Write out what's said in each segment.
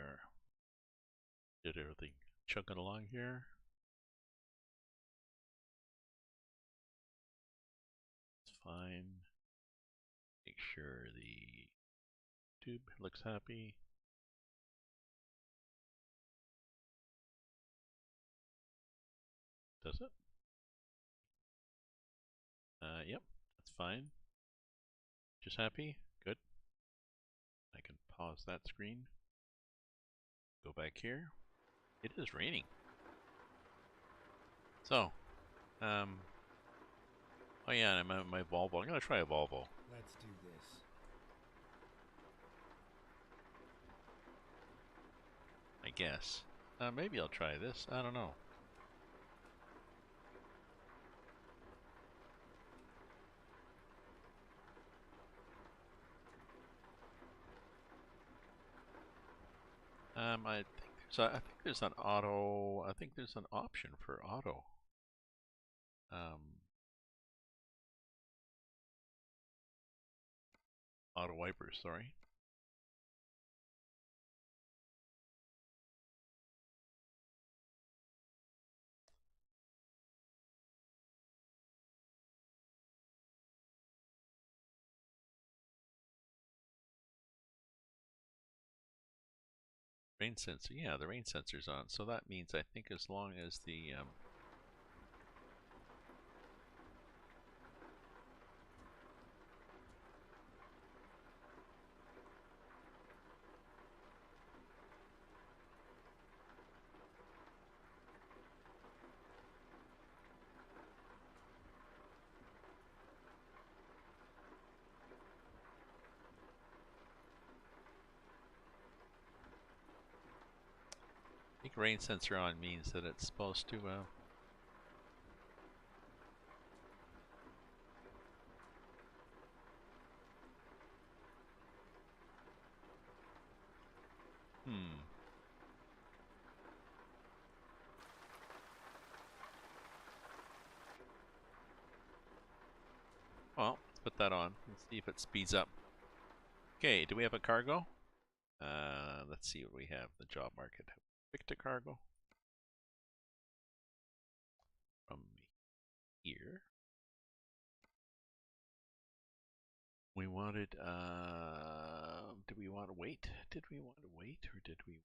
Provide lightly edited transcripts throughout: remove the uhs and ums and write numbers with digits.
are. Did everything chugging along here? It's fine. Make sure the tube looks happy. Does it? Yep, that's fine. Just happy? Good. I can pause that screen. Go back here. It is raining. So, oh yeah, I'm at my Volvo. I'm gonna try a Volvo. Let's do this. I guess. Maybe I'll try this. I don't know. I think there's an auto. I think there's an option for auto. Auto wipers. Sorry. Rain sensor. Yeah, the rain sensor's on. So that means I think as long as the I think rain sensor on means that it's supposed to Well, let's put that on and see if it speeds up. Okay, do we have a cargo? Let's see what we have. The job market. Picked a cargo from here. We wanted, did we want to wait? Did we want to wait or did we want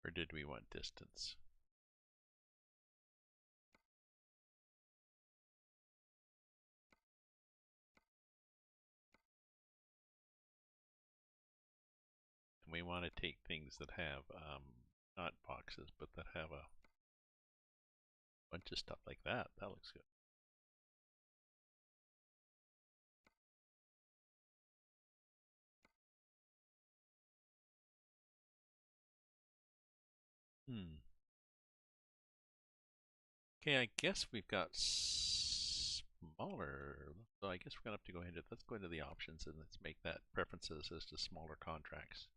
or did we want distance? And we want to take things that have, not boxes, but that have a bunch of stuff like that. That looks good. Okay, I guess we've got smaller. So I guess we're gonna have to go into. Let's go into the options and let's make that preferences as to smaller contracts.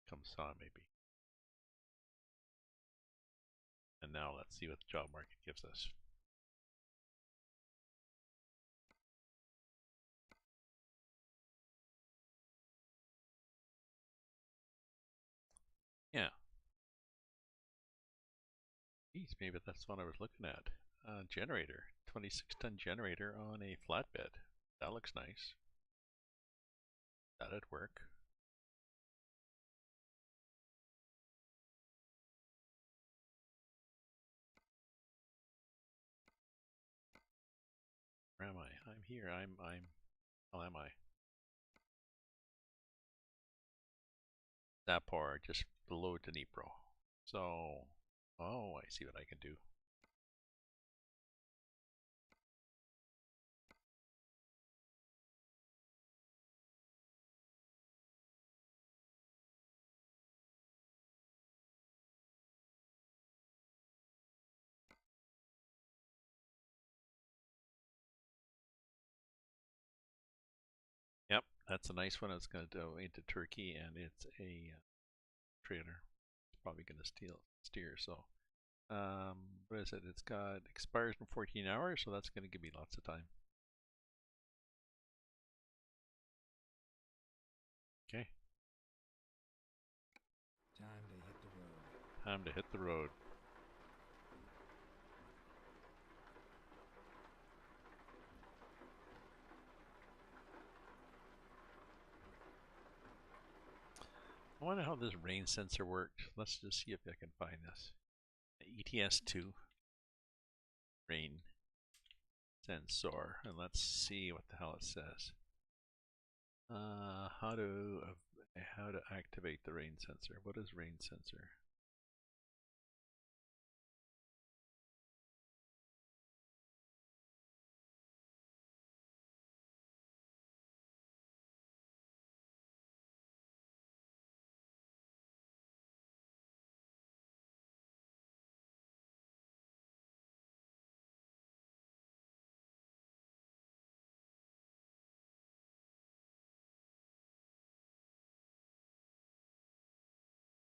Come saw maybe. And now let's see what the job market gives us. Yeah. Geez, maybe that's what I was looking at. Generator, 26-ton generator on a flatbed. That looks nice. That'd work. Where am I? I'm here. Oh, am I? Zapor, just below Dnipro. So, oh, I see what I can do. That's a nice one. It's going to go into Turkey, and it's a trailer. It's probably going to steer. So, what is it? It's got expires in 14 hours, so that's going to give me lots of time. Okay. Time to hit the road. Time to hit the road. I wonder how this rain sensor worked. Let's just see if I can find this. ETS2 rain sensor, and let's see what the hell it says. How to activate the rain sensor? What is rain sensor?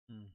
Hmm.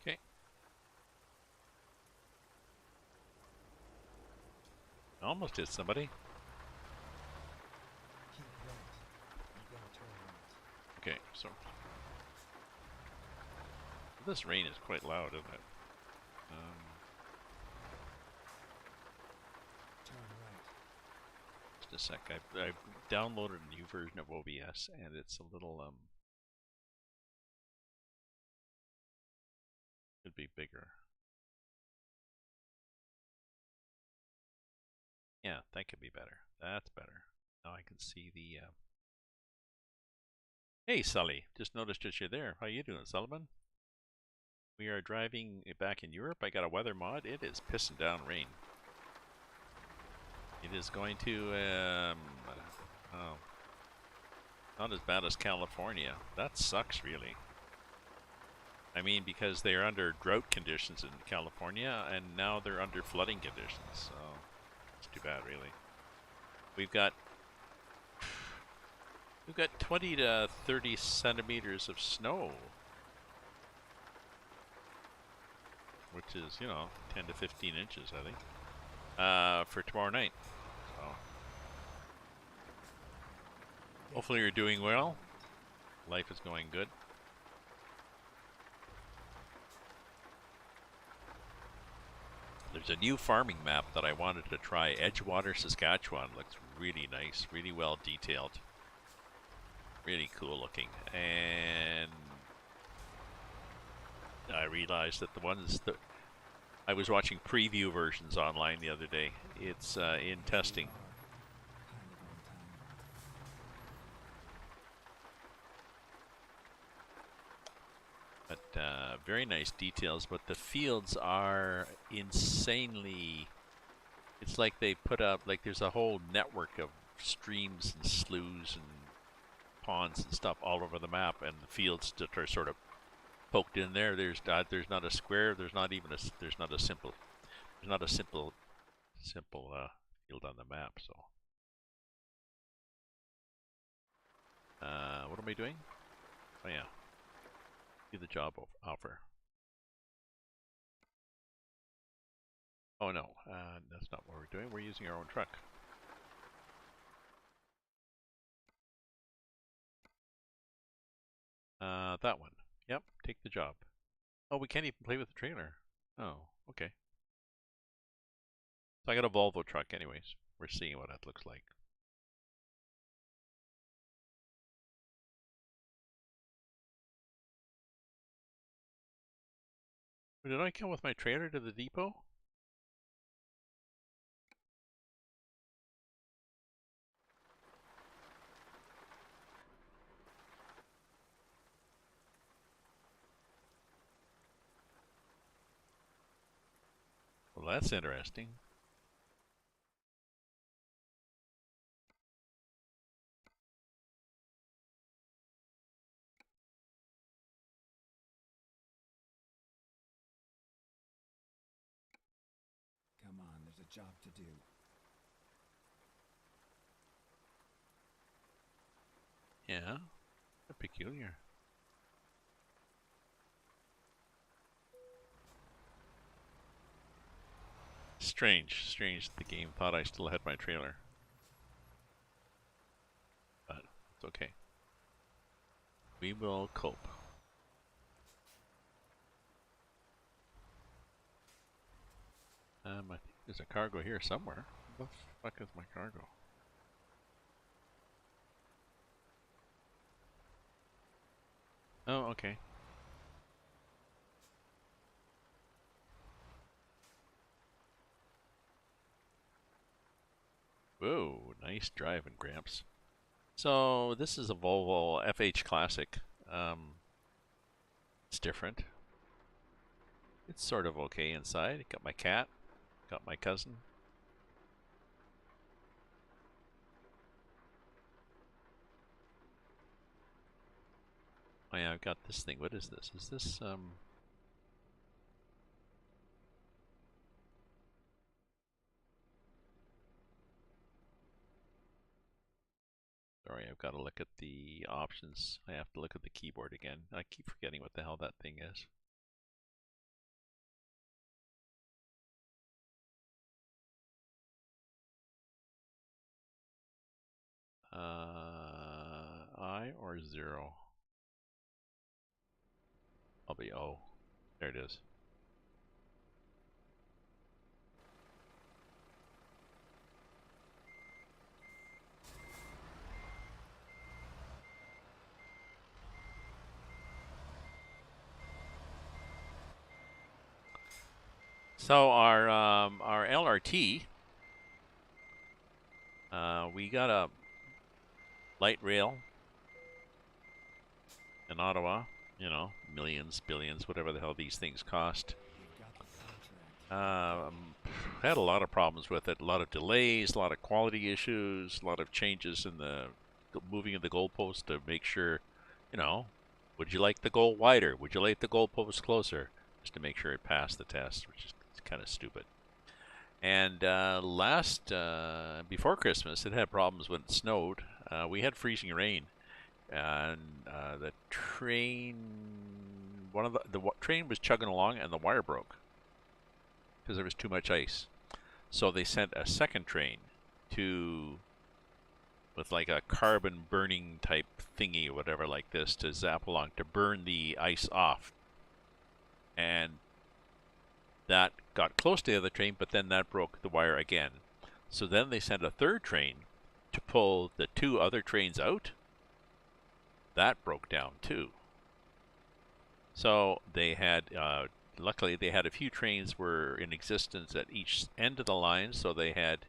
Okay. Almost hit somebody. Keep right. You gotta turn right. Okay, so this rain is quite loud, isn't it? Turn right. Just a sec. I've downloaded a new version of OBS, and it's a little could be bigger. Yeah, that could be better. That's better. Now I can see the. Hey, Sully. Just noticed that you're there. How you doing, Sullivan? We are driving back in Europe. I got a weather mod. It is pissing down rain. It is going to. Oh, not as bad as California. That sucks, really. I mean, because they're under drought conditions in California, and now they're under flooding conditions. So it's too bad, really. We've got 20 to 30 centimeters of snow, which is 10 to 15 inches, I think, for tomorrow night. So hopefully you're doing well. Life is going good. There's a new farming map that I wanted to try. Edgewater, Saskatchewan looks really nice, really well detailed, really cool looking. And I realized that the ones that I was watching preview versions online the other day, it's in testing. But very nice details, but the fields are insanely. It's like they put up, like there's a whole network of streams and sloughs and ponds and stuff all over the map, and the fields that are sort of poked in there. There's not a square. There's not a simple field on the map. So what am I doing? Oh yeah, do the job offer. Oh no, that's not what we're doing. We're using our own truck. That one. Yep, take the job. Oh, we can't even play with the trailer. Oh, okay. So I got a Volvo truck anyways. We're seeing what that looks like. Did I come with my trailer to the depot? Well, that's interesting. Come on, there's a job to do. Yeah, peculiar. Strange. The game thought I still had my trailer, but it's okay. We will cope. I think there's a cargo here somewhere. What the fuck is my cargo? Oh, okay. Whoa, nice driving, Gramps. So this is a Volvo FH Classic. It's different. It's sort of okay inside. Got my cat. Got my cousin. Oh yeah, I've got this thing. What is this? Is this Sorry, I've got to look at the options. I have to look at the keyboard again. I keep forgetting what the hell that thing is. I or 0? I'll be O. There it is. So our LRT, we got a light rail in Ottawa. You know, millions, billions, whatever the hell these things cost. We've got the contract. Had a lot of problems with it. A lot of delays, a lot of quality issues, a lot of changes in the moving of the goalpost to make sure, you know, would you like the goal wider? Would you like the goalpost closer? Just to make sure it passed the test, which is kind of stupid. And before Christmas, it had problems when it snowed. We had freezing rain, and the train, the train was chugging along, and the wire broke because there was too much ice. So they sent a second train to with like a carbon burning type thingy or whatever like this to zap along to burn the ice off. And that got close to the other train, but then that broke the wire again. So then they sent a third train to pull the two other trains out. That broke down too. So they had, luckily they had a few trains were in existence at each end of the line, so they had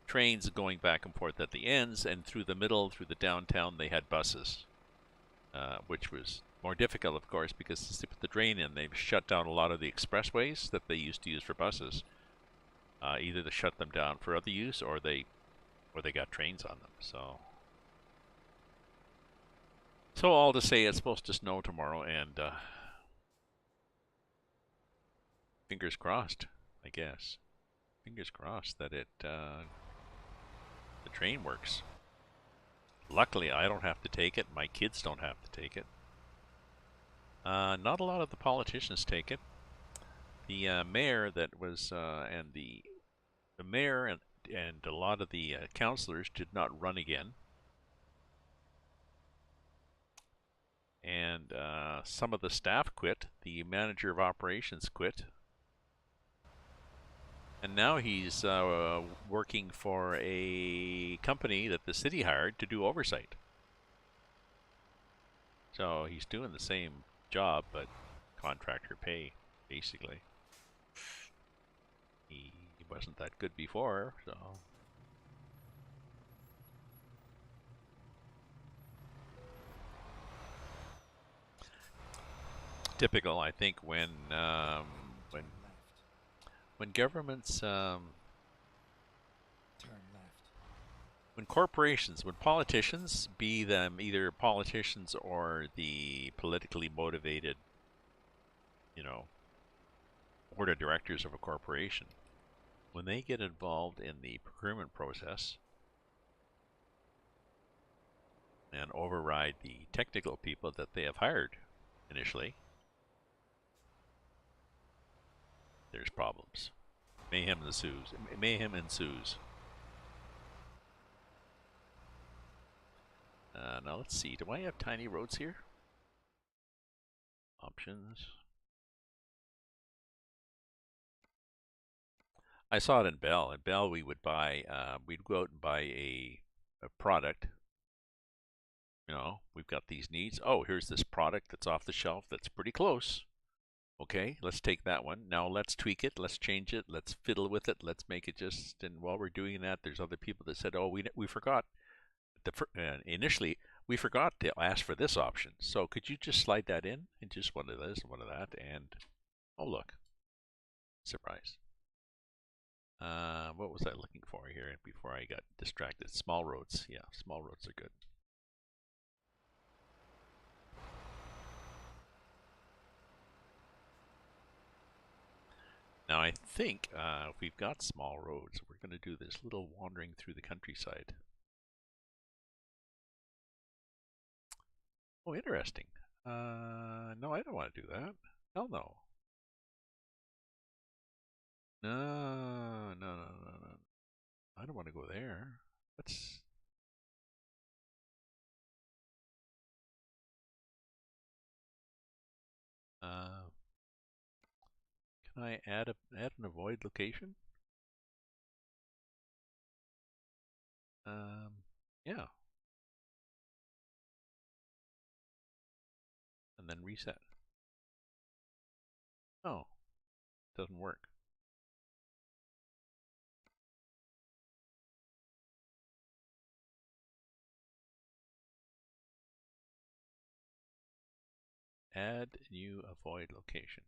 trains going back and forth at the ends, and through the middle, through the downtown, they had buses, which was more difficult, of course, because since they put the drain in, they've shut down a lot of the expressways that they used to use for buses. Either to shut them down for other use, or they got trains on them. So all to say, it's supposed to snow tomorrow, and fingers crossed, I guess. Fingers crossed that the train works. Luckily, I don't have to take it. My kids don't have to take it. Not a lot of the politicians take it. The mayor that was, and the mayor and a lot of the councillors did not run again. And some of the staff quit. The manager of operations quit. And now he's working for a company that the city hired to do oversight. So he's doing the same job, but contractor pay. basically. He wasn't that good before, so. Typical, I think, when Turn left. when governments, Turn left. when corporations, when politicians, be them either politicians or the politically motivated, you know, board of directors of a corporation, when they get involved in the procurement process and override the technical people that they have hired initially, there's problems. Mayhem ensues. Mayhem ensues. Now let's see. Do I have tiny roads here? Options. I saw it in Bell. In Bell, we would buy. We'd go out and buy a product. You know, we've got these needs. Oh, here's this product that's off the shelf that's pretty close. Okay, let's take that one. Now let's tweak it. Let's change it. Let's fiddle with it. Let's make it just. And while we're doing that, there's other people that said, "Oh, we forgot." Initially, we forgot to ask for this option. So could you just slide that in and just one of this and one of that? And oh look, surprise. What was I looking for here before I got distracted? Small roads. Yeah, small roads are good. Now I think if we've got small roads, we're going to do this little wandering through the countryside. Oh, interesting. No, I don't want to do that. Hell no. No, no, no, no, no. I don't want to go there. Let's. Can I add an avoid location? Yeah, and then reset. Oh, doesn't work. Add new avoid location.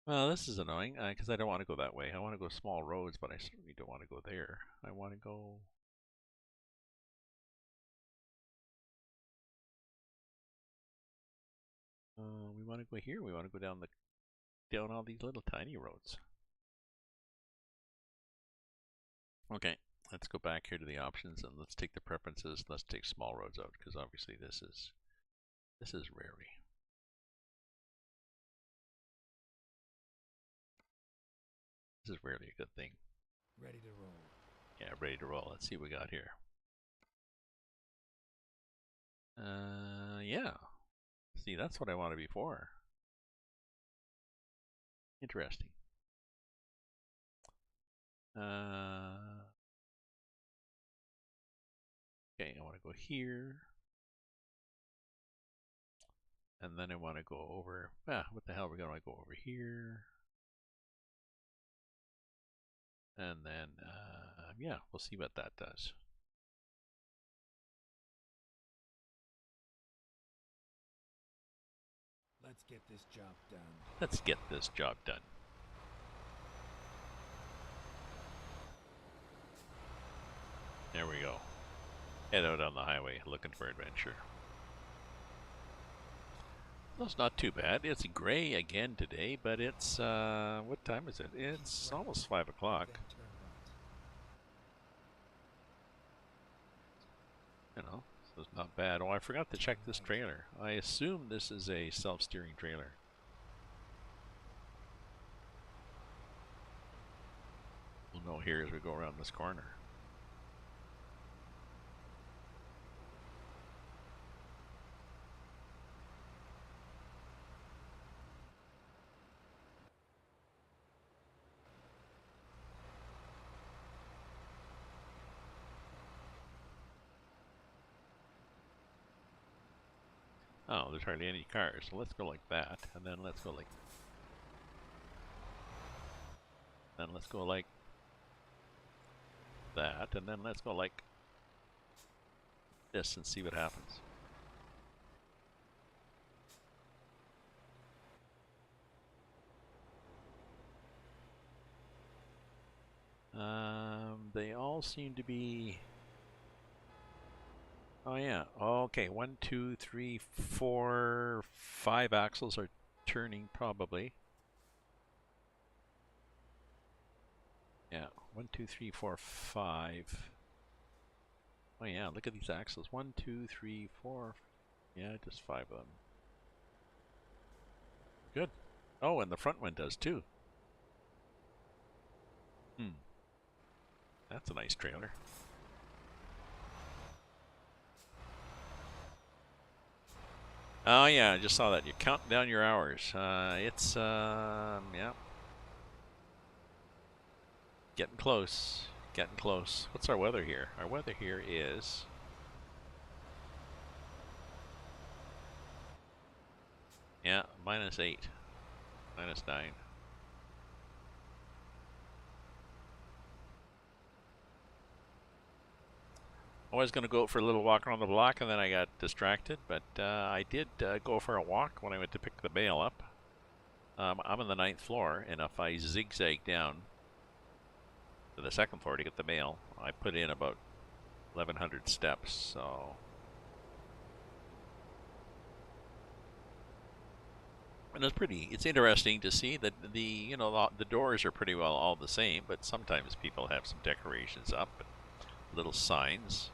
Well, this is annoying because I don't want to go that way. I want to go small roads, but I certainly don't want to go there. I want to go. We want to go here. We want to go down all these little tiny roads. Okay, let's go back here to the options and let's take the preferences. Let's take small roads out because obviously this is rarely. This is rarely a good thing. Ready to roll. Yeah, ready to roll. Let's see what we got here. Yeah. See, that's what I wanted before. Interesting. Okay, I want to go here. And then I want to go over, what the hell, we're going to go over here. And then, yeah, we'll see what that does. Let's get this job done. Let's get this job done. There we go. Head out on the highway looking for adventure. Well, it's not too bad. It's gray again today, but it's, what time is it? It's almost 5 o'clock. Then turn right. You know, so it's not bad. Oh, I forgot to check this trailer. I assume this is a self-steering trailer. We'll know here as we go around this corner. Oh, there's hardly any cars. So let's go like that, and then let's go like. Then let's go like that, and then let's go like this and see what happens. They all seem to be. Oh yeah. Okay. 1, 2, 3, 4, 5 axles are turning probably. Yeah. 1, 2, 3, 4, 5. Oh yeah. Look at these axles. 1, 2, 3, 4. Yeah, just 5 of them. Good. Oh, and the front one does too. Hmm. That's a nice trailer. Oh yeah, I just saw that. You're counting down your hours. It's yeah, getting close. Getting close. What's our weather here? Our weather here is yeah, -8, -9. I was going to go for a little walk around the block and then I got distracted, but I did go for a walk when I went to pick the mail up. I'm on the 9th floor, and if I zigzag down to the 2nd floor to get the mail, I put in about 1,100 steps, so. And it's interesting to see that the doors are pretty well all the same, but sometimes people have some decorations up, and little signs.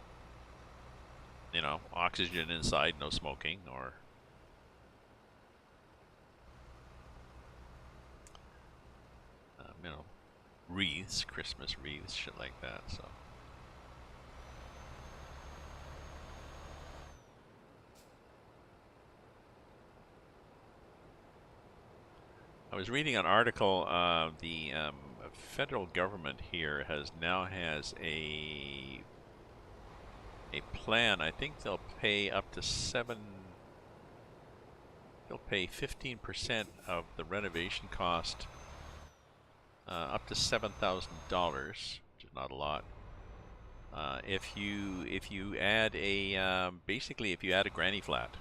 Oxygen inside, no smoking, or wreaths, Christmas wreaths, shit like that. So I was reading an article. The federal government here has a plan. I think they'll pay up to They'll pay 15% of the renovation cost, up to $7,000, which is not a lot. If you add basically if you add a granny flat,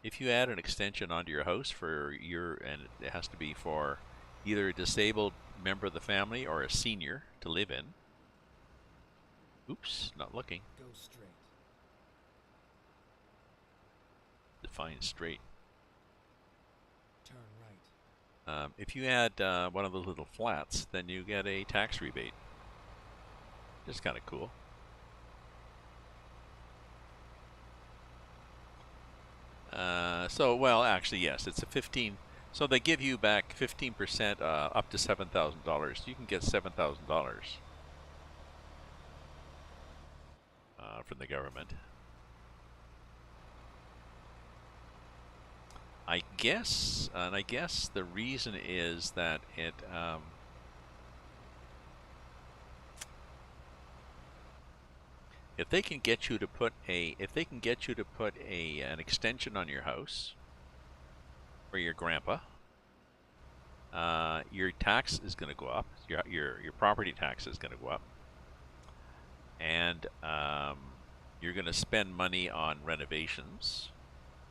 if you add an extension onto your house and it has to be for either a disabled member of the family or a senior to live in. Oops, not looking. Go straight. Define straight. Turn right. If you add one of those little flats, then you get a tax rebate. Just kind of cool. Well, actually, yes, it's a 15. So they give you back 15%, up to $7,000. You can get $7,000 from the government. I guess the reason is that if they can get you to put an extension on your house for your grandpa, your tax is going to go up. Your property tax is going to go up, and you're going to spend money on renovations,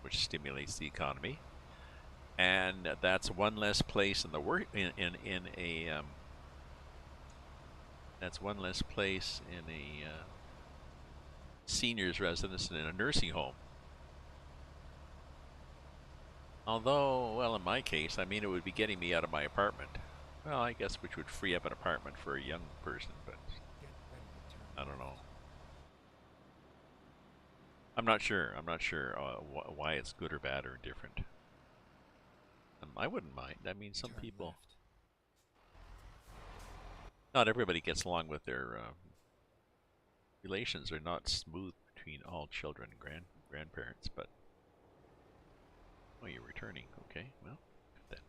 which stimulates the economy, and that's one less place in the work that's one less place in a senior's residence and in a nursing home. Although, well, in my case, I mean, it would be getting me out of my apartment. Well, I guess which would free up an apartment for a young person, but Get ready to turn I don't know. left. I'm not sure. I'm not sure why it's good or bad or different. I wouldn't mind. I mean, some Turn people, left. not everybody gets along with their relations are not smooth between all children and grandparents, but oh, you're returning. Okay, well, good then.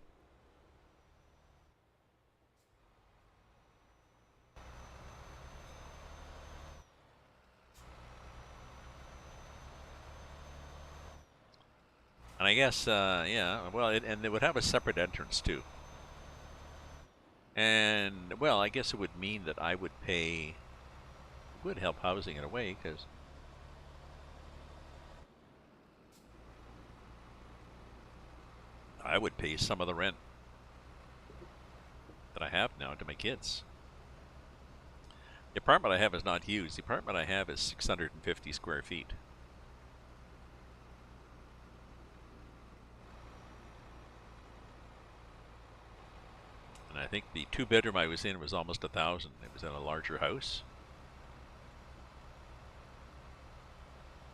And I guess, yeah, well, and they would have a separate entrance too. And, well, I guess it would mean that I would pay, would help housing in a way, because I would pay some of the rent that I have now to my kids. The apartment I have is not huge. The apartment I have is 650 square feet. And I think the 2-bedroom I was in was almost 1,000. It was in a larger house.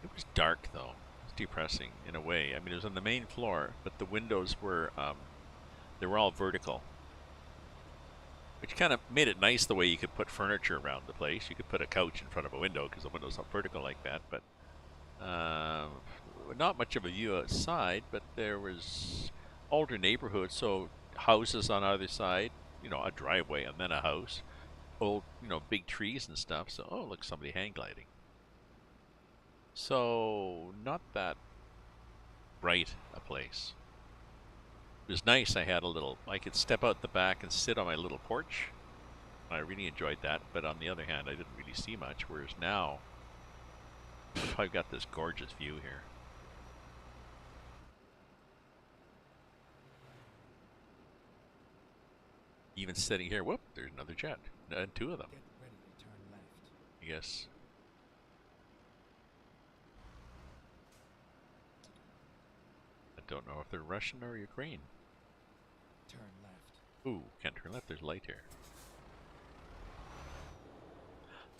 It was dark though. It's depressing in a way. I mean, it was on the main floor, but the windows were they were all vertical, which kind of made it nice the way you could put furniture around the place. You could put a couch in front of a window because the window's not vertical like that. But not much of a view outside. But there was older neighborhoods, so houses on either side. You know, a driveway and then a house. Old, big trees and stuff. So, oh, look, somebody hang gliding. So, not that bright a place. It was nice. I could step out the back and sit on my little porch. I really enjoyed that. But on the other hand, I didn't really see much. Whereas now, I've got this gorgeous view here. Even sitting here, whoop, there's another jet. And 2 of them. Get ready to turn left. I guess. I don't know if they're Russian or Ukraine. Turn left. Ooh, can't turn left. There's light here.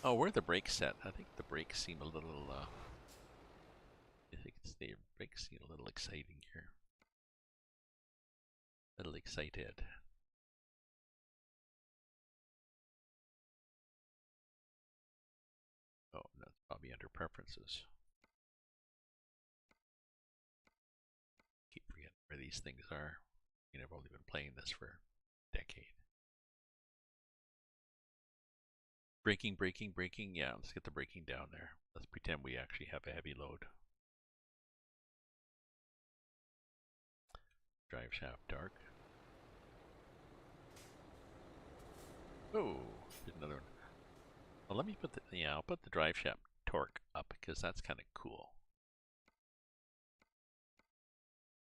Oh, where are the brakes set? I think the brakes seem a little, I think the brakes seem a little exciting here. A little excited. Oh, that's probably under preferences. Keep forgetting where these things are. I've only been playing this for a decade. Braking, braking, braking. Yeah, let's get the braking down there. Let's pretend we actually have a heavy load. Drive shaft dark. Oh, there's another one. Well, let me put I'll put the drive shaft torque up because that's kind of cool.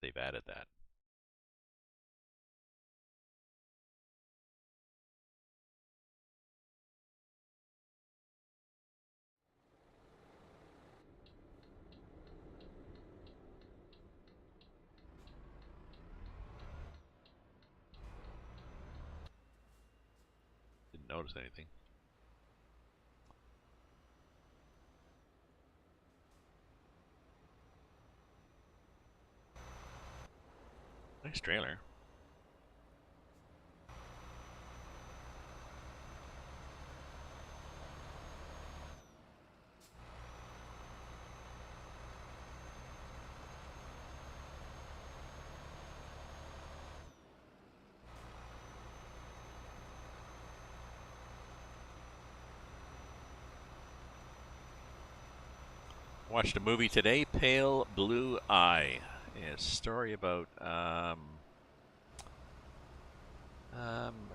They've added that. Didn't notice anything. Nice trailer. Watched a movie today, Pale Blue Eye. It's a story about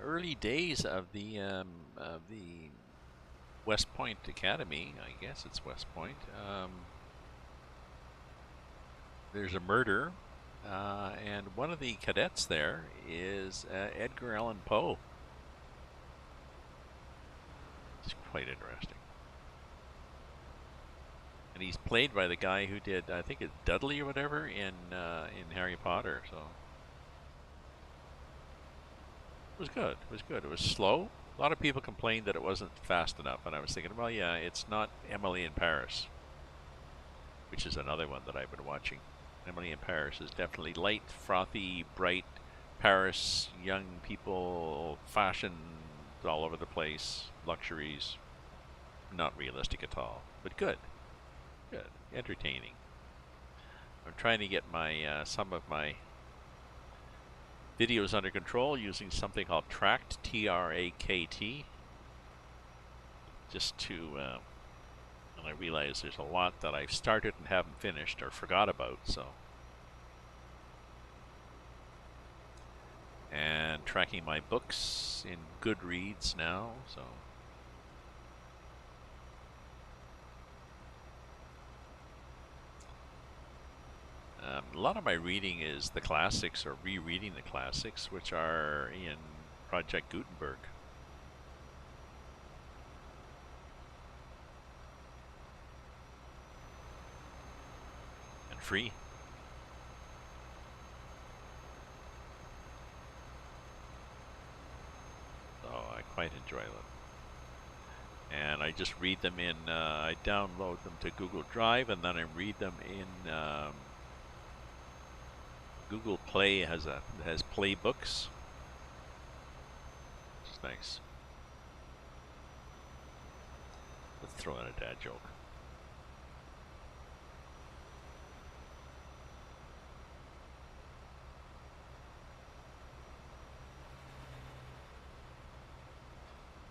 early days of the West Point Academy. I guess it's West Point. There's a murder, and one of the cadets there is Edgar Allan Poe. It's quite interesting. And he's played by the guy who did, I think it's Dudley or whatever in Harry Potter. So it was good. It was good. It was slow. A lot of people complained that it wasn't fast enough, and I was thinking, well, yeah, it's not Emily in Paris, which is another one that I've been watching. Emily in Paris is definitely light, frothy, bright. Paris, young people, fashion all over the place, luxuries. Not realistic at all, but good. Good. Entertaining. I'm trying to get my some of my videos under control using something called Trakt, T-R-A-K-T. Just to, and I realize there's a lot that I've started and haven't finished or forgot about, so tracking my books in Goodreads now, so. A lot of my reading is the classics or rereading the classics, which are in Project Gutenberg. And free. So I quite enjoy them. And I just read them in, I download them to Google Drive, and then I read them in Google Play has Play Books, which is nice. Let's throw in a dad joke.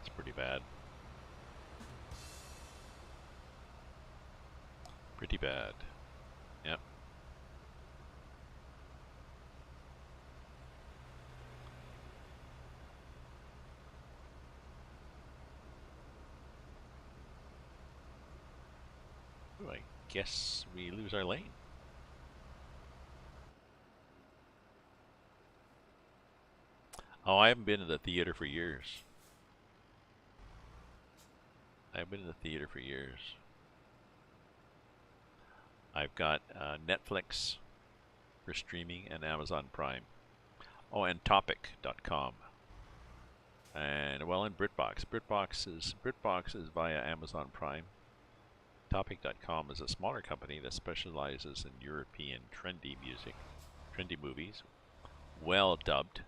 It's pretty bad. Pretty bad. Yep. Ooh, I guess we lose our lane. Oh, I haven't been to the theater for years. I've been to the theater for years. I've got Netflix for streaming and Amazon Prime. Oh, and Topic.com. And well, in BritBox. BritBox is via Amazon Prime. Topic.com is a smaller company that specializes in European trendy music, trendy movies, well dubbed.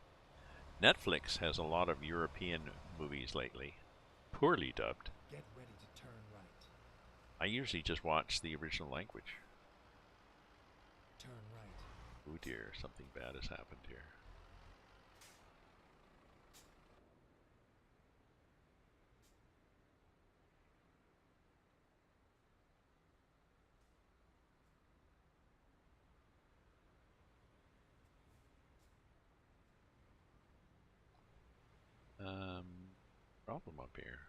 Netflix has a lot of European movies lately, poorly dubbed. Get ready to turn right. I usually just watch the original language. Turn right. Oh dear, something bad has happened here. Problem up here.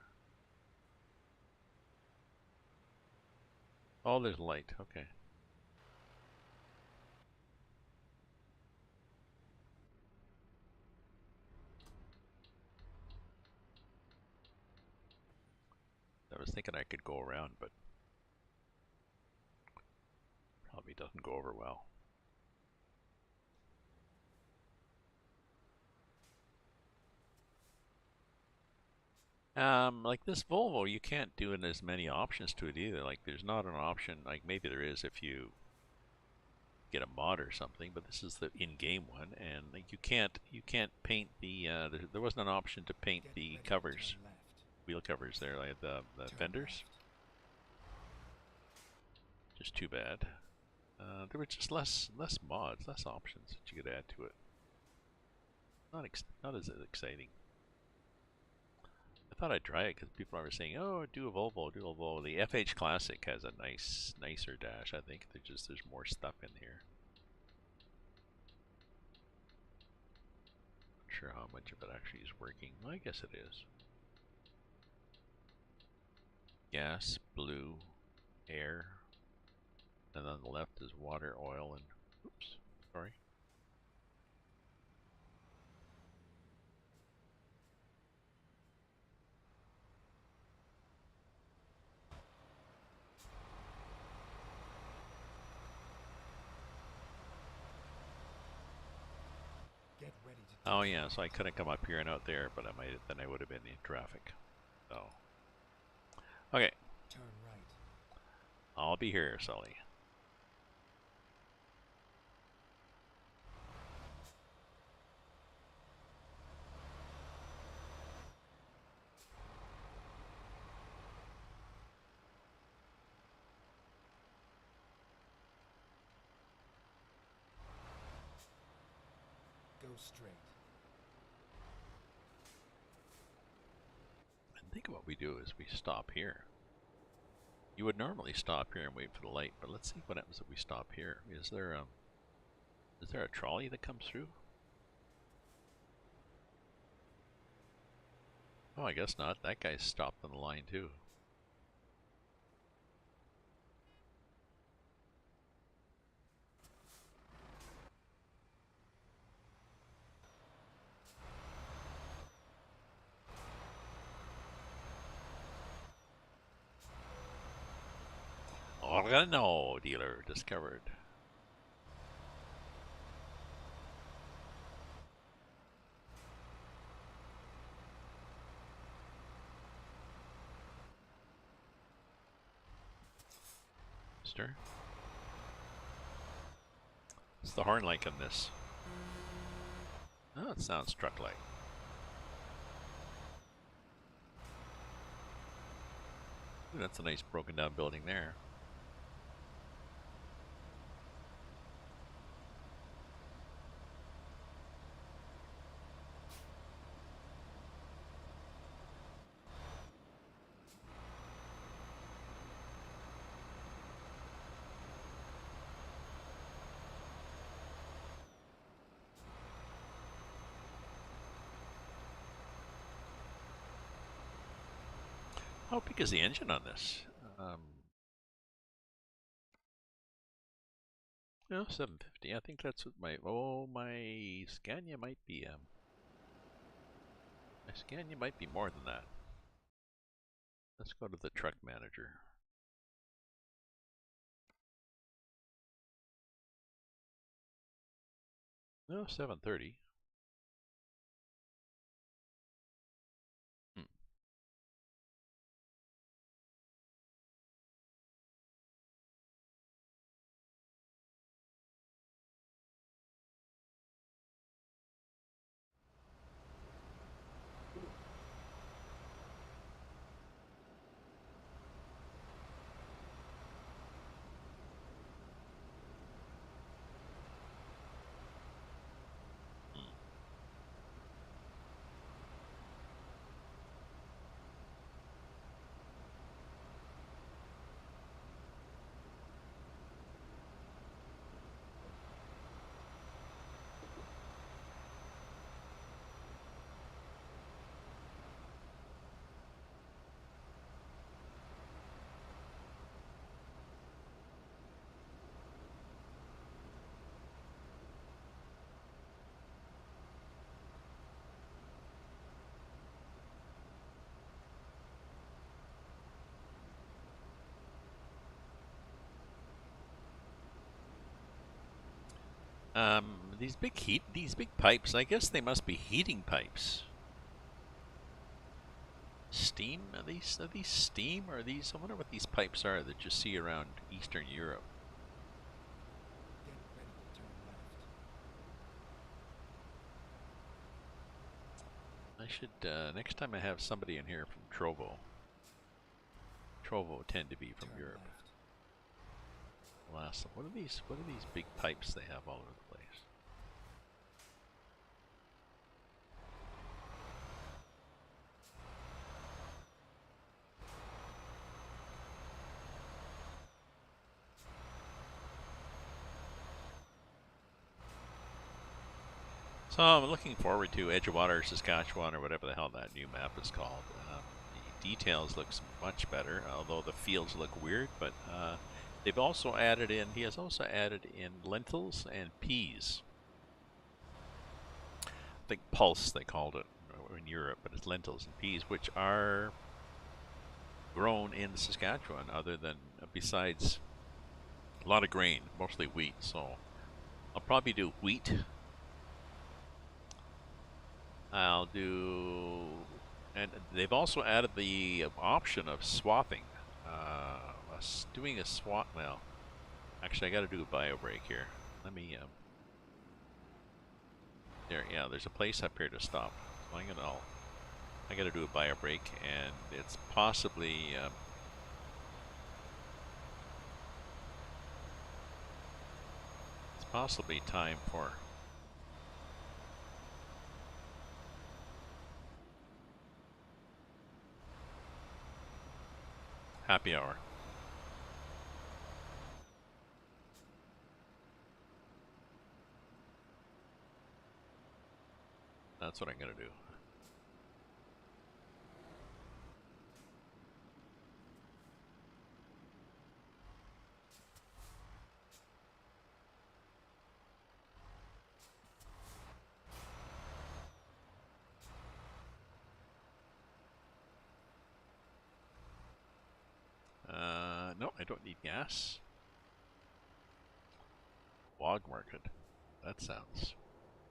Oh, there's light. Okay. I was thinking I could go around, but probably doesn't go over well. Like this Volvo, you can't do it as many options to it either. Like there's not an option, like maybe there is if you get a mod or something, but this is the in-game one, and like you can't paint the there wasn't an option to paint Get the ready to covers, turn left. wheel covers there, like the Turn fenders. left. Just too bad. There were just less mods, less options that you could add to it. Not as exciting. I thought I'd try it because people are saying, "Oh, do a Volvo, do a Volvo." The FH Classic has a nicer dash. I think there's more stuff in here. Not sure how much of it actually is working. Well, I guess it is. Gas, blue, air, and on the left is water, oil, and oops, sorry. Get ready to turn Oh yeah, left. so I couldn't come up here and out there, but then I would have been in traffic. So okay, Turn right. I'll be here, Sully. Go straight. I think what we do is we stop here. You would normally stop here and wait for the light, but let's see what happens if we stop here. Is there a trolley that comes through? Oh, I guess not. That guy's stopped on the line too. Organo dealer discovered. Mister? What's the horn like on this? Oh, it sounds truck-like. Ooh, that's a nice broken down building there. How big is the engine on this? No, 750. I think that's what my Scania might be. My Scania might be more than that. Let's go to the truck manager. No, 730. Hmm. These big pipes. I guess they must be heating pipes. Steam? Are these steam or are these? I wonder what these pipes are that you see around Eastern Europe. Get ready to turn left. I should next time I have somebody in here from Trovo. Trovo tend to be from Turn Europe. left. I'll ask them. What are these? What are these big pipes they have all over the place? So I'm looking forward to Edgewater, Saskatchewan, or whatever the hell that new map is called. The details looks much better, although the fields look weird. But they've also added in. He has also added in lentils and peas. I think pulse they called it in Europe, but it's lentils and peas, which are grown in Saskatchewan. Other than besides a lot of grain, mostly wheat. So I'll probably do wheat. I'll do, and they've also added the option of swapping. Doing a swap. Well, actually, I got to do a bio break here. Let me. There, yeah. There's a place up here to stop. So I got to do a bio break, and it's possibly. It's possibly time for happy hour. That's what I'm gonna do. don't need gas. Wog market. That sounds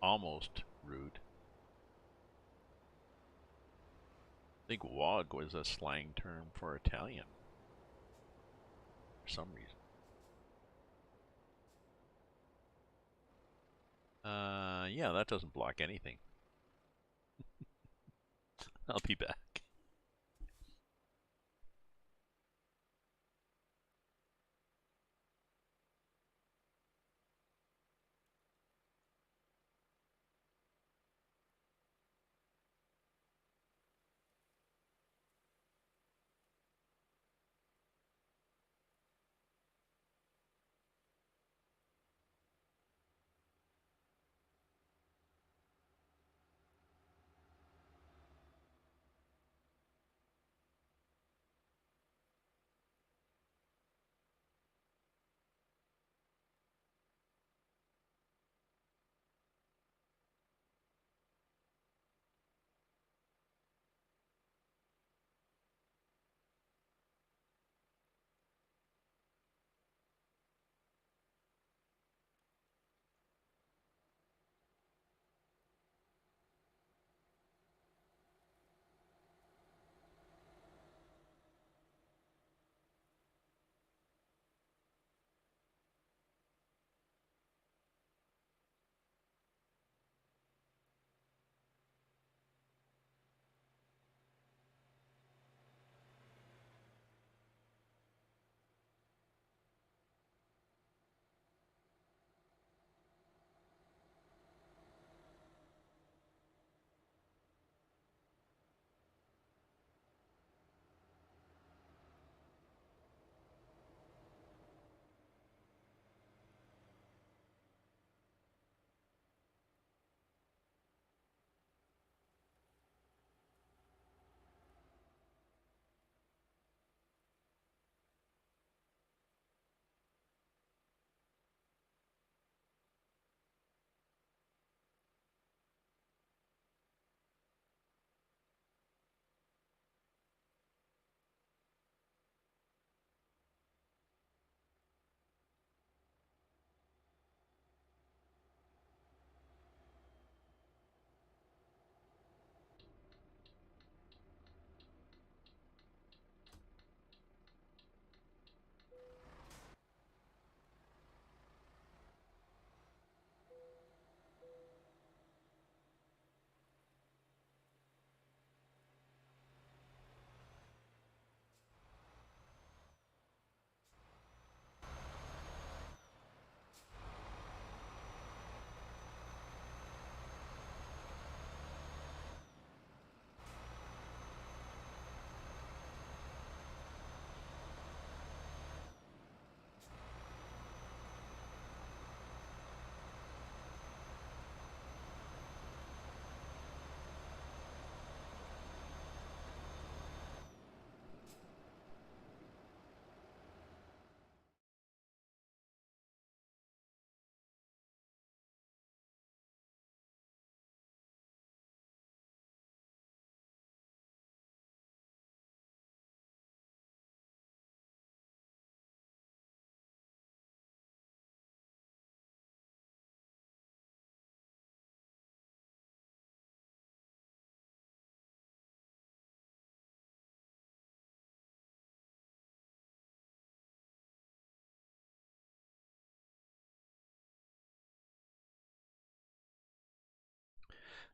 almost rude. I think wog was a slang term for Italian for some reason. Yeah, that doesn't block anything. I'll be back.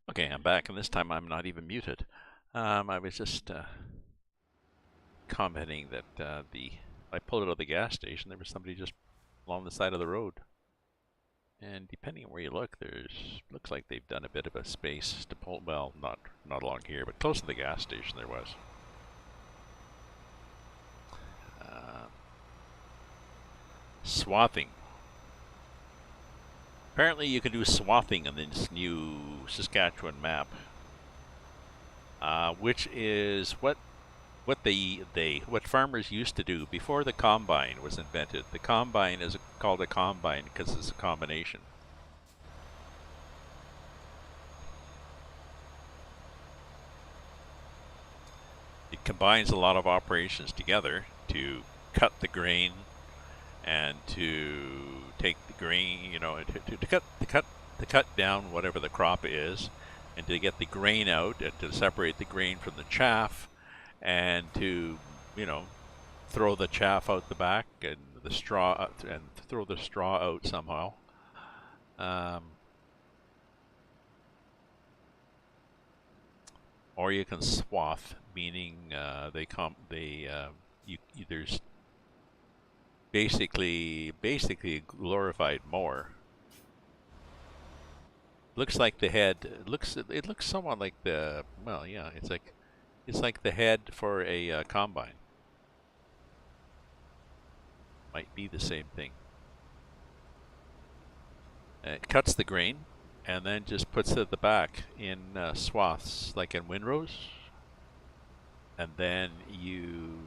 Okay, I'm back, and this time I'm not even muted. I was just commenting that I pulled out of the gas station. There was somebody just along the side of the road, and depending on where you look, looks like they've done a bit of a space to pull. Well, not along here, but close to the gas station there was. Swathing. Apparently, you can do swathing on this new Saskatchewan map, which is what farmers used to do before the combine was invented. The combine is called a combine because it's a combination. It combines a lot of operations together to cut the grain and to take the grain, to cut down whatever the crop is, and to get the grain out and to separate the grain from the chaff, and to throw the chaff out the back and the straw and throw the straw out somehow. Or you can swath, meaning there's basically a glorified mower. Looks like the head. It looks somewhat like the it's like the head for a combine. Might be the same thing. It cuts the grain and then just puts it at the back in swaths, like in windrows. And then you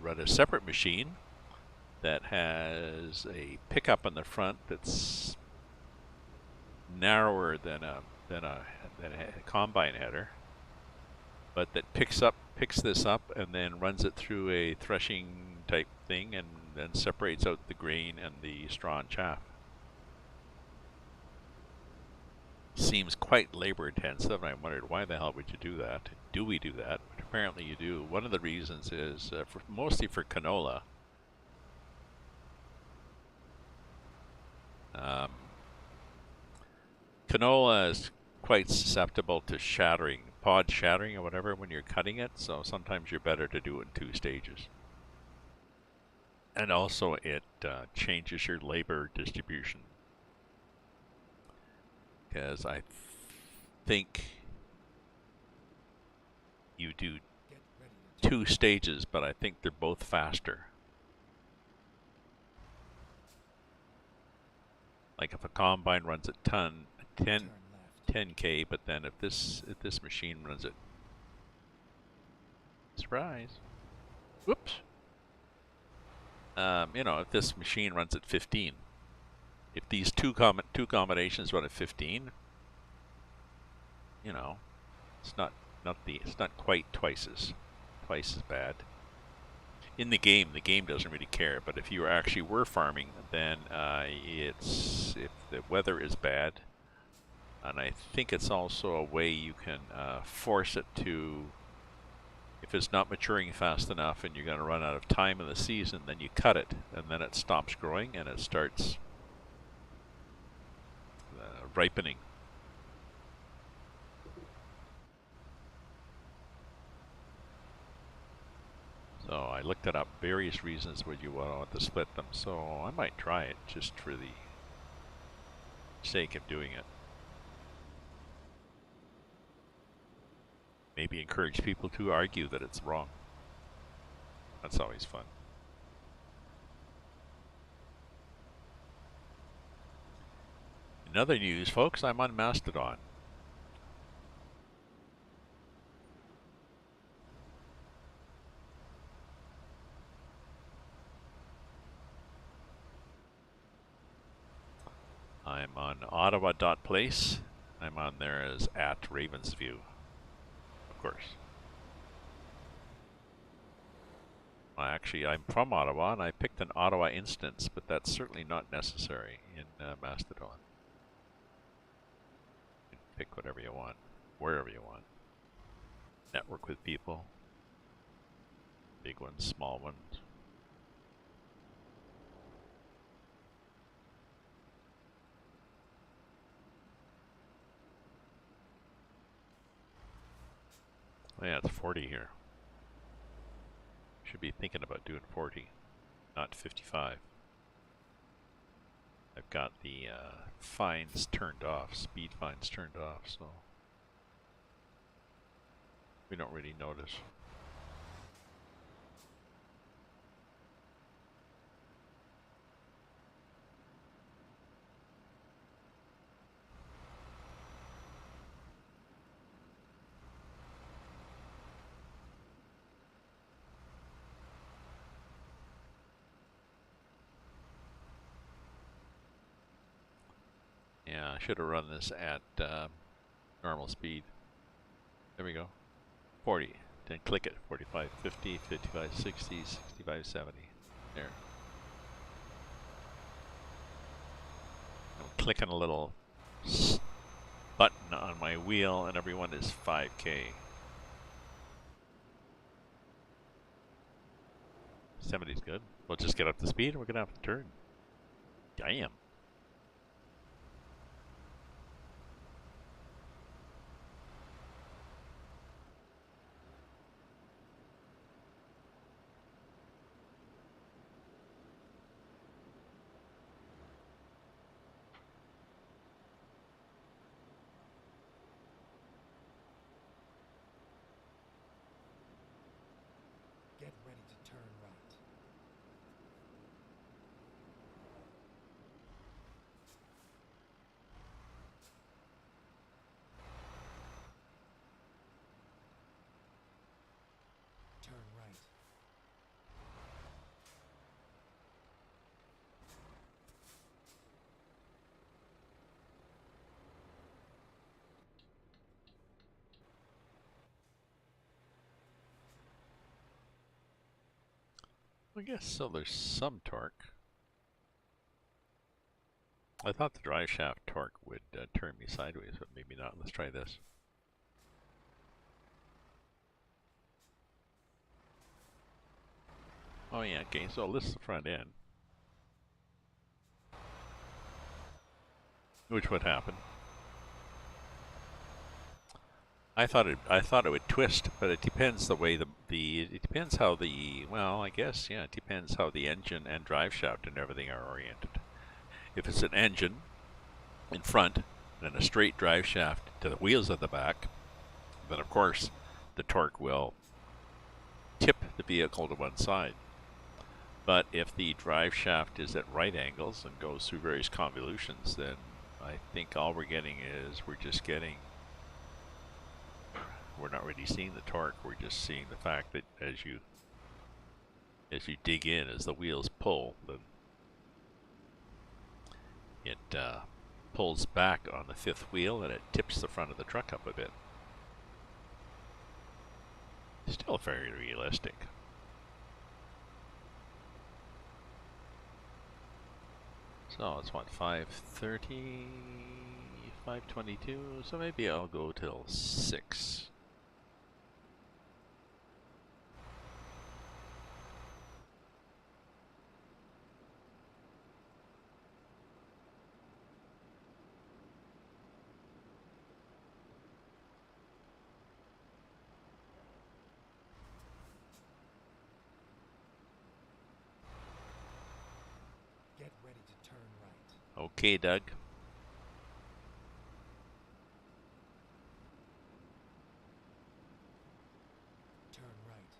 run a separate machine that has a pickup on the front that's narrower than a combine header, but that picks this up and then runs it through a threshing type thing and then separates out the grain and the straw and chaff. Seems quite labor intensive, and I wondered, why the hell would you do that? Do we do that? But apparently you do. One of the reasons is mostly for canola. Canola is quite susceptible to shattering, pod shattering or whatever when you're cutting it, so sometimes you're better to do it in 2 stages. And also it changes your labor distribution. Because I think you do 2 stages, but I think they're both faster. Like if a combine runs at 10K, but then if this machine runs at, surprise, whoops, if this machine runs at 15, if these two combinations run at 15, it's not quite twice as bad. In the game doesn't really care, but if you actually were farming, then if the weather is bad, and I think it's also a way you can force it to, if it's not maturing fast enough and you're going to run out of time in the season, then you cut it, and then it stops growing and it starts ripening. So I looked it up, various reasons would you want to split them, so I might try it just for the sake of doing it. Maybe encourage people to argue that it's wrong. That's always fun. In other news, folks, I'm on Mastodon. I'm on ottawa.place. I'm on there as @Ravensview, of course. Well, actually, I'm from Ottawa, and I picked an Ottawa instance, but that's certainly not necessary in Mastodon. You can pick whatever you want, wherever you want. Network with people. Big ones, small ones. Oh yeah, it's 40 here. Should be thinking about doing 40, not 55. I've got the fines turned off, speed fines turned off, so we don't really notice. Yeah, I should have run this at normal speed. There we go. 40. Then click it. 45, 50, 55, 60, 65, 70. There. I'm clicking a little button on my wheel, and everyone is 5K. 70's good. We'll just get up to speed and we're gonna have to turn. Damn. Get ready to turn right. Turn right. I guess so. There's some torque. I thought the drive shaft torque would turn me sideways, but maybe not. Let's try this. Oh yeah, okay, so this is the front end. Which would happen. I thought it would twist, but it depends the way it depends how well, I guess, yeah, it depends how the engine and drive shaft and everything are oriented. If it's an engine in front and a straight drive shaft to the wheels at the back, then of course the torque will tip the vehicle to one side. But if the drive shaft is at right angles and goes through various convolutions, then I think all we're getting is we're not really seeing the torque. We're just seeing the fact that as you dig in, as the wheels pull, then it pulls back on the fifth wheel and it tips the front of the truck up a bit. Still very realistic. So it's what, 5:30, 5:22. So maybe I'll go till 6. Get ready to turn right. Okay, Doug. Turn right.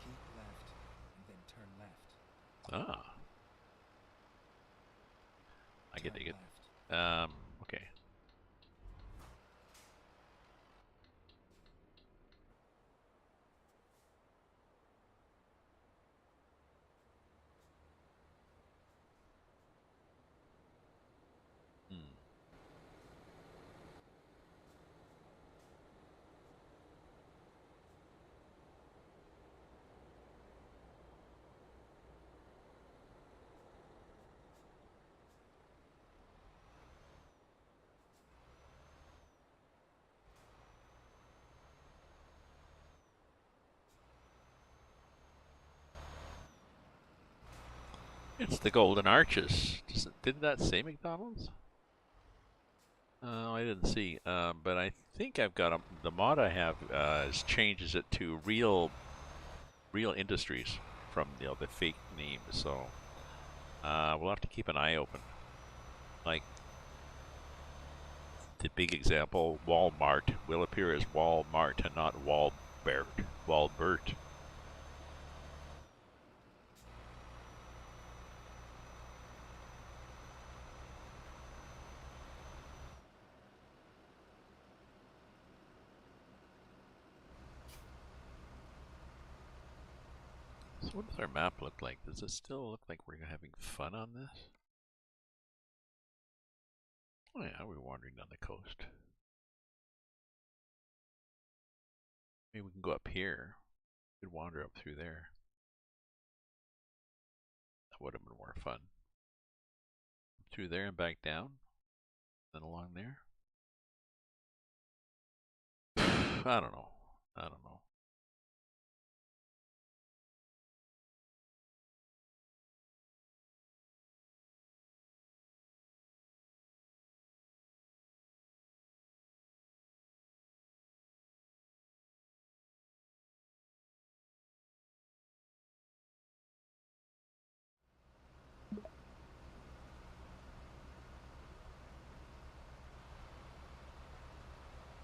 Keep left and then turn left. Ah, I get Turn it. left. Okay. Hmm. It's the Golden Arches. Didn't that say McDonald's? I didn't see. But I think I've got the mod I have changes it to real industries from the fake name. So we'll have to keep an eye open. Like the big example, Walmart will appear as Walmart and not Walbert. Walbert. So what does our map look like? Does it still look like we're having fun on this? Oh yeah, we're wandering down the coast. Maybe we can go up here. We could wander up through there. That would have been more fun. Through there and back down. Then along there. I don't know. I don't know.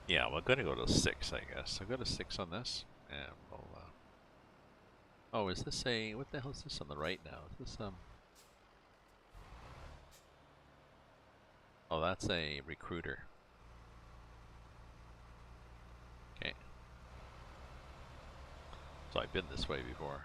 Yeah, we're going to go to 6, I guess. So go to 6 on this, and we'll. Oh, is this a? What the hell is this on the right now? Is this Oh, that's a recruiter. Okay. So I've been this way before.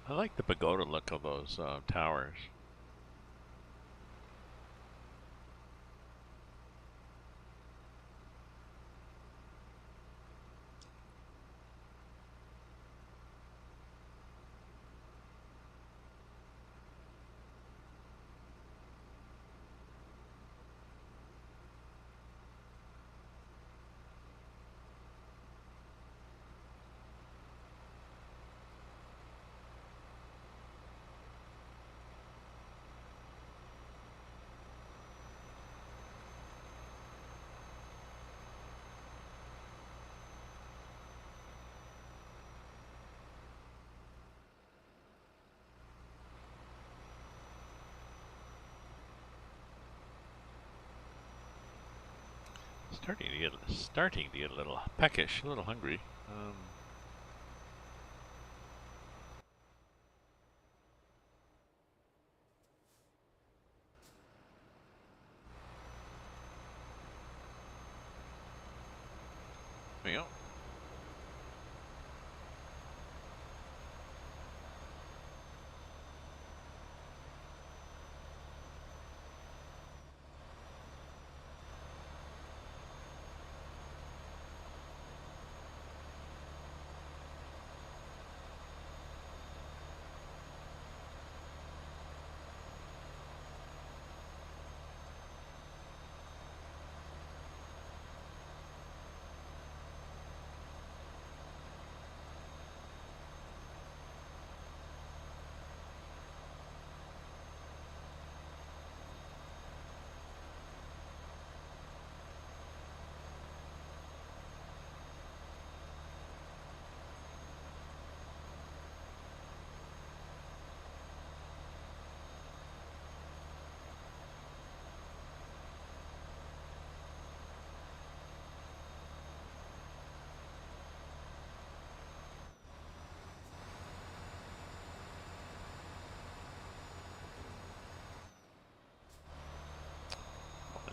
I like the pagoda look of those towers. Starting to get a little peckish, a little hungry. There we go.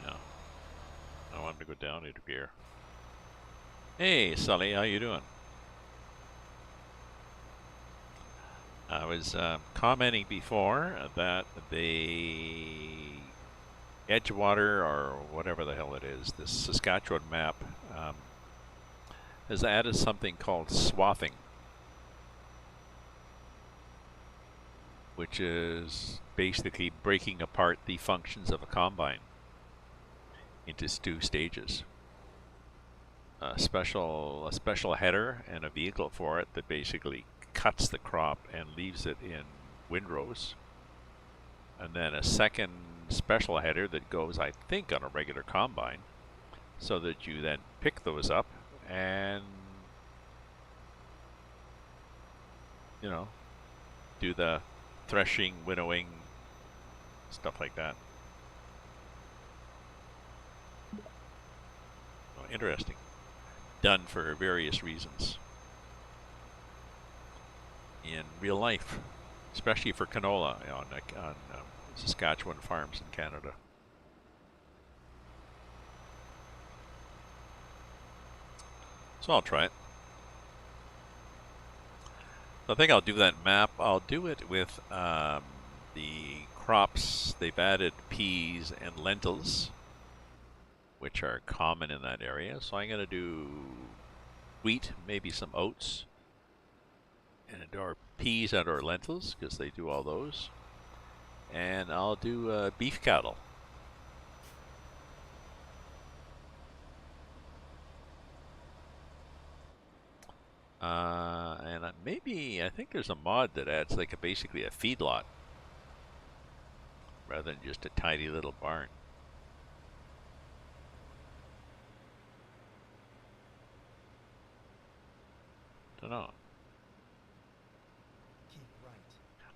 Yeah. I wanted to go down into gear. Hey, Sully, how you doing? I was commenting before that the Edgewater, or whatever the hell it is, this Saskatchewan map, has added something called swathing, which is basically breaking apart the functions of a combine. into two stages. A special header and a vehicle for it that basically cuts the crop and leaves it in windrows. And then a second special header that goes, I think, on a regular combine, so that you then pick those up and, you know, do the threshing, winnowing, stuff like that. Oh, interesting. Done for various reasons in real life, especially for canola on Saskatchewan farms in Canada. So I'll try it. So I think I'll do that map. I'll do it with the crops. They've added peas and lentils, which are common in that area. So I'm going to do wheat, maybe some oats, or peas and or lentils, because they do all those. And I'll do beef cattle. And maybe, I think there's a mod that adds like basically a feedlot rather than just a tiny little barn. Don't know. Keep right.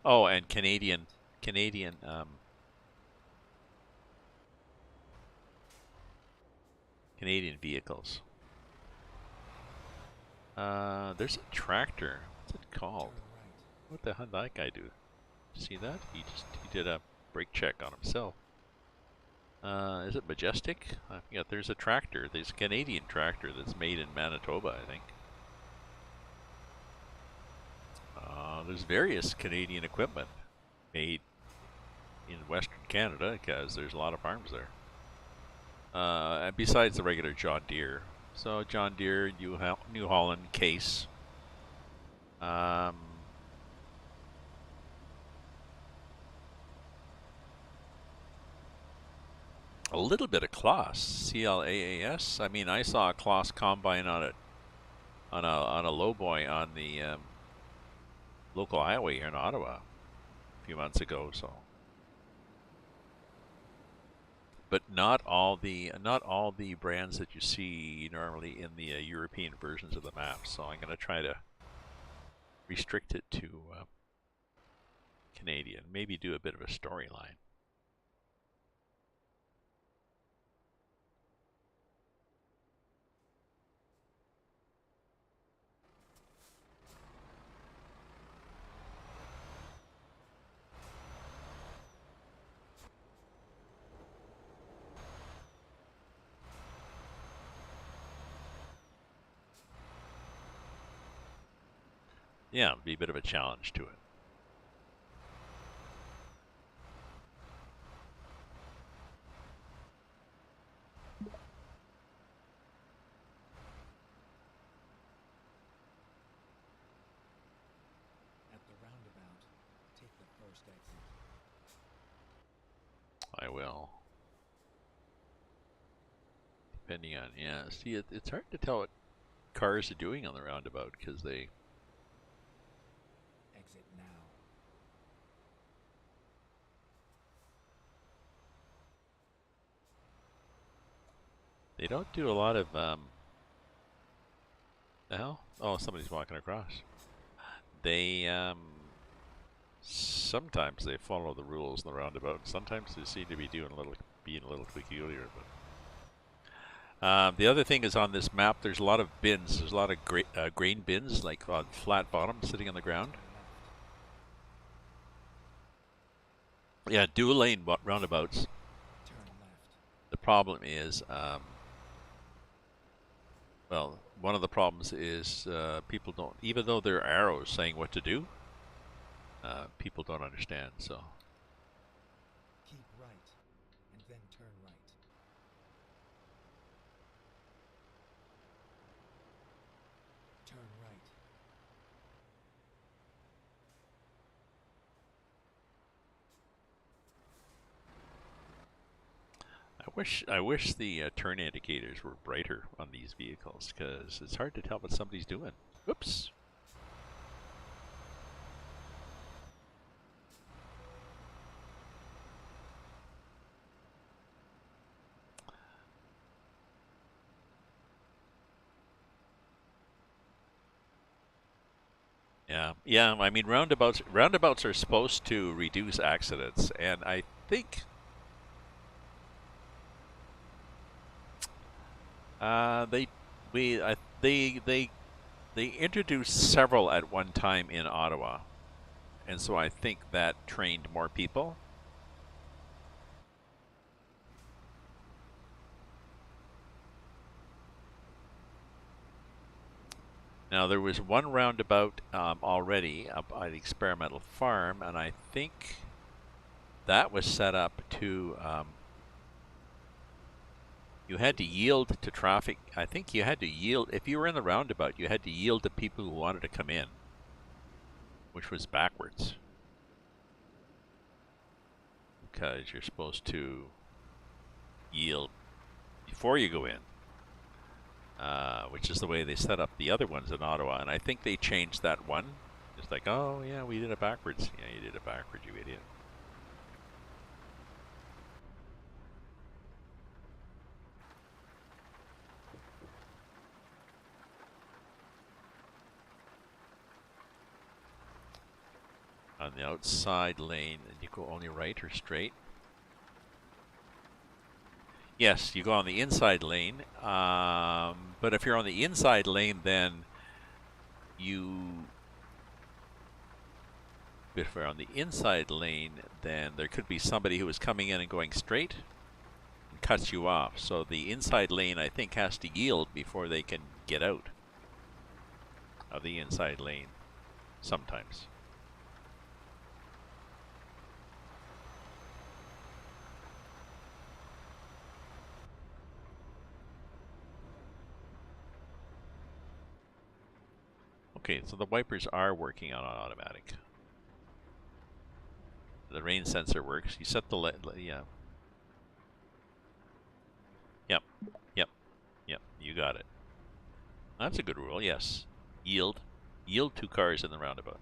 Oh, and Canadian vehicles. There's a tractor. What's it called? Turn right. What the hell did that guy do? See that? He did a brake check on himself. Is it Majestic? I forget. There's a tractor. There's a Canadian tractor that's made in Manitoba, I think. There's various Canadian equipment made in Western Canada because there's a lot of farms there. And besides the regular John Deere. So John Deere, New Holland, Case. A little bit of Claas, CLAAS. I mean, I saw a Claas combine on a lowboy on the local highway here in Ottawa a few months ago. So, but not all the brands that you see normally in the European versions of the map. So I'm going to try to restrict it to Canadian. Maybe do a bit of a storyline. Yeah, it'd be a bit of a challenge to it. At the roundabout, take the first exit. I will. Depending on, yeah. See, it's hard to tell what cars are doing on the roundabout because they Exit now. don't do a lot of the hell? Oh, somebody's walking across. They sometimes they follow the rules in the roundabout. Sometimes they seem to be being a little peculiar. But the other thing is on this map, there's a lot of bins. There's a lot of grain bins, like on flat bottom, sitting on the ground. Turn left. Yeah, dual lane roundabouts. Turn left. The problem is, well, one of the problems is people don't, even though there are arrows saying what to do, people don't understand. So Keep right, and then turn right. Turn right. wish the turn indicators were brighter on these vehicles because it's hard to tell what somebody's doing. Oops. Yeah. I mean, roundabouts are supposed to reduce accidents, and I think they we they introduced several at one time in Ottawa, and so I think that trained more people. Now there was one roundabout already up at the experimental farm, and I think that was set up to you had to yield to traffic. I think you had to yield if you were in the roundabout. You had to yield to people who wanted to come in, which was backwards because you're supposed to yield before you go in, which is the way they set up the other ones in Ottawa. And I think they changed that one. It's like, oh yeah, we did it backwards. Yeah, you did it backwards, you idiot. On the outside lane, and you go only right or straight. Yes, you go on the inside lane, but if you're on the inside lane, then if you're on the inside lane, then there could be somebody who is coming in and going straight and cuts you off. So the inside lane, I think, has to yield before they can get out of the inside lane sometimes. Okay, so the wipers are working on automatic. The rain sensor works. You set the yeah. Yep. Yep. Yep. You got it. That's a good rule. Yes. Yield. Yield 2 cars in the roundabout.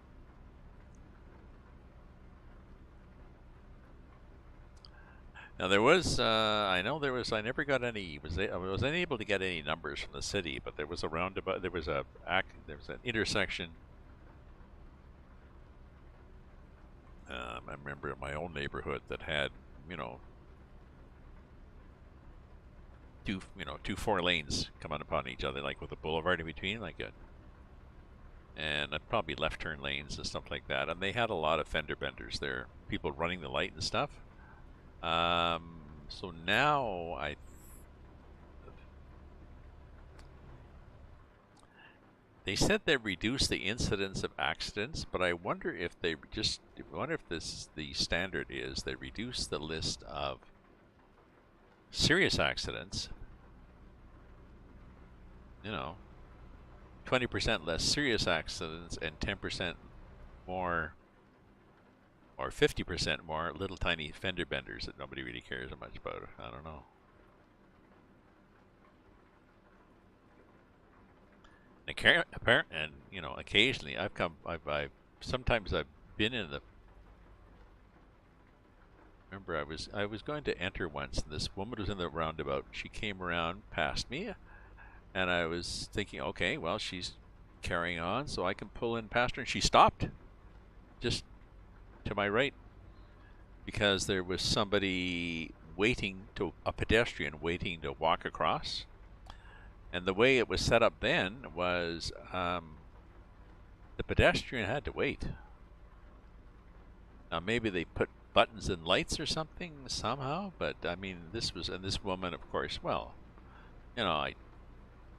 Now there was, I know there was. I never got any. I was unable to get any numbers from the city, but there was a roundabout. There was an intersection. I remember in my own neighborhood that had, you know, two 4 lanes coming upon each other, like with a boulevard in between, like a, and probably left turn lanes and stuff like that. And they had a lot of fender benders there, people running the light and stuff. So now they said they reduced the incidence of accidents, but I wonder if the standard is they reduce the list of serious accidents. 20% less serious accidents and 10% more, or 50% more little tiny fender benders that nobody really cares much about. I don't know. And occasionally sometimes I've been in the. Remember, I was going to enter once, and this woman was in the roundabout. She came around past me, and I was thinking, okay, well, she's carrying on, so I can pull in past her. And she stopped, just to my right, because there was somebody a pedestrian waiting to walk across. And the way it was set up then was the pedestrian had to wait. Now maybe they put buttons and lights or something somehow, but I mean, this woman, of course, well,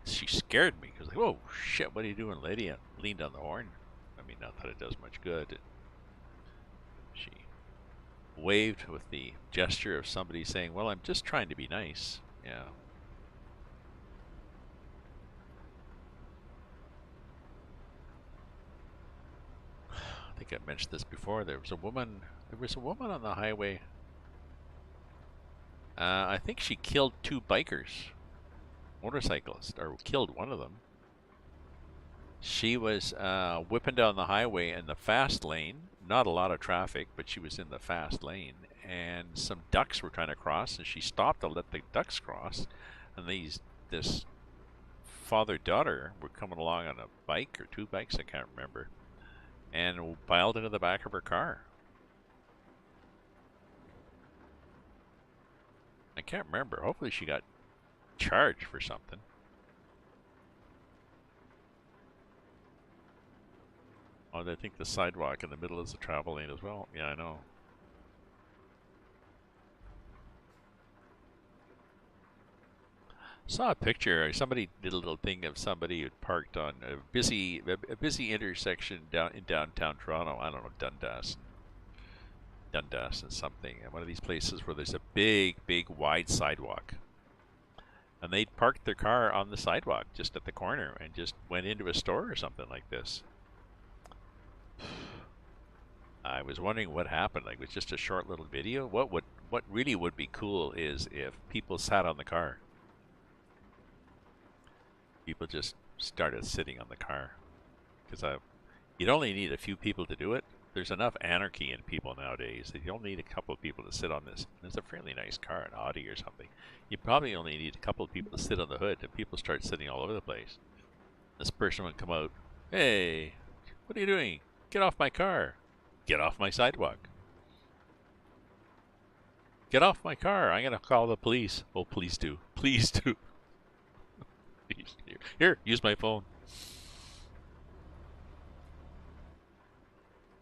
she scared me because, like, whoa, shit, what are you doing, lady? I leaned on the horn. I mean, not that it does much good. She waved with the gesture of somebody saying, well, I'm just trying to be nice. Yeah. I think I mentioned this before. There was a woman on the highway. I think she killed 2 bikers, motorcyclists, or killed one of them. She was whipping down the highway in the fast lane. Not a lot of traffic, but she was in the fast lane. And some ducks were trying to cross, and she stopped to let the ducks cross. And this father-daughter were coming along on a bike or 2 bikes, I can't remember, and piled into the back of her car. I can't remember. Hopefully she got charged for something. Oh, I think the sidewalk in the middle is the travel lane as well. Yeah, I know. Saw a picture. Somebody did a little thing of somebody who parked on a busy intersection in downtown Toronto. I don't know, Dundas and something. And one of these places where there's a big wide sidewalk. And they'd parked their car on the sidewalk just at the corner and just went into a store or something like this. I was wondering what happened. Like, it was just a short little video. What really would be cool is if people sat on the car. People just started sitting on the car, because you'd only need a few people to do it. There's enough anarchy in people nowadays that you only need a couple of people to sit on this. And it's a fairly nice car, an Audi or something. You probably only need a couple of people to sit on the hood, and people start sitting all over the place. This person would come out, "Hey, what are you doing? Get off my car. Get off my sidewalk. Get off my car. I'm going to call the police." "Oh, please do. Please do." Here, use my phone.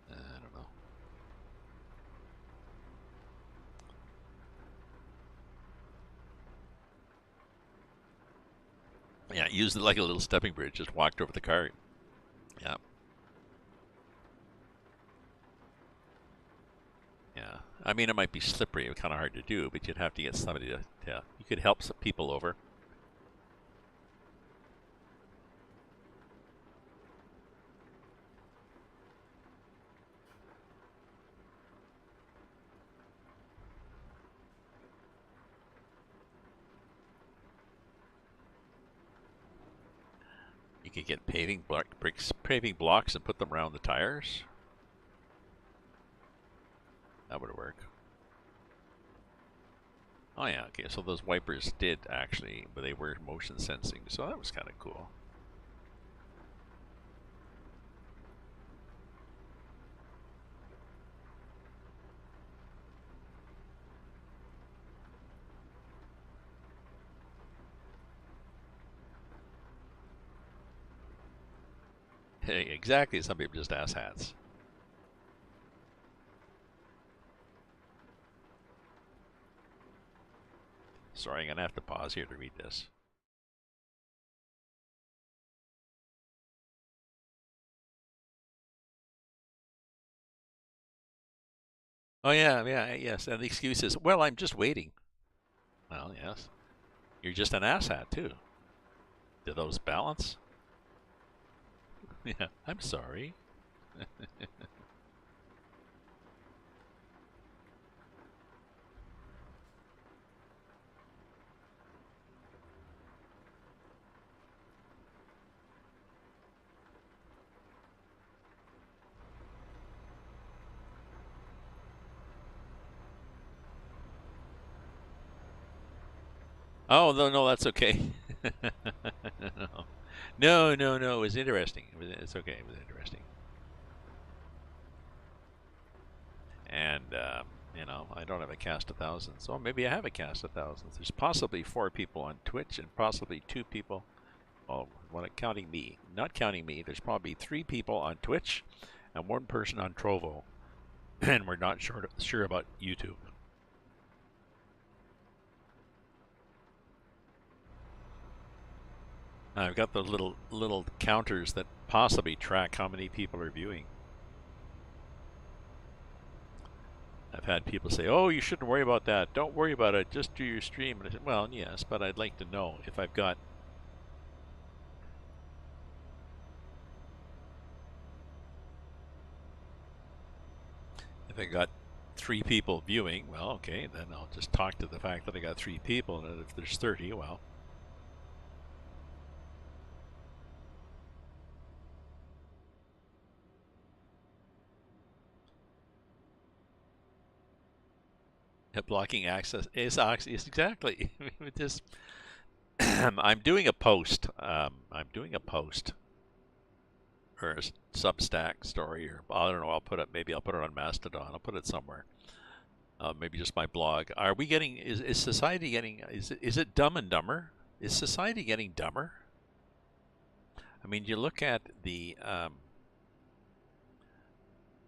I don't know. Yeah, use it like a little stepping bridge. Just walked over the car. Yeah. Yeah. I mean, it might be slippery. It's kind of hard to do, but you'd have to get somebody to, yeah. You could help some people over. You could get paving blocks and put them around the tires. That would work. Oh yeah, okay, so those wipers did actually, but they were motion sensing, so that was kind of cool. Hey, exactly, some people just ass hats. Sorry, I'm going to have to pause here to read this. Oh yeah, yes, and the excuse is, well, I'm just waiting. Well, yes. You're just an asshat too. Do those balance? Yeah, I'm sorry. Oh, no, that's okay. No, it was interesting. It's okay, it was interesting. And, I don't have a cast of thousands. So maybe I have a cast of thousands. There's possibly 4 people on Twitch and possibly 2 people. Well, counting me. Not counting me, there's probably 3 people on Twitch and 1 person on Trovo. And we're not sure about YouTube. I've got those little counters that possibly track how many people are viewing. I've had people say, "Oh, you shouldn't worry about that. Don't worry about it. Just do your stream." And I said, "Well, yes, but I'd like to know if I've got 3 3 people viewing, well, okay, then I'll just talk to the fact that I got 3 people, and if there's 30, well. Blocking access is exactly. Just, I'm doing a post. I'm doing a post or a Substack story, or I don't know. I'll put it. Maybe I'll put it on Mastodon. I'll put it somewhere. Maybe just my blog. Are we getting? Is society getting? Is it dumb and dumber? Is society getting dumber? I mean, you look at the.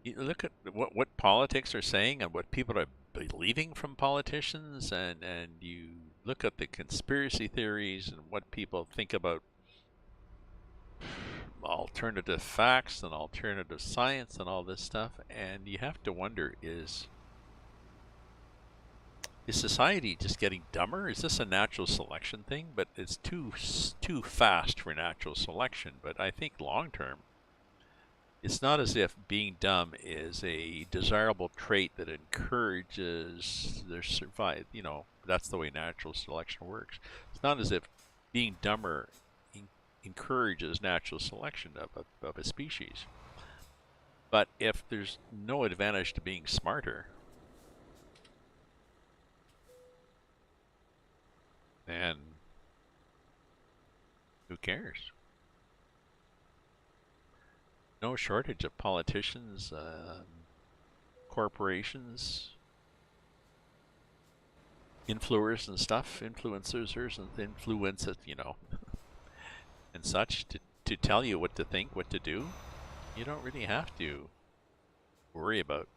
You look at what politics are saying and what people are believing from politicians, and you look at the conspiracy theories and what people think about alternative facts and alternative science and all this stuff, and you have to wonder, is society just getting dumber? Is this a natural selection thing? But it's too fast for natural selection. But I think long term, it's not as if being dumb is a desirable trait that encourages their survive. You know, that's the way natural selection works. It's not as if being dumber encourages natural selection of a species. But if there's no advantage to being smarter, then who cares? No shortage of politicians, corporations, influencers and stuff, influencers and influences, you know, and such to tell you what to think, what to do. You don't really have to worry about.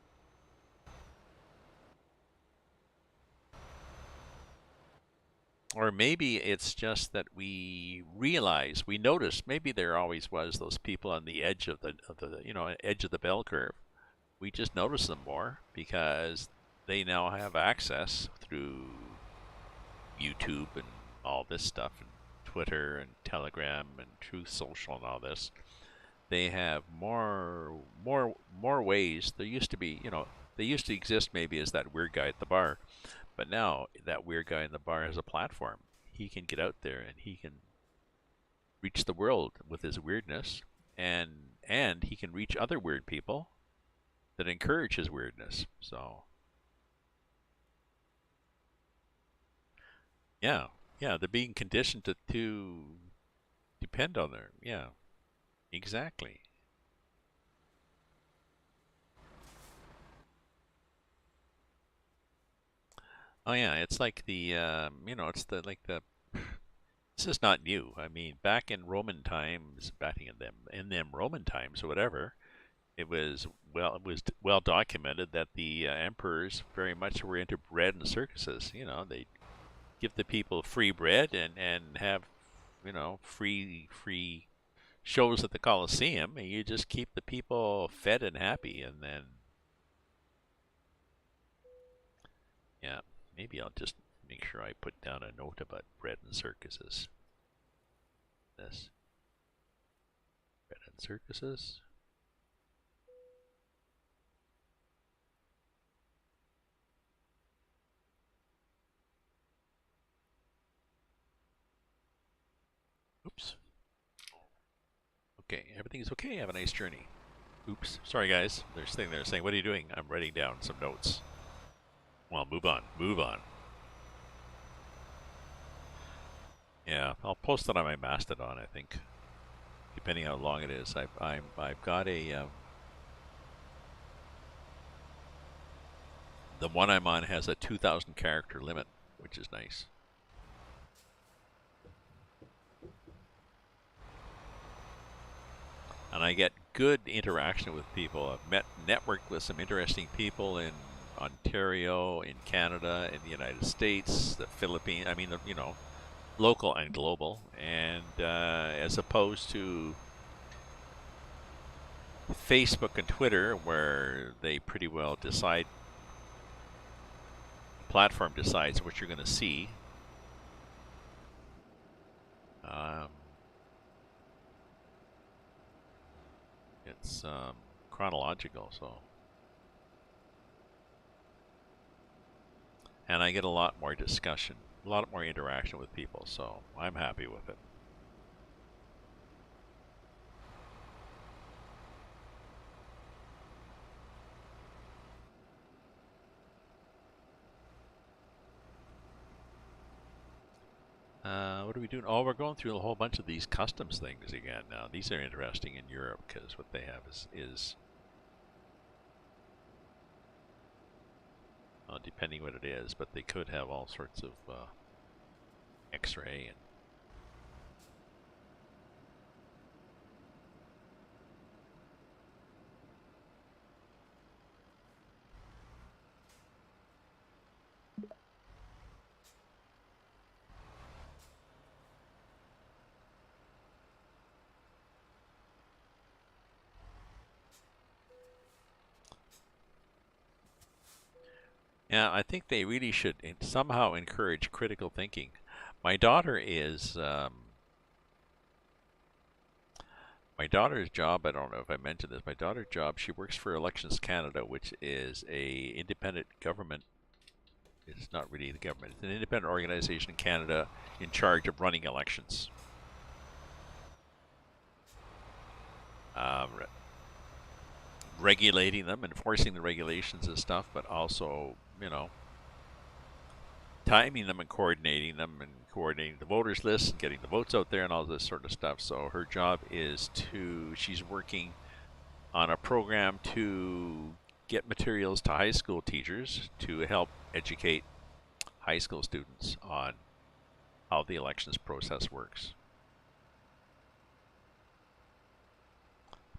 Or maybe it's just that we realize, we notice, maybe there always was those people on the edge of the edge of the bell curve. We just notice them more because they now have access through YouTube and all this stuff, and Twitter and Telegram and Truth Social and all this. They have more ways. There used to be, they used to exist maybe as that weird guy at the bar, but now that weird guy in the bar has a platform. He can get out there and he can reach the world with his weirdness, and he can reach other weird people that encourage his weirdness. So yeah, yeah, they're being conditioned to depend on their, yeah, exactly. Oh yeah, it's like the it's the like the this is not new. I mean, back in Roman times, back in them Roman times or whatever, it was well documented that the emperors very much were into bread and circuses. They give the people free bread and have free shows at the Colosseum, and you just keep the people fed and happy, and then yeah, maybe I'll just make sure I put down a note about bread and circuses. This bread and circuses. Oops. Okay, everything's okay. Have a nice journey. Oops. Sorry, guys. They're sitting there saying, "What are you doing?" I'm writing down some notes. Well, move on. Move on. Yeah, I'll post it on my Mastodon, I think, depending how long it is. I've got the one I'm on has a 2,000 character limit, which is nice. And I get good interaction with people. I've networked with some interesting people in Ontario, in Canada, in the United States, the Philippines. I mean, local and global. And as opposed to Facebook and Twitter, where they pretty well decide, the platform decides what you're going to see. Um, it's chronological, so and I get a lot more discussion, a lot more interaction with people, so I'm happy with it. What are we doing? Oh, we're going through a whole bunch of these customs things again now. These are interesting in Europe because what they have is depending what it is, but they could have all sorts of X-ray and yeah, I think they really should somehow encourage critical thinking. My daughter is my daughter's job. I don't know if I mentioned this. My daughter's job. She works for Elections Canada, which is a independent government. It's not really the government. It's an independent organization in Canada in charge of running elections. Regulating them, enforcing the regulations and stuff, but also, timing them and coordinating the voters list and getting the votes out there and all this sort of stuff. So her job is she's working on a program to get materials to high school teachers to help educate high school students on how the elections process works.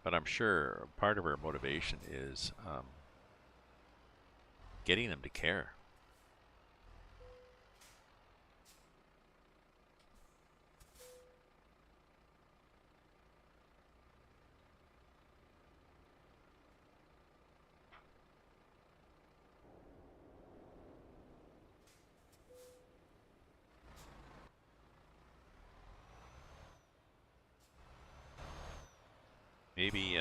But I'm sure part of her motivation is getting them to care. Maybe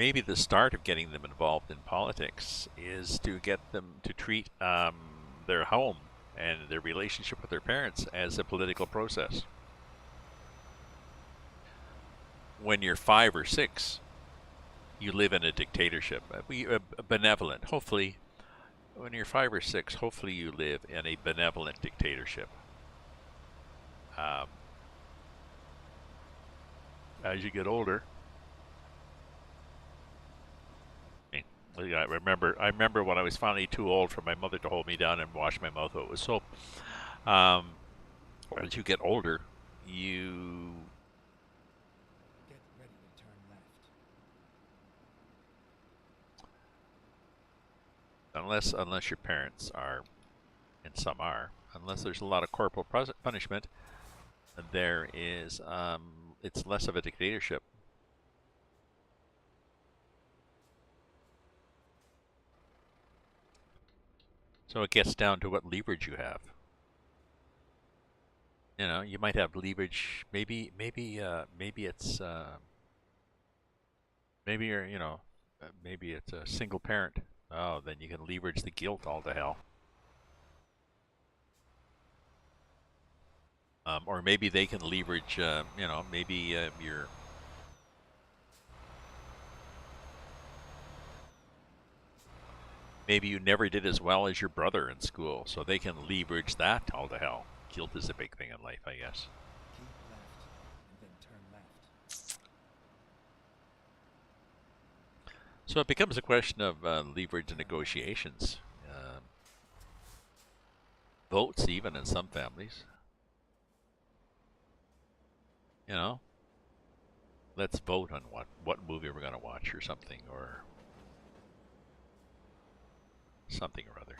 maybe the start of getting them involved in politics is to get them to treat their home and their relationship with their parents as a political process. When you're 5 or 6, you live in a dictatorship, benevolent. Hopefully, when you're 5 or 6, hopefully you live in a benevolent dictatorship. Um, as you get older, I remember when I was finally too old for my mother to hold me down and wash my mouth out with soap. Um, as you get older, you Get ready to turn left. unless your parents are, and some are, unless there's a lot of corporal punishment, there is it's less of a dictatorship. So it gets down to what leverage you have. You might have leverage. Maybe it's maybe you're maybe it's a single parent. Oh, then you can leverage the guilt all to hell. Or maybe they can leverage. Maybe maybe you never did as well as your brother in school, so they can leverage that all to hell. Guilt is a big thing in life, I guess. Keep left and then turn left. So it becomes a question of leverage and negotiations. Votes, even in some families. You know, let's vote on what movie we're going to watch or something or other.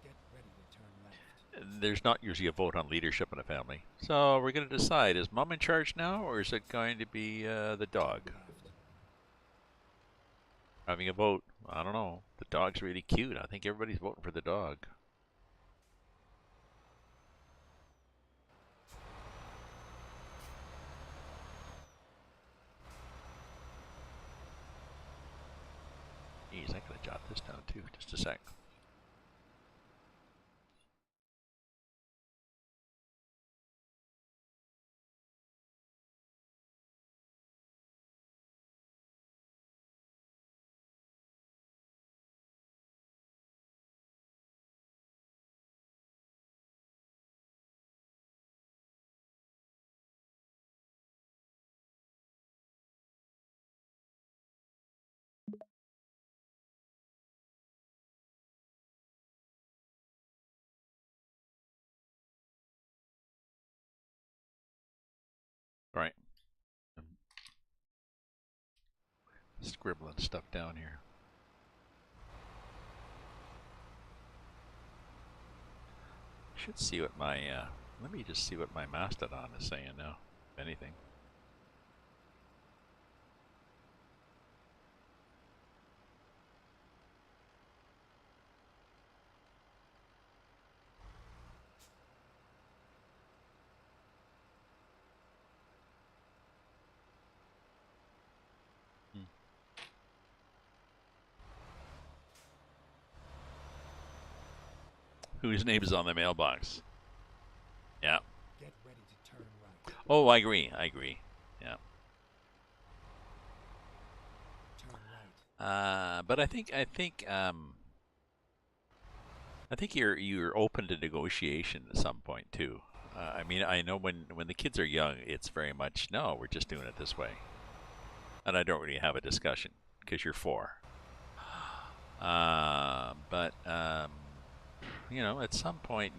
Get ready to turn left. There's not usually a vote on leadership in a family. So we're going to decide, is mom in charge now or is it going to be the dog? Left. Having a vote. I don't know. The dog's really cute. I think everybody's voting for the dog. Geez, I gotta jot this down too. Just a sec. All right. I'm scribbling stuff down here. Should see what my let me just see what my Mastodon is saying now, if anything. Hmm. Whose name is on the mailbox? Yeah. Get ready to turn right. Oh, I agree. I agree. Yeah. Turn right. But I think you're open to negotiation at some point too. I mean, I know when the kids are young, it's very much no, we're just doing it this way, and I don't really have a discussion because you're 4. But you know, at some point,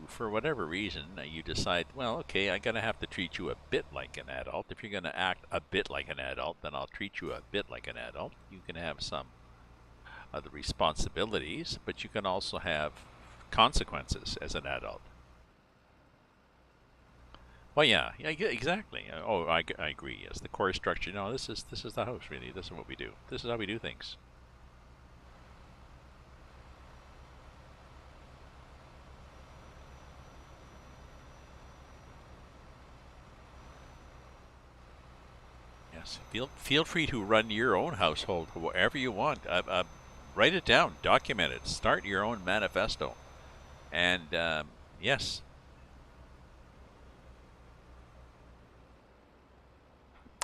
for whatever reason, you decide, well, okay, I'm gonna have to treat you a bit like an adult. If you're gonna act a bit like an adult, then I'll treat you a bit like an adult. You can have some of the responsibilities, but you can also have consequences as an adult. Well, yeah, exactly. Oh, I agree. Yes, the core structure. No, this is the house. Really, this is what we do. This is how we do things. Yes, feel free to run your own household wherever you want. Write it down, document it, start your own manifesto, and yes,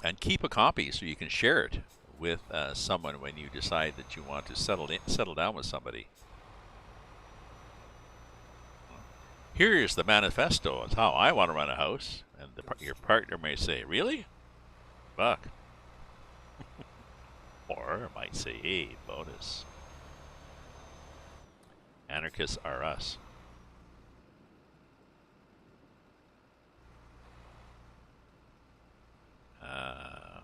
and keep a copy so you can share it with someone when you decide that you want to settle down with somebody. Here's the manifesto. It's how I want to run a house, and your partner may say, "Really, fuck," or might say, "Hey, bonus." Anarchists are us. Uh,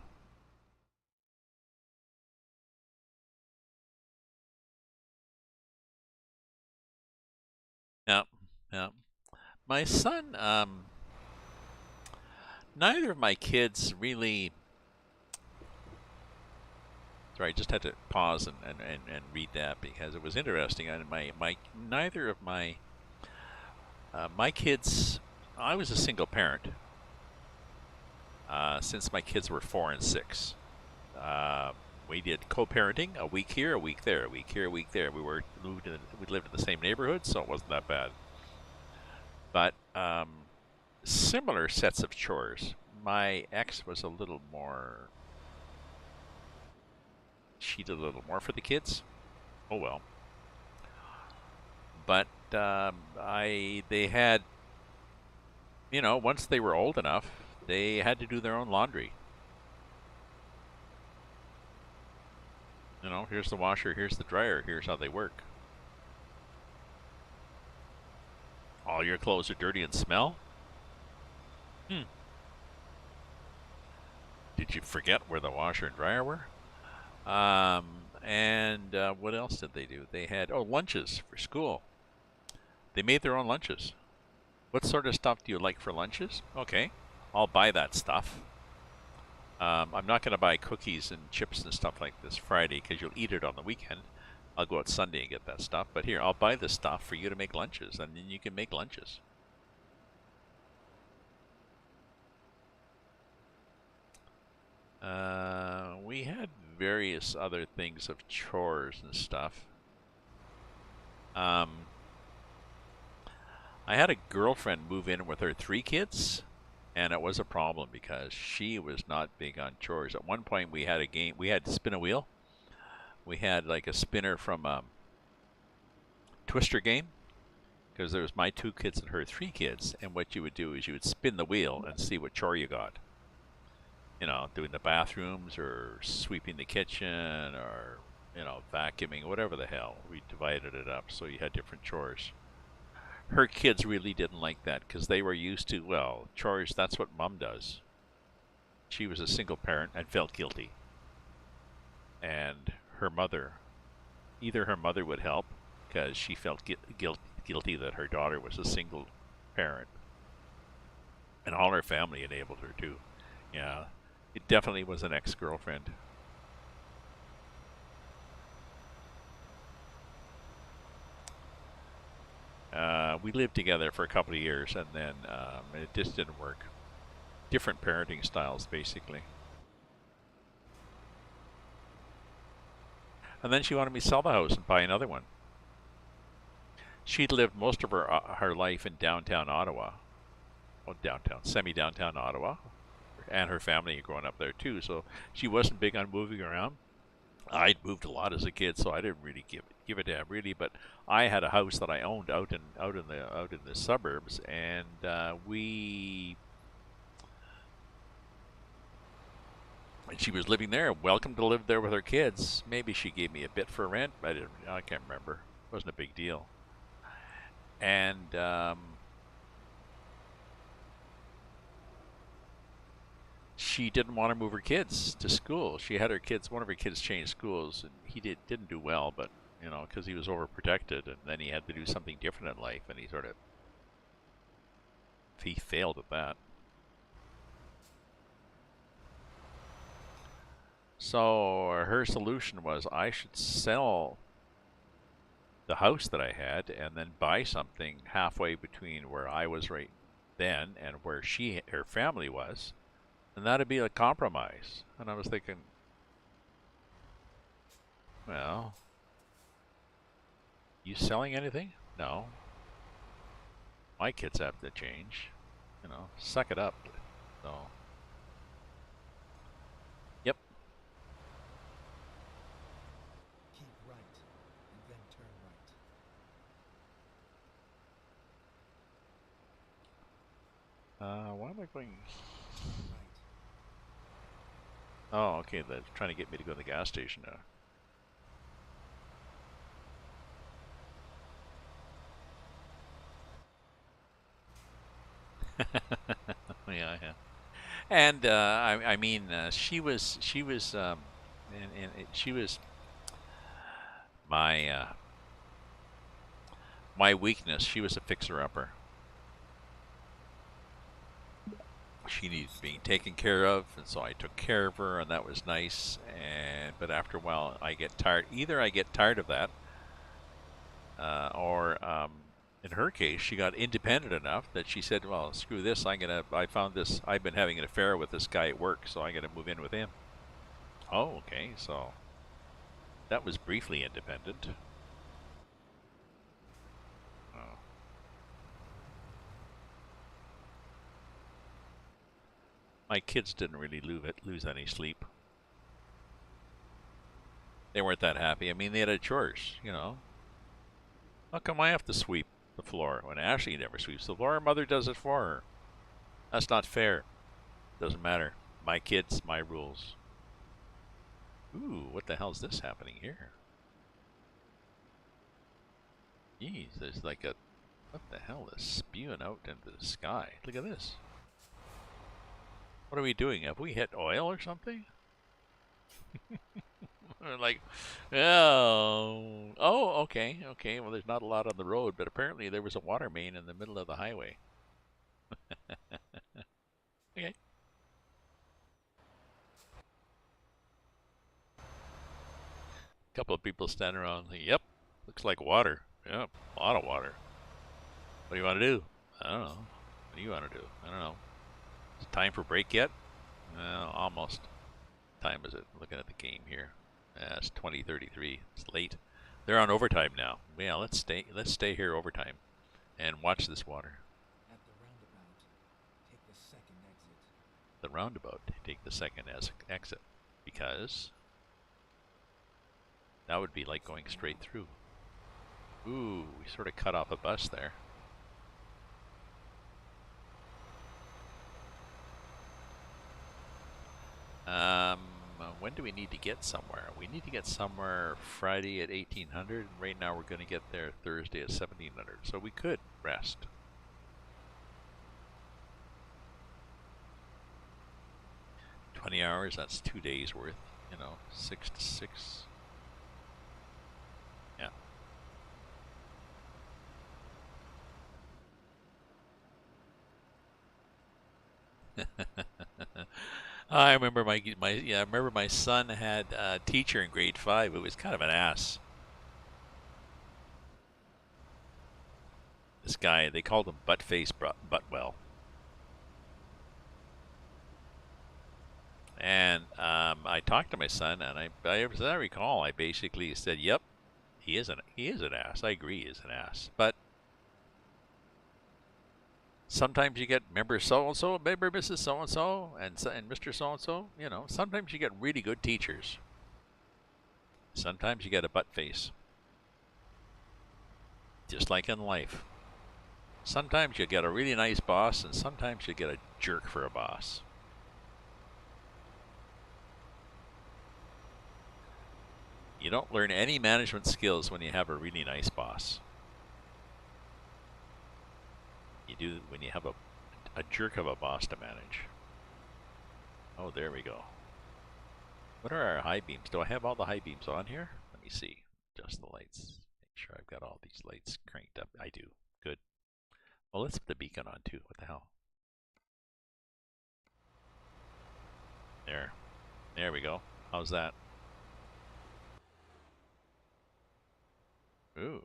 yeah, yeah. My son, neither of my kids really. Sorry, I just had to pause and read that because it was interesting. And my neither of my kids. I was a single parent since my kids were 4 and 6. Uh, we did co-parenting, a week here, a week there, a week here, a week there. We lived in the same neighborhood, so it wasn't that bad. But similar sets of chores. My ex was a little more. She did a little more for the kids. Oh well. But they had, once they were old enough, they had to do their own laundry. Here's the washer, here's the dryer, here's how they work. All your clothes are dirty and smell? Did you forget where the washer and dryer were? And what else did they do? They had, lunches for school. They made their own lunches. What sort of stuff do you like for lunches? Okay, I'll buy that stuff. I'm not going to buy cookies and chips and stuff like this Friday because you'll eat it on the weekend. I'll go out Sunday and get that stuff. But here, I'll buy this stuff for you to make lunches, and then you can make lunches. We had various other things of chores and stuff. I had a girlfriend move in with her 3 kids, and it was a problem because she was not big on chores. At one point, we had a game. We had to spin a wheel. We had like a spinner from Twister game, because there was my 2 kids and her 3 kids, and what you would do is you would spin the wheel and see what chore you got. You know, doing the bathrooms or sweeping the kitchen or, you know, vacuuming, whatever the hell. We divided it up so you had different chores. Her kids really didn't like that because they were used to, well, chores, that's what mom does. She was a single parent and felt guilty. And her mother, either her mother would help because she felt guilty that her daughter was a single parent, and all her family enabled her to. Yeah, it definitely was an ex-girlfriend. We lived together for a couple of years, and then it just didn't work. Different parenting styles, basically. And then she wanted me to sell the house and buy another one. She'd lived most of her life in downtown Ottawa. Well, downtown, semi-downtown Ottawa. And her family had grown up there too, so she wasn't big on moving around. I'd moved a lot as a kid, so I didn't really give a damn really. But I had a house that I owned out in the suburbs, and and she was living there, welcome to live there with her kids. Maybe she gave me a bit for rent. I can't remember. It wasn't a big deal. And she didn't want to move her kids to school. She had one of her kids change schools, and he didn't do well, but, you know, because he was overprotected, and then he had to do something different in life, and he failed at that. So her solution was I should sell the house that I had and then buy something halfway between where I was right then and where her family was, and that'd be a compromise. And I was thinking, well, you selling anything? No. My kids have to change. You know, suck it up. So, yep. Keep right, and then turn right. Why am I going? Turn right. Oh, okay. They're trying to get me to go to the gas station now. Yeah, yeah. And I mean, she was she was my my weakness. She was a fixer-upper. She needed being taken care of, and so I took care of her, and that was nice. But after a while, I get tired. Either I get tired of that, or in her case, she got independent enough that she said, "Well, screw this. I found this. I've been having an affair with this guy at work, so I'm gonna move in with him." Oh, okay. So that was briefly independent. Oh. My kids didn't really lose any sleep. They weren't that happy. I mean, they had chores, you know. How come I have to sweep the floor when Ashley never sweeps the floor? Her mother does it for her. That's not fair. Doesn't matter. My kids, my rules. Ooh, what the hell's this happening here? Jeez, there's like a... What the hell is spewing out into the sky? Look at this. What are we doing? Have we hit oil or something? Like, oh, okay. Well, there's not a lot on the road, but apparently there was a water main in the middle of the highway. Okay. A couple of people standing around. Yep, looks like water. Yep, a lot of water. What do you want to do? I don't know. What do you want to do? I don't know. Is it time for break yet? Almost. time is it? Looking at the game here. It's 20:33. It's late. They're on overtime now. Yeah, let's stay here overtime and watch this water. At the roundabout, take the second exit. The roundabout. Take the second as exit because that would be like going straight through. Ooh, we sort of cut off a bus there. When do we need to get somewhere? We need to get somewhere Friday at 1800. Right now we're going to get there Thursday at 1700. So we could rest. $20 hours, that's 2 days worth. 6 to 6. Yeah. I remember I remember my son had a teacher in grade 5 who was kind of an ass. This guy, they called him Buttface Buttwell. And I talked to my son, and as I recall, I basically said, "Yep, he is an ass. I agree, he is an ass." But sometimes you get member so and so, member Mrs. So and so, and Mr. So and so. Sometimes you get really good teachers. Sometimes you get a butt face. Just like in life. Sometimes you get a really nice boss, and sometimes you get a jerk for a boss. You don't learn any management skills when you have a really nice boss. You do when you have a jerk of a boss to manage. Oh, there we go. What are our high beams? Do I have all the high beams on here? Let me see. Just the lights. Make sure I've got all these lights cranked up. I do. Good. Well, let's put the beacon on too. What the hell? There. There we go. How's that? Ooh.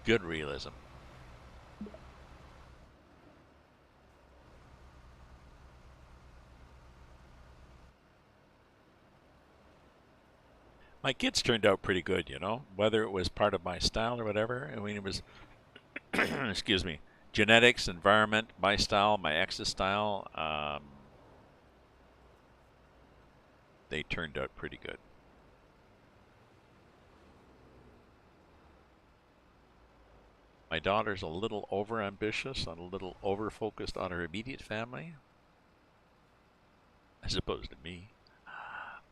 Good realism. My kids turned out pretty good, whether it was part of my style or whatever. I mean, it was, excuse me, genetics, environment, my style, my ex's style. They turned out pretty good. My daughter's a little over-ambitious and a little over-focused on her immediate family, as opposed to me.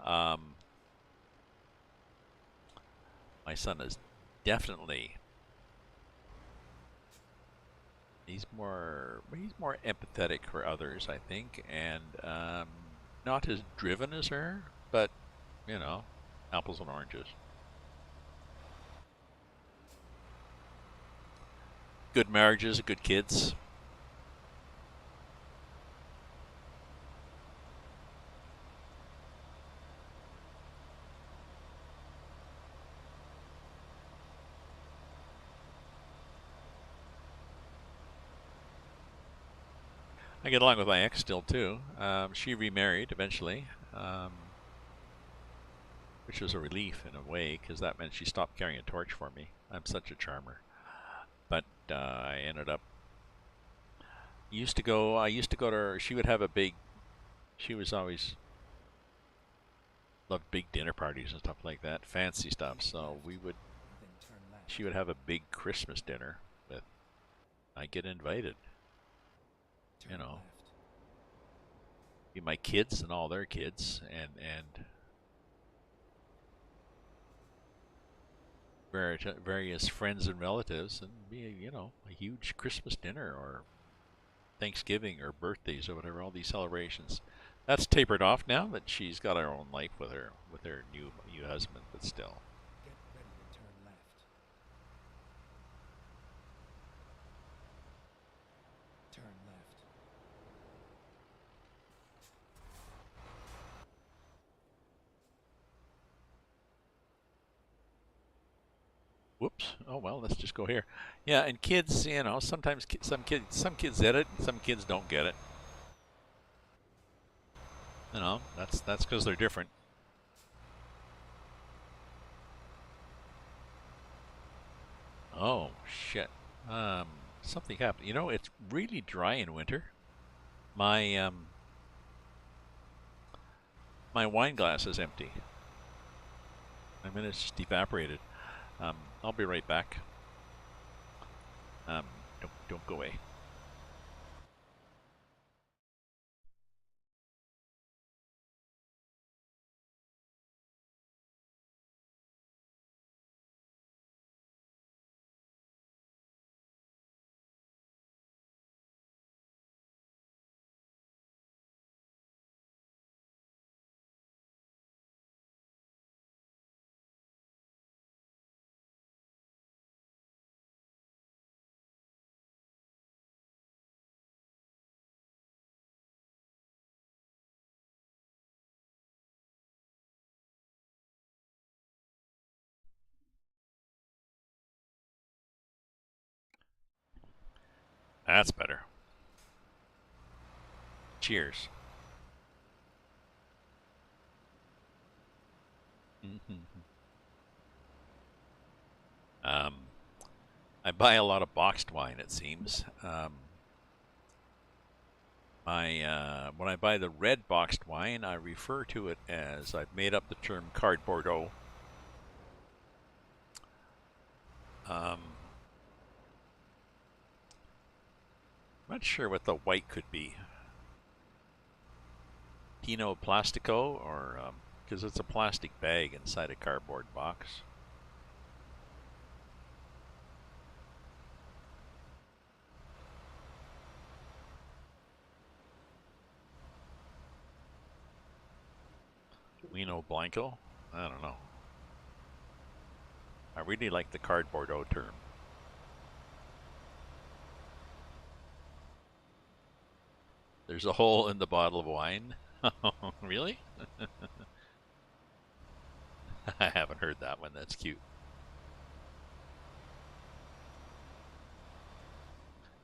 My son is definitely he's more empathetic for others, I think, and not as driven as her, but apples and oranges. Good marriages, good kids. I get along with my ex still too. She remarried eventually, which was a relief in a way because that meant she stopped carrying a torch for me. I'm such a charmer. But I ended up. I used to go to her. She would have a big. She was always loved big dinner parties and stuff like that, fancy stuff. So we would. She would have a big Christmas dinner with. I get invited. Be my kids and all their kids and various friends and relatives, and be a huge Christmas dinner or Thanksgiving or birthdays or whatever, all these celebrations. That's tapered off now that she's got her own life with her new husband, but still. Get ready to turn left. Turn left. Whoops. Oh well, let's just go here. Yeah, and kids, sometimes some kids get it, and some kids don't get it. You know, that's because they're different. Oh shit. Um, Something happened. You know, it's really dry in winter. My my wine glass is empty. I mean, it's just evaporated. I'll be right back. Um, don't go away. That's better. Cheers. Mm-hmm. Um, I buy a lot of boxed wine. It seems. When I buy the red boxed wine, I refer to it as I've made up the term card Bordeaux. I'm not sure what the white could be. Pinot Plastico, or because it's a plastic bag inside a cardboard box. Vino Blanco. I don't know. I really like the card Bordeaux term. There's a hole in the bottle of wine. Really? I haven't heard that one. That's cute.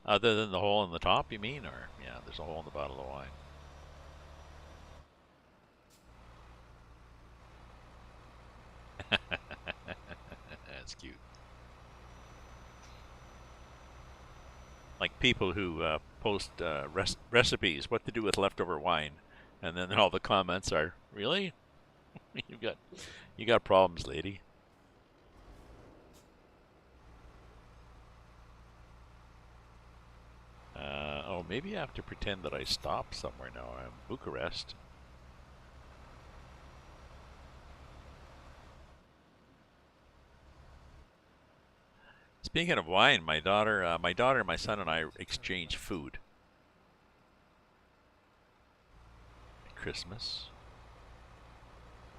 Other than the hole in the top, you mean? Or, yeah, there's a hole in the bottle of wine. That's cute. Like people who post recipes, what to do with leftover wine, and then all the comments are, "Really? you got you got problems, lady." Oh, maybe I have to pretend that I stopped somewhere now. I'm Bucharest. Speaking of wine, my daughter, my son, and I exchange food at Christmas.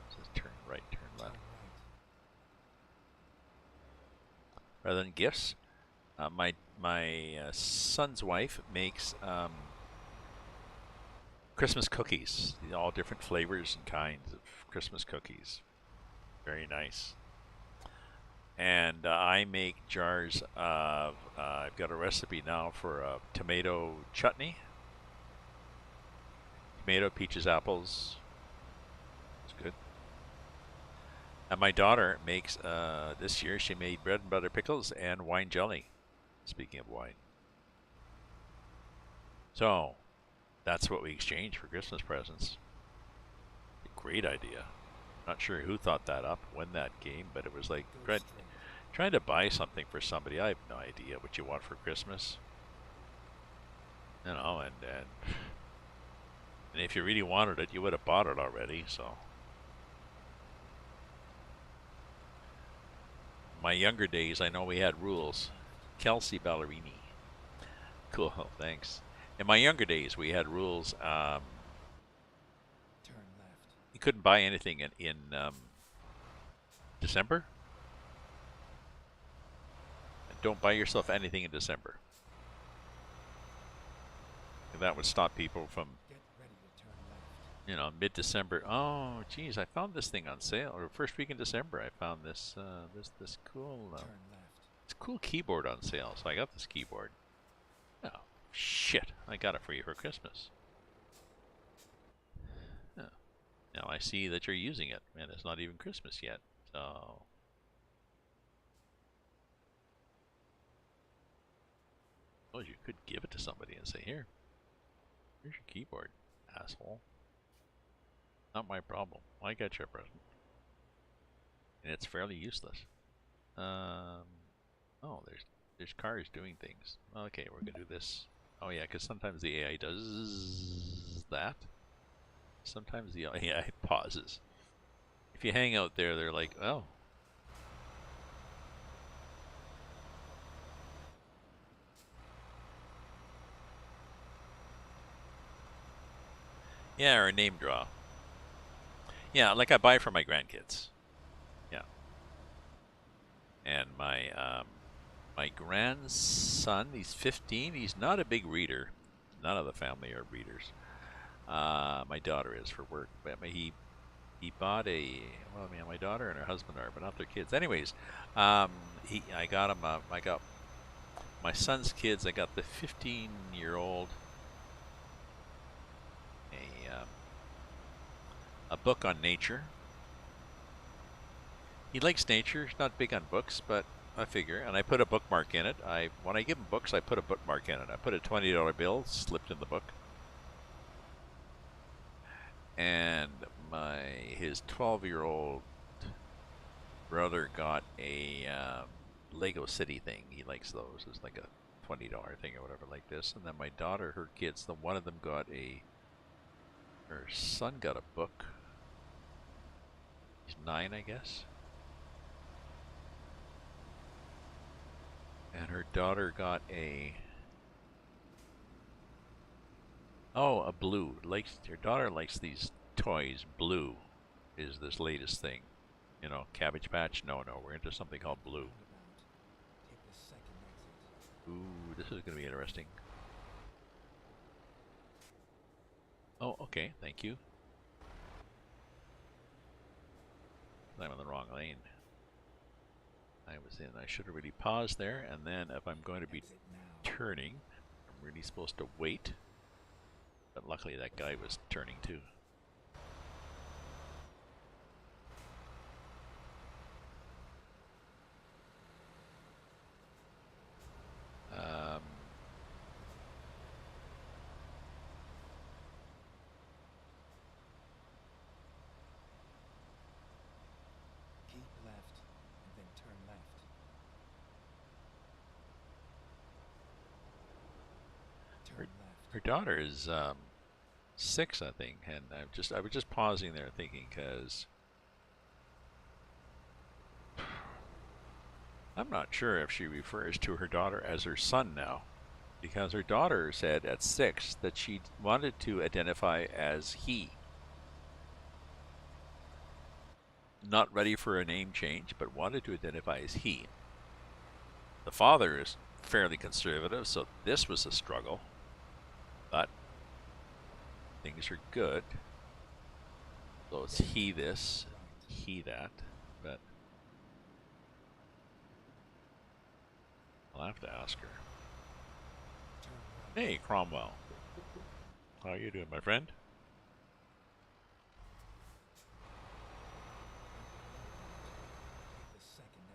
It says turn right, turn Turn left. right. Rather than gifts, my son's wife makes Christmas cookies, all different flavors and kinds of Christmas cookies. Very nice. And I make jars of. I've got a recipe now for a tomato chutney. Tomato, peaches, apples. It's good. And my daughter makes. This year she made bread and butter pickles and wine jelly. Speaking of wine, so that's what we exchange for Christmas presents. Great idea. Not sure who thought that up, when that came, but it was like Go straight. trying to buy something for somebody. I have no idea what you want for Christmas. You know, and if you really wanted it, you would have bought it already. So, my younger days, I know we had rules. Kelsey Ballerini. Cool, thanks. In my younger days, we had rules. Turn left. You couldn't buy anything in December. Don't buy yourself anything in December. That would stop people from, Get ready to turn left. mid-December. Oh, geez, I found this thing on sale. Or first week in December, I found this cool Turn left. this cool keyboard on sale. So I got this keyboard. Oh, shit! I got it for you for Christmas. Oh, Now I see that you're using it, and it's not even Christmas yet. So, oh, you could give it to somebody and say, "Here, here's your keyboard, asshole." Not my problem. I got your present, and it's fairly useless. Oh, there's cars doing things. Okay, we're gonna do this. Oh yeah, because sometimes the AI does that. Sometimes the AI pauses. If you hang out there, they're like, oh. Yeah, or a name draw. Yeah, like I buy for my grandkids. Yeah. And my grandson, he's 15. He's not a big reader. None of the family are readers. My daughter is for work, but he bought a, well, I mean, my daughter and her husband are, but not their kids. Anyways, I got him. I got my son's kids. I got the 15-year-old a book on nature. He likes nature. He's not big on books, but I figure. And I put a bookmark in it. When I give him books, I put a bookmark in it. I put a $20 bill slipped in the book. And his 12-year-old brother got a Lego City thing. He likes those. It's like a $20 thing or whatever like this. And then my daughter, her kids, one of them got her son got a book. He's 9, I guess. And her daughter got a blue. Her daughter likes these toys. Blue is this latest thing. You know, Cabbage Patch? No, we're into something called Blue. Take the second exit. Ooh, this is going to be interesting. Oh, okay, thank you. I'm in the wrong lane. I should have really paused there, and then if I'm going to be turning, I'm really supposed to wait. But luckily that guy was turning too. Keep left and then turn left. Turn left. Her daughter is 6, I think, and I was just pausing there thinking because I'm not sure if she refers to her daughter as her son now, because her daughter said at 6 that she wanted to identify as he. Not ready for a name change, but wanted to identify as he. The father is fairly conservative, so this was a struggle, but things are good. So it's he this, he that, but I'll have to ask her. Hey, Cromwell. How are you doing, my friend? Take the second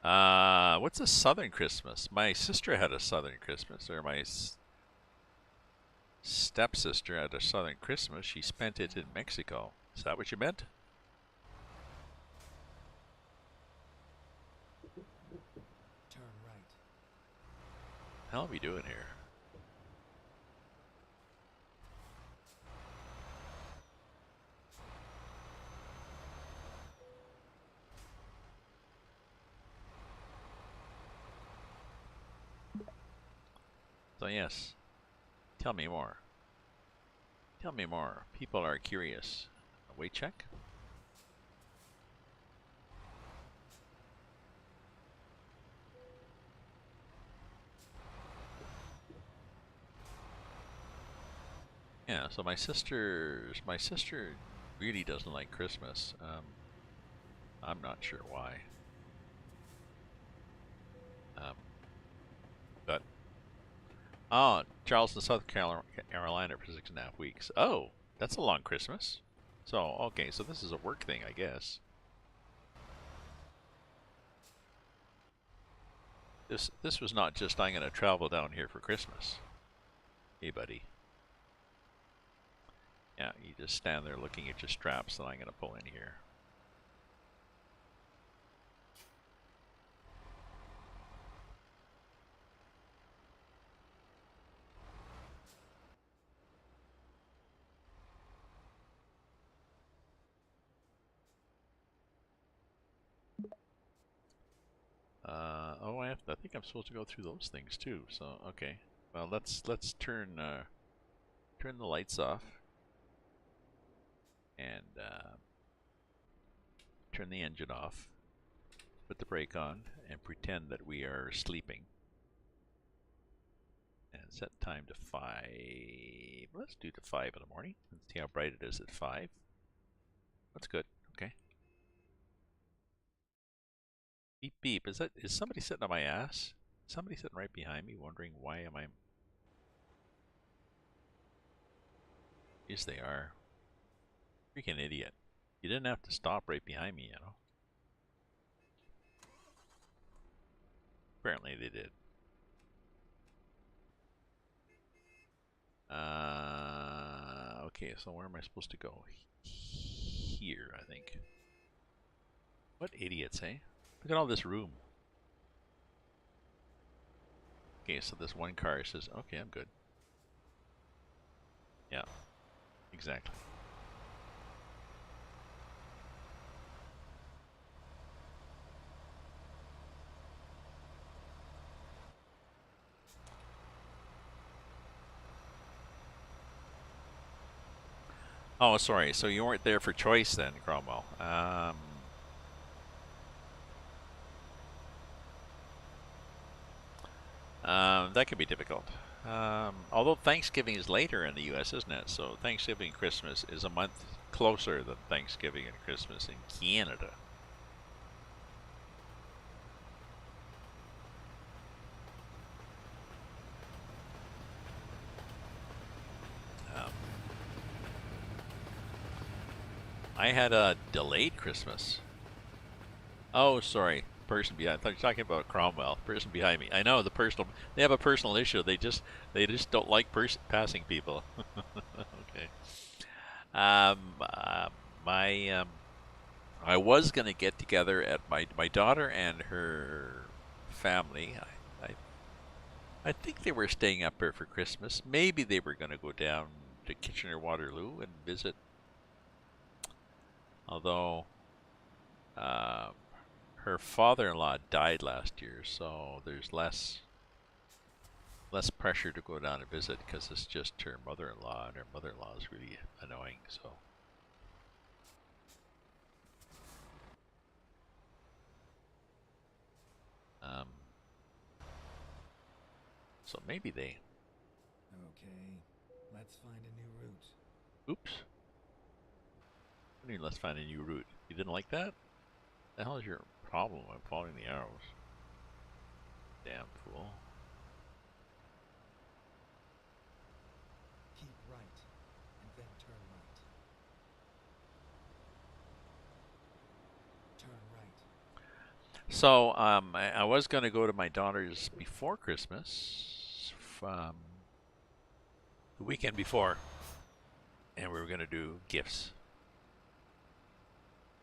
exit. What's a Southern Christmas? My sister had a Southern Christmas, or my stepsister had a Southern Christmas. She spent it in Mexico. Is that what you meant? Turn right. How are we doing here? So yes, tell me more. Tell me more. People are curious. A weight check? Yeah, so my sister really doesn't like Christmas. I'm not sure why. But Charleston, South Carolina for 6.5 weeks. Oh, That's a long Christmas. So, okay, so this is a work thing, I guess. This was not just I'm going to travel down here for Christmas. Hey, buddy. Yeah, you just stand there looking at your straps, and I'm going to pull in here. Oh, I think I'm supposed to go through those things too. So okay, well let's turn the lights off and turn the engine off. Put the brake on and pretend that we are sleeping. And set time to 5. Let's do to 5 in the morning. Let's see how bright it is at 5. That's good. Okay. Beep beep. Is somebody sitting on my ass? Somebody sitting right behind me wondering why am I... Yes, they are. Freaking idiot. You didn't have to stop right behind me, you know. Apparently they did. Okay, so where am I supposed to go? Here, I think. What idiots, eh? Look at all this room. Okay, so this one car says, okay, I'm good. Yeah, exactly. Oh, sorry. So you weren't there for choice then, Cromwell. That could be difficult. Although Thanksgiving is later in the U.S., isn't it? So Thanksgiving and Christmas is a month closer than Thanksgiving and Christmas in Canada. Um, I had a delayed Christmas. Oh, sorry. Person behind. I thought you were talking about Cromwell. Person behind me. I know the personal. They have a personal issue. They just don't like passing people. Okay. Um, uh, my I was gonna get together at my daughter and her family. I think they were staying up here for Christmas. Maybe they were gonna go down to Kitchener Waterloo and visit. Although, um, her father-in-law died last year, so there's less pressure to go down and visit because it's just her mother-in-law, and her mother-in-law is really annoying. Um, so maybe they. Okay, let's find a new route. Oops. What do you mean, let's find a new route? You didn't like that? The hell is your problem? I'm following the arrows. Damn fool. Keep right, and then turn right. Turn right. So, I was going to go to my daughter's before Christmas, the weekend before, and we were going to do gifts.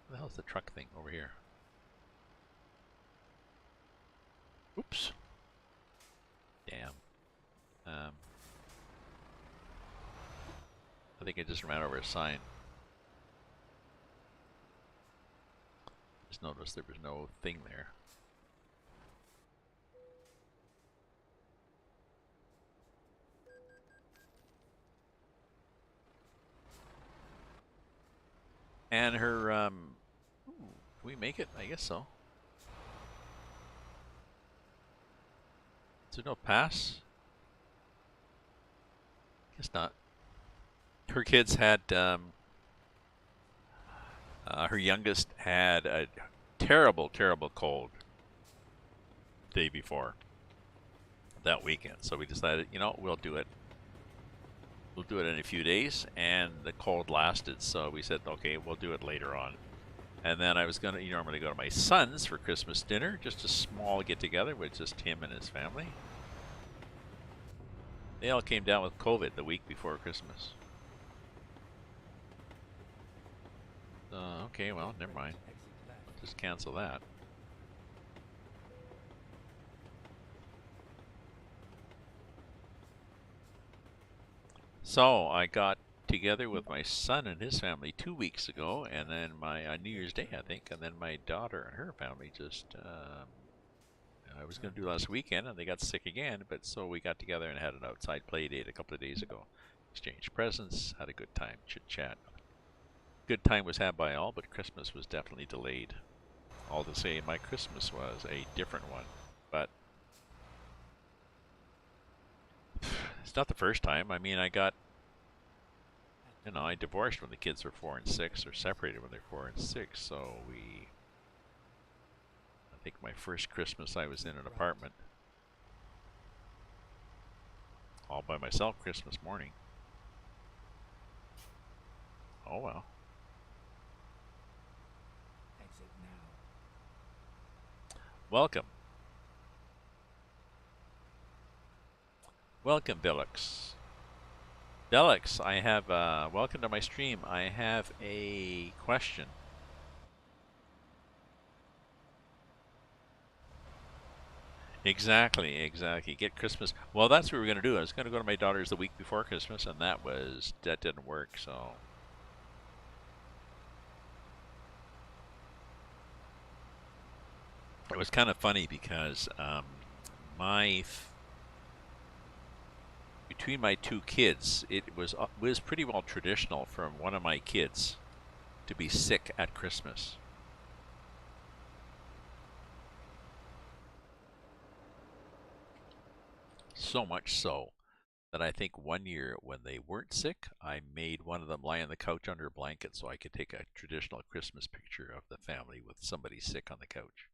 What the hell's the truck thing over here? Oops. Damn. I think I just ran over a sign. Just noticed there was no thing there. And her, ooh, can we make it? I guess so. Is there no pass? Guess not. Her kids had, her youngest had a terrible, terrible cold the day before that weekend. So we decided, we'll do it. we'll do it in a few days, and the cold lasted, so we said, okay, we'll do it later on. And then I was going to normally go to my son's for Christmas dinner, just a small get-together with just him and his family. They all came down with COVID the week before Christmas. Okay, well, never mind. Exit left. Just cancel that. So I got together with my son and his family 2 weeks ago, and then my New Year's Day, I think, and then my daughter and her family just I was going to do last weekend, and they got sick again, but so we got together and had an outside play date a couple of days ago. Exchanged presents, had a good time, chit-chat. Good time was had by all, but Christmas was definitely delayed. All to say, my Christmas was a different one, but it's not the first time. I mean, I divorced when the kids were 4 and 6, or separated when they were 4 and 6, so I think my first Christmas I was in an apartment all by myself Christmas morning. Oh well. Exit now. Welcome. Welcome, Billix. Billix, I have, welcome to my stream. I have a question. Exactly. Get Christmas. Well, that's what we were going to do. I was going to go to my daughter's the week before Christmas, and that didn't work, so. It was kind of funny because between my two kids, it was pretty well traditional for one of my kids to be sick at Christmas. So much so that I think one year when they weren't sick, I made one of them lie on the couch under a blanket so I could take a traditional Christmas picture of the family with somebody sick on the couch.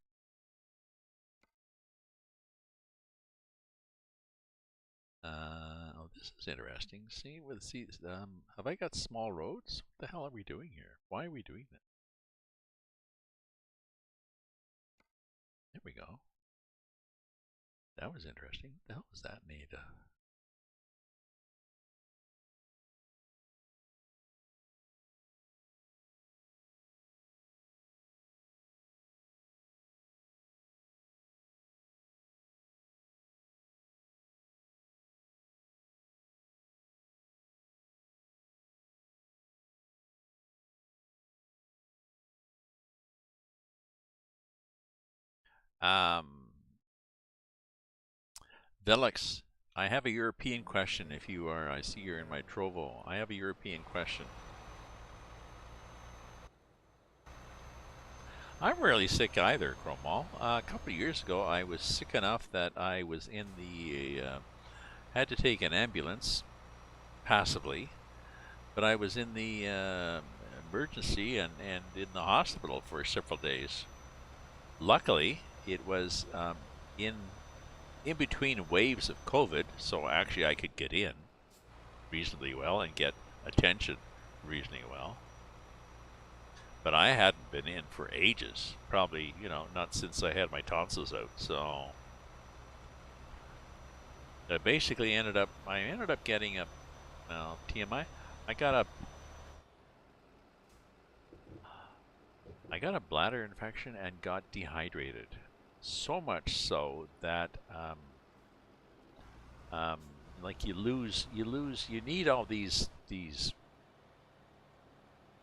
Oh, this is interesting. Have I got small roads? What the hell are we doing here? Why are we doing that? There we go. That was interesting. What the hell was that, Nada? Velix, I have a European question. I see you're in my Trovo. I have a European question. I'm rarely sick either, Cromwell. A couple of years ago, I was sick enough that I was had to take an ambulance passively, but I was in the emergency and in the hospital for several days. Luckily, it was in between waves of COVID, so actually I could get in reasonably well and get attention reasonably well. But I hadn't been in for ages, probably, not since I had my tonsils out. So I basically ended up getting TMI. I got a bladder infection and got dehydrated. So much so that like you need all these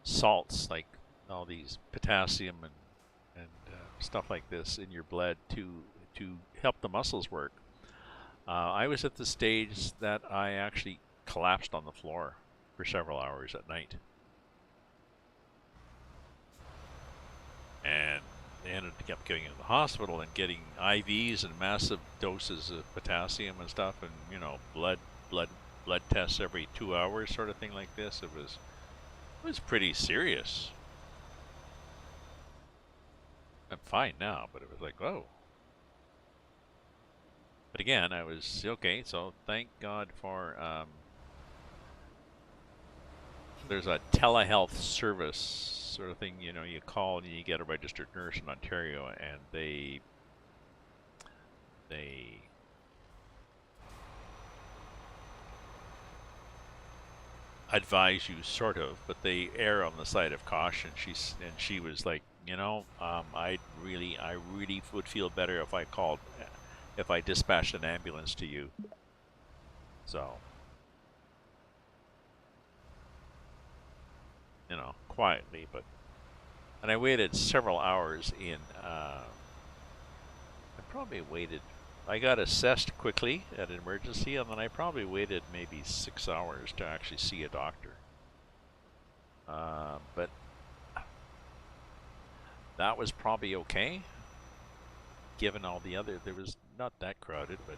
salts, like all these potassium and stuff like this in your blood to help the muscles work. I was at the stage that I actually collapsed on the floor for several hours at night, and they ended up getting into the hospital and getting IVs and massive doses of potassium and stuff, and blood tests every 2 hours, sort of thing like this. It was pretty serious. I'm fine now, but it was like, whoa. But again, I was okay, so thank God for there's a telehealth service sort of thing. You know, you call and you get a registered nurse in Ontario, and they advise you, sort of, but they err on the side of caution. She was like, I really would feel better if I dispatched an ambulance to you. So, quietly, and I waited several hours in. I probably waited. I got assessed quickly at an emergency, and then I probably waited maybe 6 hours to actually see a doctor. But that was probably okay, given all the other. There was not that crowded, but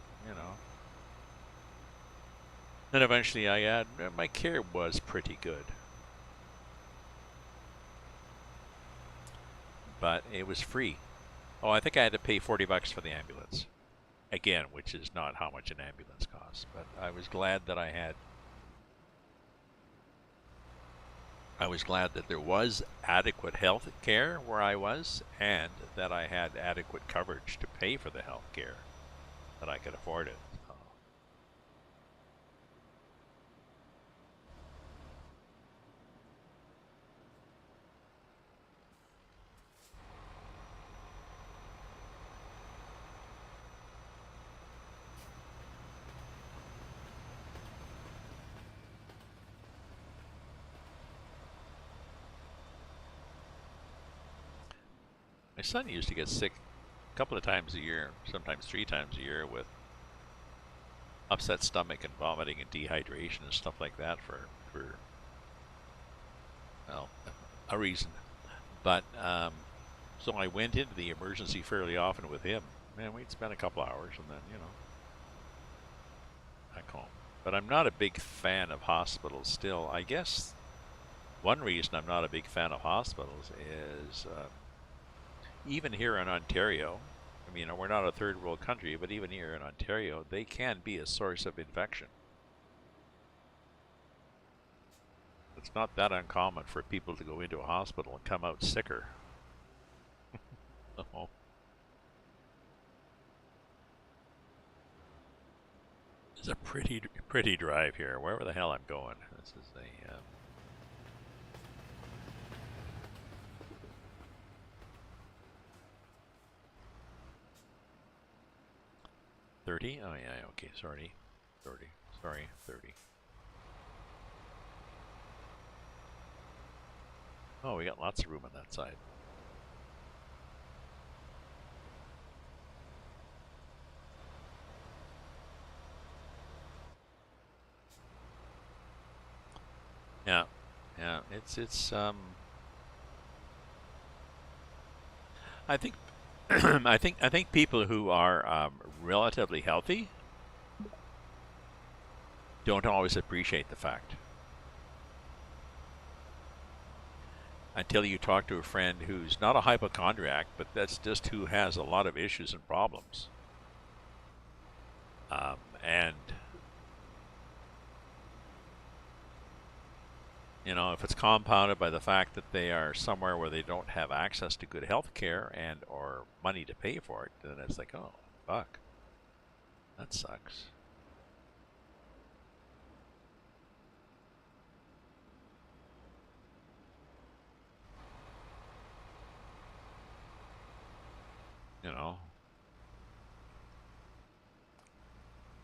Then eventually I had my care was pretty good, but it was free. Oh, I think I had to pay $40 for the ambulance. Again, which is not how much an ambulance costs, but I was glad that there was adequate health care where I was, and that I had adequate coverage to pay for the health care, that I could afford it. So. My son used to get sick a couple of times a year, sometimes 3 times a year, with upset stomach and vomiting and dehydration and stuff like that for well, a reason. But so I went into the emergency fairly often with him. Man, we'd spend a couple hours and then back home. But I'm not a big fan of hospitals still. I guess one reason I'm not a big fan of hospitals is even here in Ontario. I mean, we're not a third world country, but even here in Ontario, they can be a source of infection. It's not that uncommon for people to go into a hospital and come out sicker. Oh. It's a pretty drive here, wherever the hell I'm going. This is a 30? Oh yeah, okay, sorry. 30. Sorry, 30. Oh, we got lots of room on that side. Yeah. Yeah, it's I think I think people who are relatively healthy don't always appreciate the fact until you talk to a friend who's not a hypochondriac, but that's just who has a lot of issues and problems. And if it's compounded by the fact that they are somewhere where they don't have access to good health care and or money to pay for it, then it's like, oh, fuck, that sucks. You know,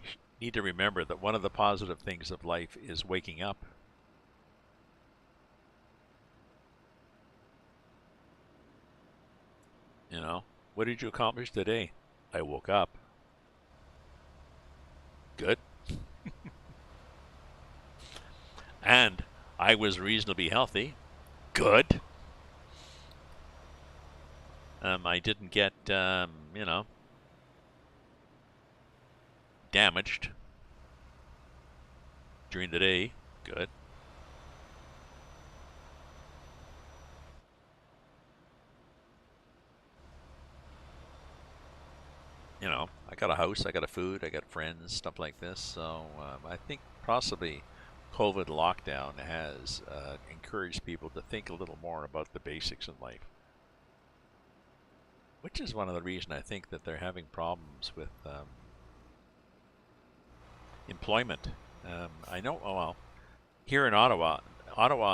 you need to remember that one of the positive things of life is waking up. What did you accomplish today? I woke up. Good. And I was reasonably healthy. Good. I didn't get, damaged during the day. Good. I got a house, I got a food, I got friends, stuff like this. So I think possibly COVID lockdown has encouraged people to think a little more about the basics in life, which is one of the reasons I think that they're having problems with employment. I know, oh, well, here in Ottawa,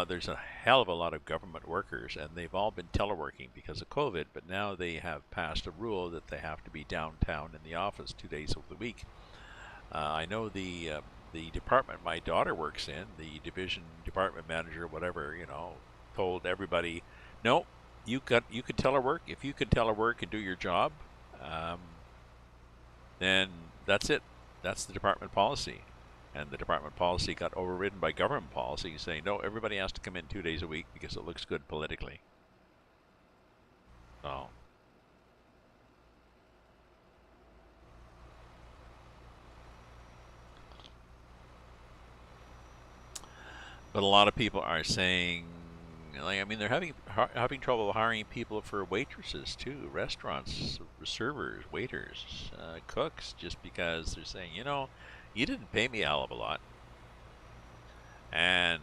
there's a hell of a lot of government workers, and they've all been teleworking because of COVID, but now they have passed a rule that they have to be downtown in the office 2 days of the week. I know the department my daughter works in, the division department manager, whatever, told everybody, no, you could telework. If you could telework and do your job, um, then that's it. That's the department policy. And the department policy got overridden by government policy saying, no, everybody has to come in 2 days a week because it looks good politically. So, but a lot of people are saying, like, I mean, they're having trouble hiring people for waitresses too, restaurants, servers, waiters, cooks, just because they're saying, you didn't pay me a hell of a lot, and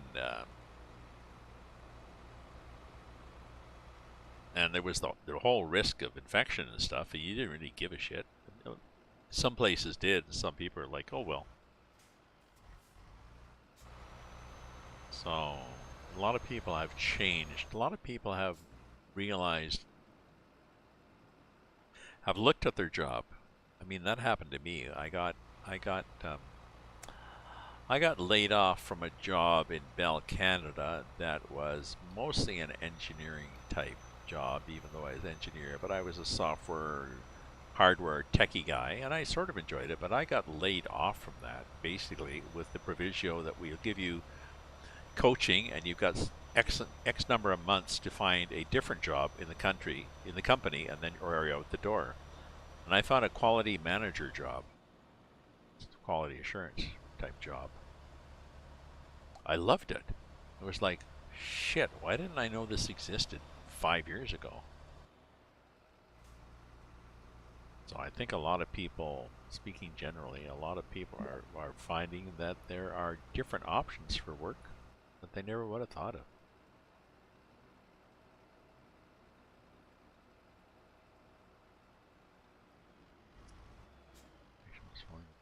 there was the whole risk of infection and stuff, and you didn't really give a shit. Some places did, and some people are like, oh well. So a lot of people have changed. A lot of people have realized, have looked at their job. I mean, that happened to me. I got laid off from a job in Bell, Canada that was mostly an engineering type job, even though I was an engineer, but I was a software, hardware techie guy, and I sort of enjoyed it, but I got laid off from that, basically, with the proviso that we'll give you coaching and you've got X number of months to find a different job in the company, and then you're out the door. And I found a quality manager job, quality assurance type job. I loved it. It was like, shit, why didn't I know this existed 5 years ago? So I think a lot of people, speaking generally, a lot of people are finding that there are different options for work that they never would have thought of.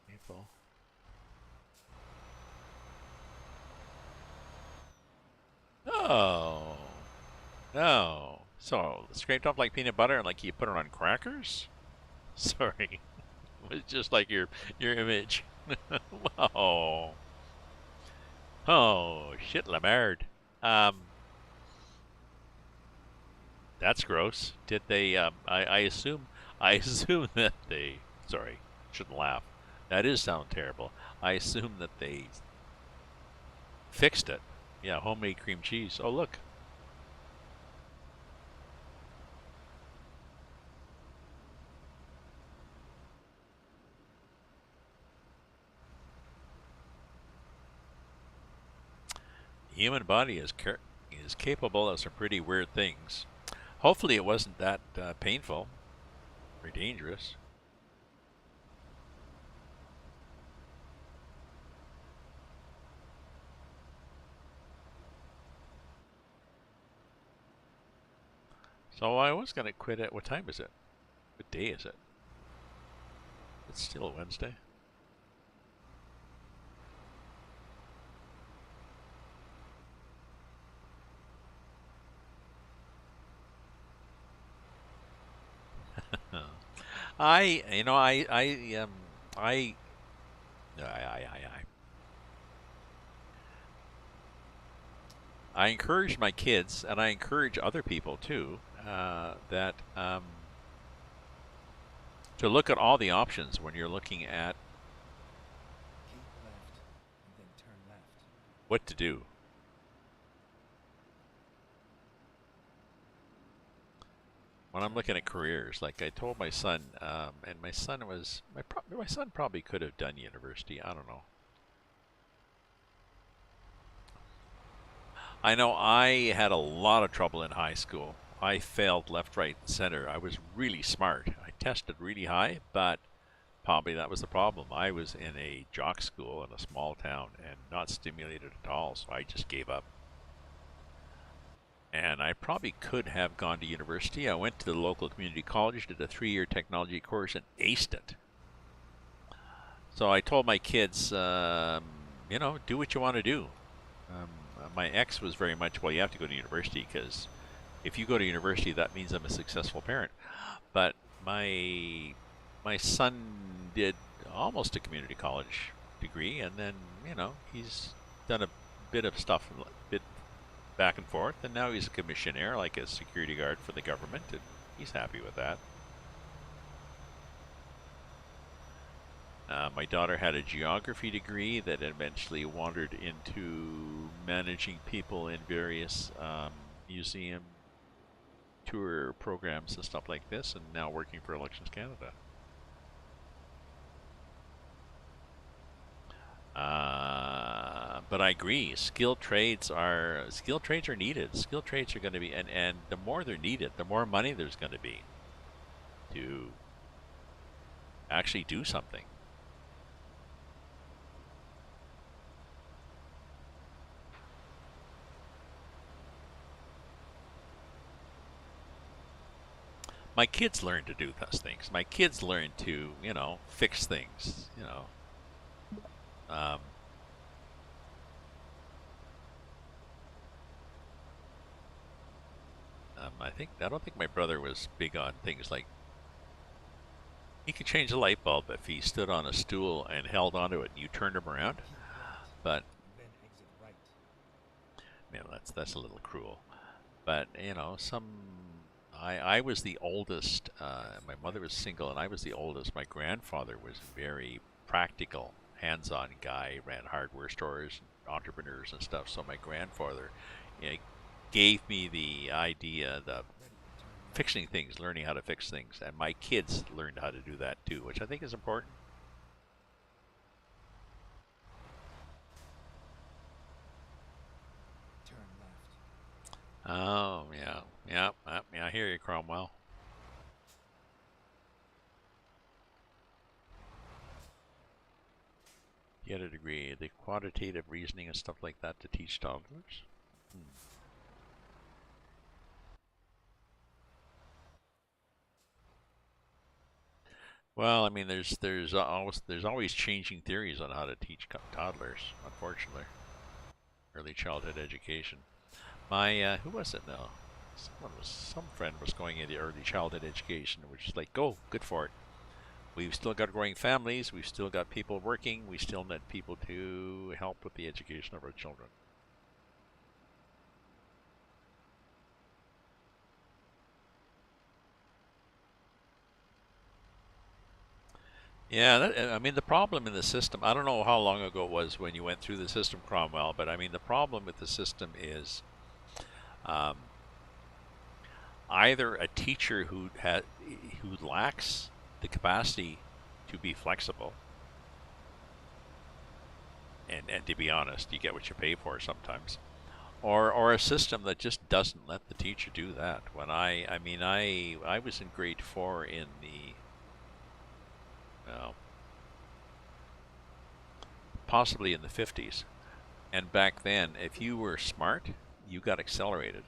People. Oh, no. So, scraped up like peanut butter and like you put it on crackers? Sorry. It's just like your image. Wow. Oh, shit la merde. That's gross. Did they, I assume, I assume that they, sorry, shouldn't laugh. That is sound terrible. I assume that they fixed it. Yeah, homemade cream cheese. Oh, look. The human body is capable of some pretty weird things. Hopefully it wasn't that painful or dangerous. So I was going to quit at, what time is it? What day is it? It's still Wednesday. I, you know, I, I encourage my kids, and I encourage other people too, that to look at all the options when you're looking at Keep left and then turn left. what to do. When I'm looking at careers, like I told my son, and my son was my son probably could have done university. I don't know. I know I had a lot of trouble in high school. I failed left, right, and center. I was really smart. I tested really high, but Probably that was the problem. I was in a jock school in a small town and not stimulated at all, so I just gave up. And I probably could have gone to university. I went to the local community college, did a 3-year technology course, and aced it. So I told my kids, do what you want to do. My ex was very much, well, you have to go to university because if you go to university, that means I'm a successful parent. But my son did almost a community college degree, and then he's done a bit of stuff, a bit back and forth, and now he's a commissionaire, like a security guard for the government, and he's happy with that. My daughter had a geography degree that eventually wandered into managing people in various museum tour programs and stuff like this, and now working for Elections Canada. But I agree, skilled trades are needed. Skilled trades are going to be, and the more they're needed, the more money there's going to be to actually do something. My kids learn to do those things. My kids learn to, fix things. Um, I don't think my brother was big on things like he could change a light bulb if he stood on a stool and held onto it and you turned him around. Keep left, But then exit right. that's a little cruel. But I was the oldest. My mother was single, and I was the oldest. My grandfather was very practical, hands-on guy. Ran hardware stores, entrepreneurs and stuff. So my grandfather, gave me the idea of Ready, turn left. fixing things, learning how to fix things, and my kids learned how to do that too, which I think is important. Turn left. Oh yeah. I hear you, Cromwell. You had a degree, the quantitative reasoning and stuff like that to teach toddlers. Hmm. Well, I mean, there's always changing theories on how to teach toddlers. Unfortunately, early childhood education. My who was it now? Some friend was going into early childhood education, which is like, go, good for it. We've still got growing families. We've still got people working. We still need people to help with the education of our children. Yeah, I mean, the problem in the system, I don't know how long ago it was when you went through the system, Cromwell, but I mean, the problem with the system is um, either a teacher who lacks the capacity to be flexible, and to be honest, you get what you pay for sometimes, or a system that just doesn't let the teacher do that. When I was in grade 4 in the well, possibly in the 50s, and back then, if you were smart, you got accelerated,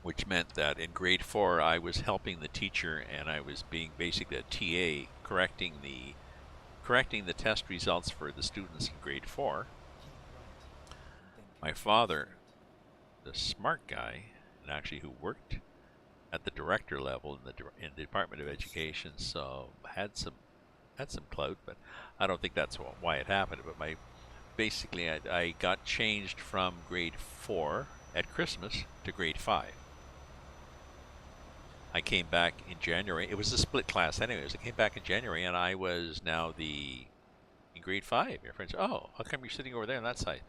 which meant that in grade 4 I was helping the teacher and I was being basically a TA, correcting the test results for the students in grade 4. Keep right, and then My continue father, straight. the smart guy, and actually who worked at the director level in the Department of Education, so had some clout, but I don't think that's why it happened. But basically I got changed from grade 4 at Christmas to grade 5. I came back in January. It was a split class anyways. I came back in January and I was now in grade 5. Your friends, oh, how come you're sitting over there on that side?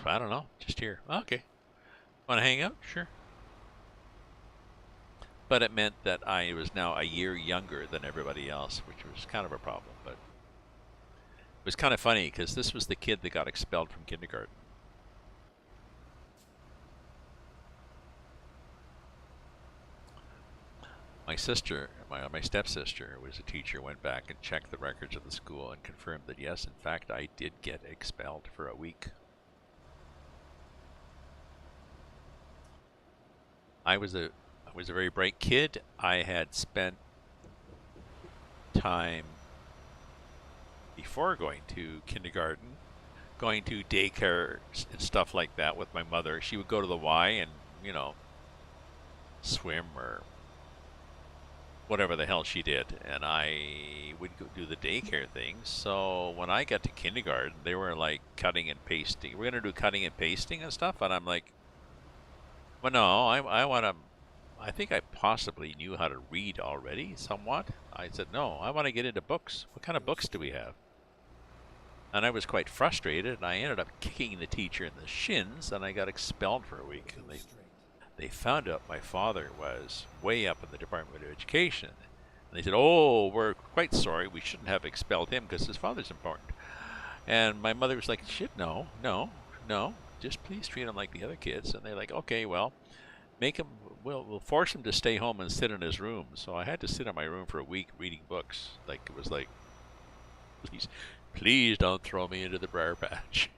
I don't know, just here. Okay. Want to hang out? Sure. But it meant that I was now a year younger than everybody else, which was kind of a problem. But it was kind of funny because this was the kid that got expelled from kindergarten. My My sister, my stepsister, who was a teacher, went back and checked the records of the school and confirmed that yes, in fact, I did get expelled for a week. I was a very bright kid. I had spent time before going to kindergarten, going to daycare and stuff like that with my mother. She would go to the Y and, you know, swim or whatever the hell she did, and I would go do the daycare things. So when I got to kindergarten, they were like cutting and pasting. We're gonna do cutting and pasting and stuff, and I'm like, well, no, I want to. I think I possibly knew how to read already, somewhat. I said, no, I want to get into books. What kind of books do we have? And I was quite frustrated, and I ended up kicking the teacher in the shins, and I got expelled for a week. And they found out my father was way up in the Department of Education. And they said, oh, we're quite sorry. We shouldn't have expelled him because his father's important. And my mother was like, shit, no. Just please treat him like the other kids. And they're like, okay, well, make him, we'll force him to stay home and sit in his room. So I had to sit in my room for a week reading books. Like, it was like, please don't throw me into the briar patch.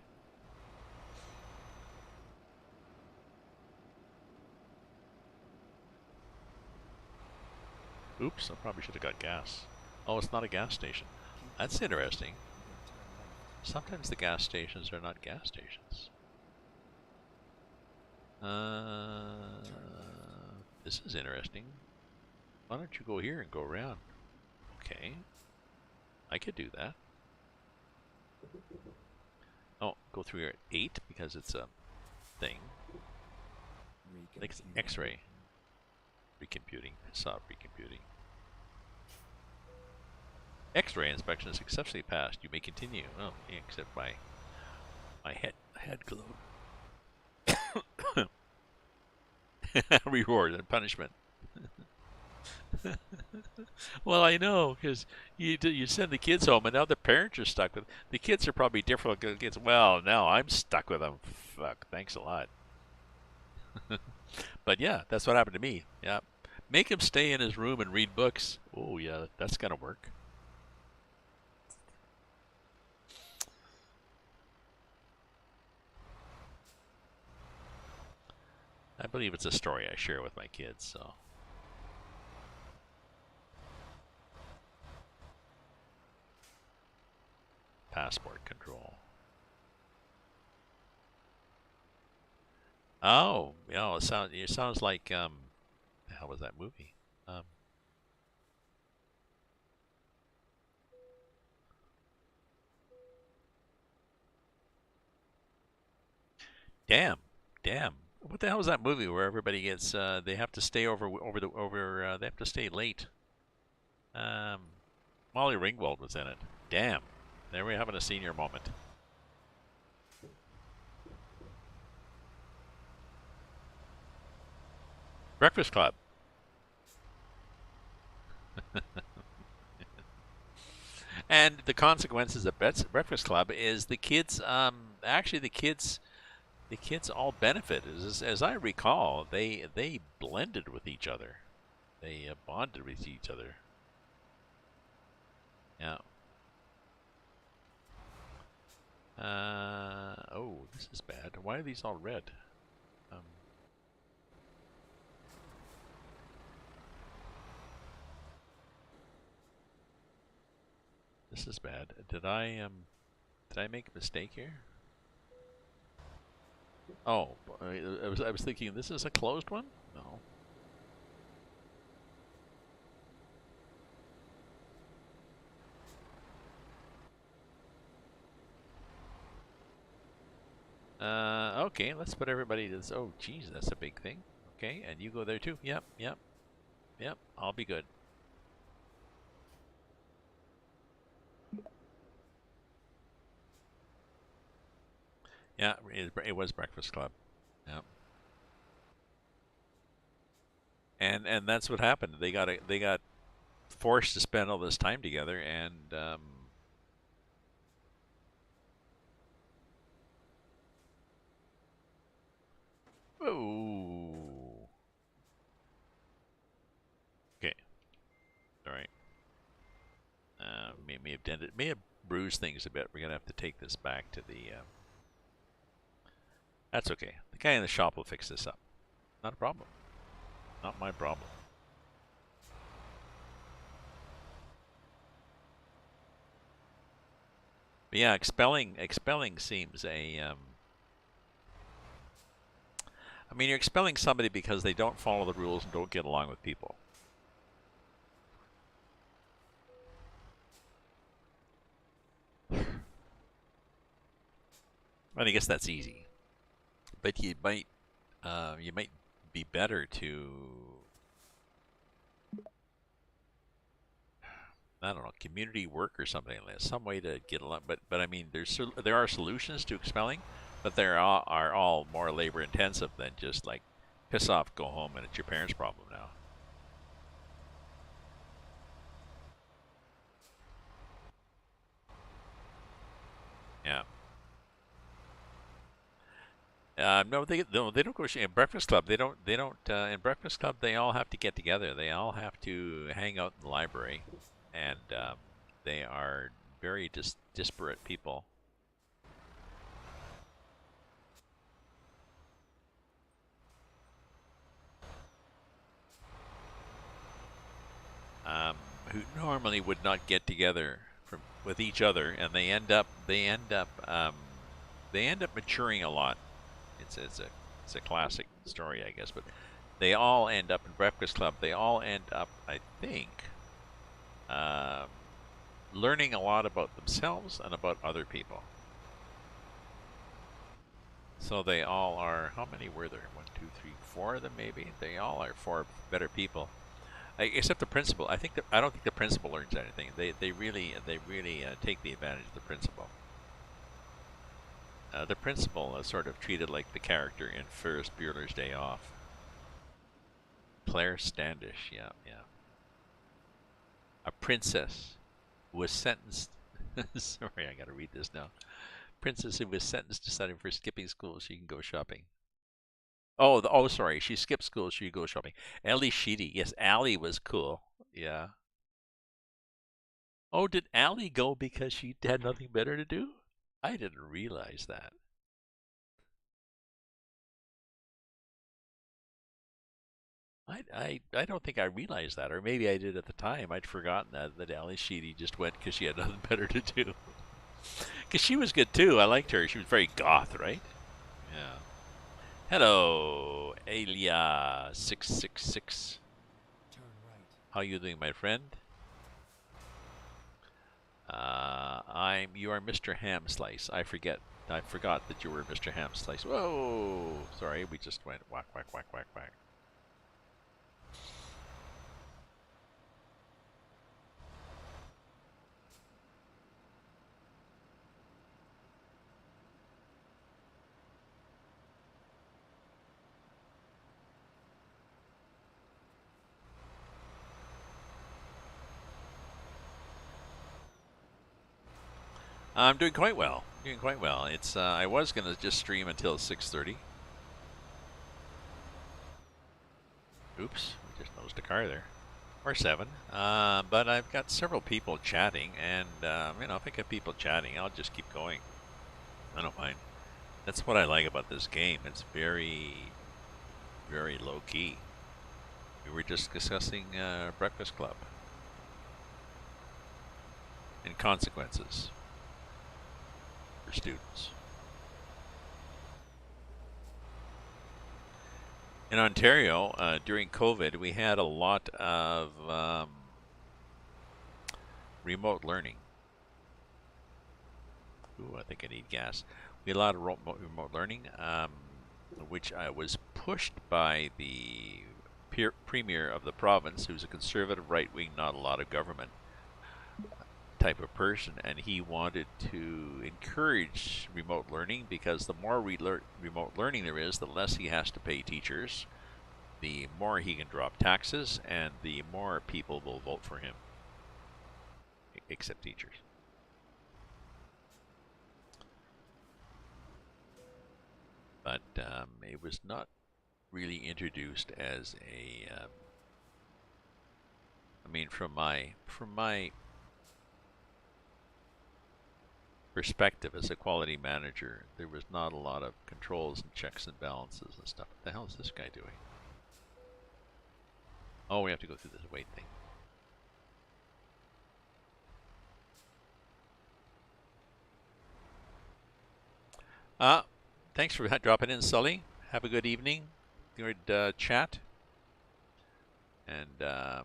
Oops, I probably should have got gas. Oh, it's not a gas station. That's interesting. Sometimes the gas stations are not gas stations. This is interesting. Why don't you go here and go around? Okay. I could do that. Oh, go through here at 8 because it's a thing. Like it's X-ray. Recomputing. Soft recomputing. X-ray inspection is successfully passed. You may continue. Oh, yeah, except my head glowed. Reward and punishment. Well, I know, because you send the kids home, and now the parents are stuck with. The kids are probably different kids. Well, now I'm stuck with them. Fuck, thanks a lot. But yeah, that's what happened to me. Yeah, make him stay in his room and read books. Oh yeah, that's gonna work. I believe it's a story I share with my kids. So. Passport control. Oh, you know, it sounds like the hell was that movie? Damn, damn. What the hell was that movie where everybody gets they have to stay they have to stay late. Um, Molly Ringwald was in it. Damn. There we're having a senior moment. Breakfast Club. And the consequences of Breakfast Club is the kids. Actually, the kids all benefit. As I recall, they blended with each other. They bonded with each other. Yeah. Oh, this is bad. Why are these all red? This is bad. Did I make a mistake here? Oh, I was thinking this is a closed one? No. Okay, let's put everybody to this. Oh, geez, that's a big thing. Okay, and you go there too. Yep. I'll be good. Yeah, it was Breakfast Club. Yeah. And that's what happened. They got forced to spend all this time together, and oh. Okay. may have dented, may have bruised things a bit. We're gonna have to take this back to the. That's okay. The guy in the shop will fix this up. Not a problem. Not my problem. But yeah, expelling seems a. I mean, you're expelling somebody because they don't follow the rules and don't get along with people. And I guess that's easy. But you might be better to, I don't know, community work or something like that. Some way to get along. But I mean, there are solutions to expelling, but they are all more labor intensive than just like piss off, go home, and it's your parents' problem now. Yeah. No, they don't go in Breakfast Club. They don't in Breakfast Club. They all have to get together. They all have to hang out in the library, and they are very disparate people. Who normally would not get together with each other, and they end up maturing a lot. It's a classic story, I guess, but they all end up in Breakfast Club. They all end up, I think, um, learning a lot about themselves and about other people. So they all are. How many were there? 1, 2, 3, 4 of them, maybe. They all are 4 better people. Except the principal. I don't think the principal learns anything. They really take the advantage of the principal. The principal is sort of treated like the character in Ferris Bueller's Day Off. Claire Standish, yeah, yeah. A princess who was sentenced. Sorry, I got to read this now. Princess who was sentenced to study for skipping school, she can go shopping. Oh, sorry. She skipped school. She could go shopping. Ellie Sheedy. Yes, Allie was cool. Yeah. Oh, did Allie go because she had nothing better to do? I didn't realize that. I don't think I realized that, or maybe I did at the time. I'd forgotten that Allie Sheedy just went because she had nothing better to do. Because she was good too. I liked her. She was very goth, right? Yeah. Hello, Alia666. Turn right. How you doing, my friend? You are Mr. Ham Slice. I forgot that you were Mr. Ham Slice. Whoa! Sorry, we just went whack, whack, whack, whack, whack. I'm doing quite well. Doing quite well. It's I was gonna just stream until 6:30. Oops, we just noticed a car there. Or 7. But I've got several people chatting, and if I get people chatting, I'll just keep going. I don't mind. That's what I like about this game. It's very, very low key. We were just discussing Breakfast Club and consequences for students. In Ontario, during COVID, we had a lot of remote learning. Ooh, I think I need gas. We had a lot of remote learning, which was pushed by the premier of the province, who's a conservative right-wing, not a lot of government type of person, and he wanted to encourage remote learning because the more remote learning there is, the less he has to pay teachers, the more he can drop taxes, and the more people will vote for him, except teachers. But it was not really introduced as a. I mean, from my perspective as a quality manager, there was not a lot of controls and checks and balances and stuff. What the hell is this guy doing? Oh, we have to go through this wait thing. Thanks for dropping in, Sully. Have a good evening. Good chat. And I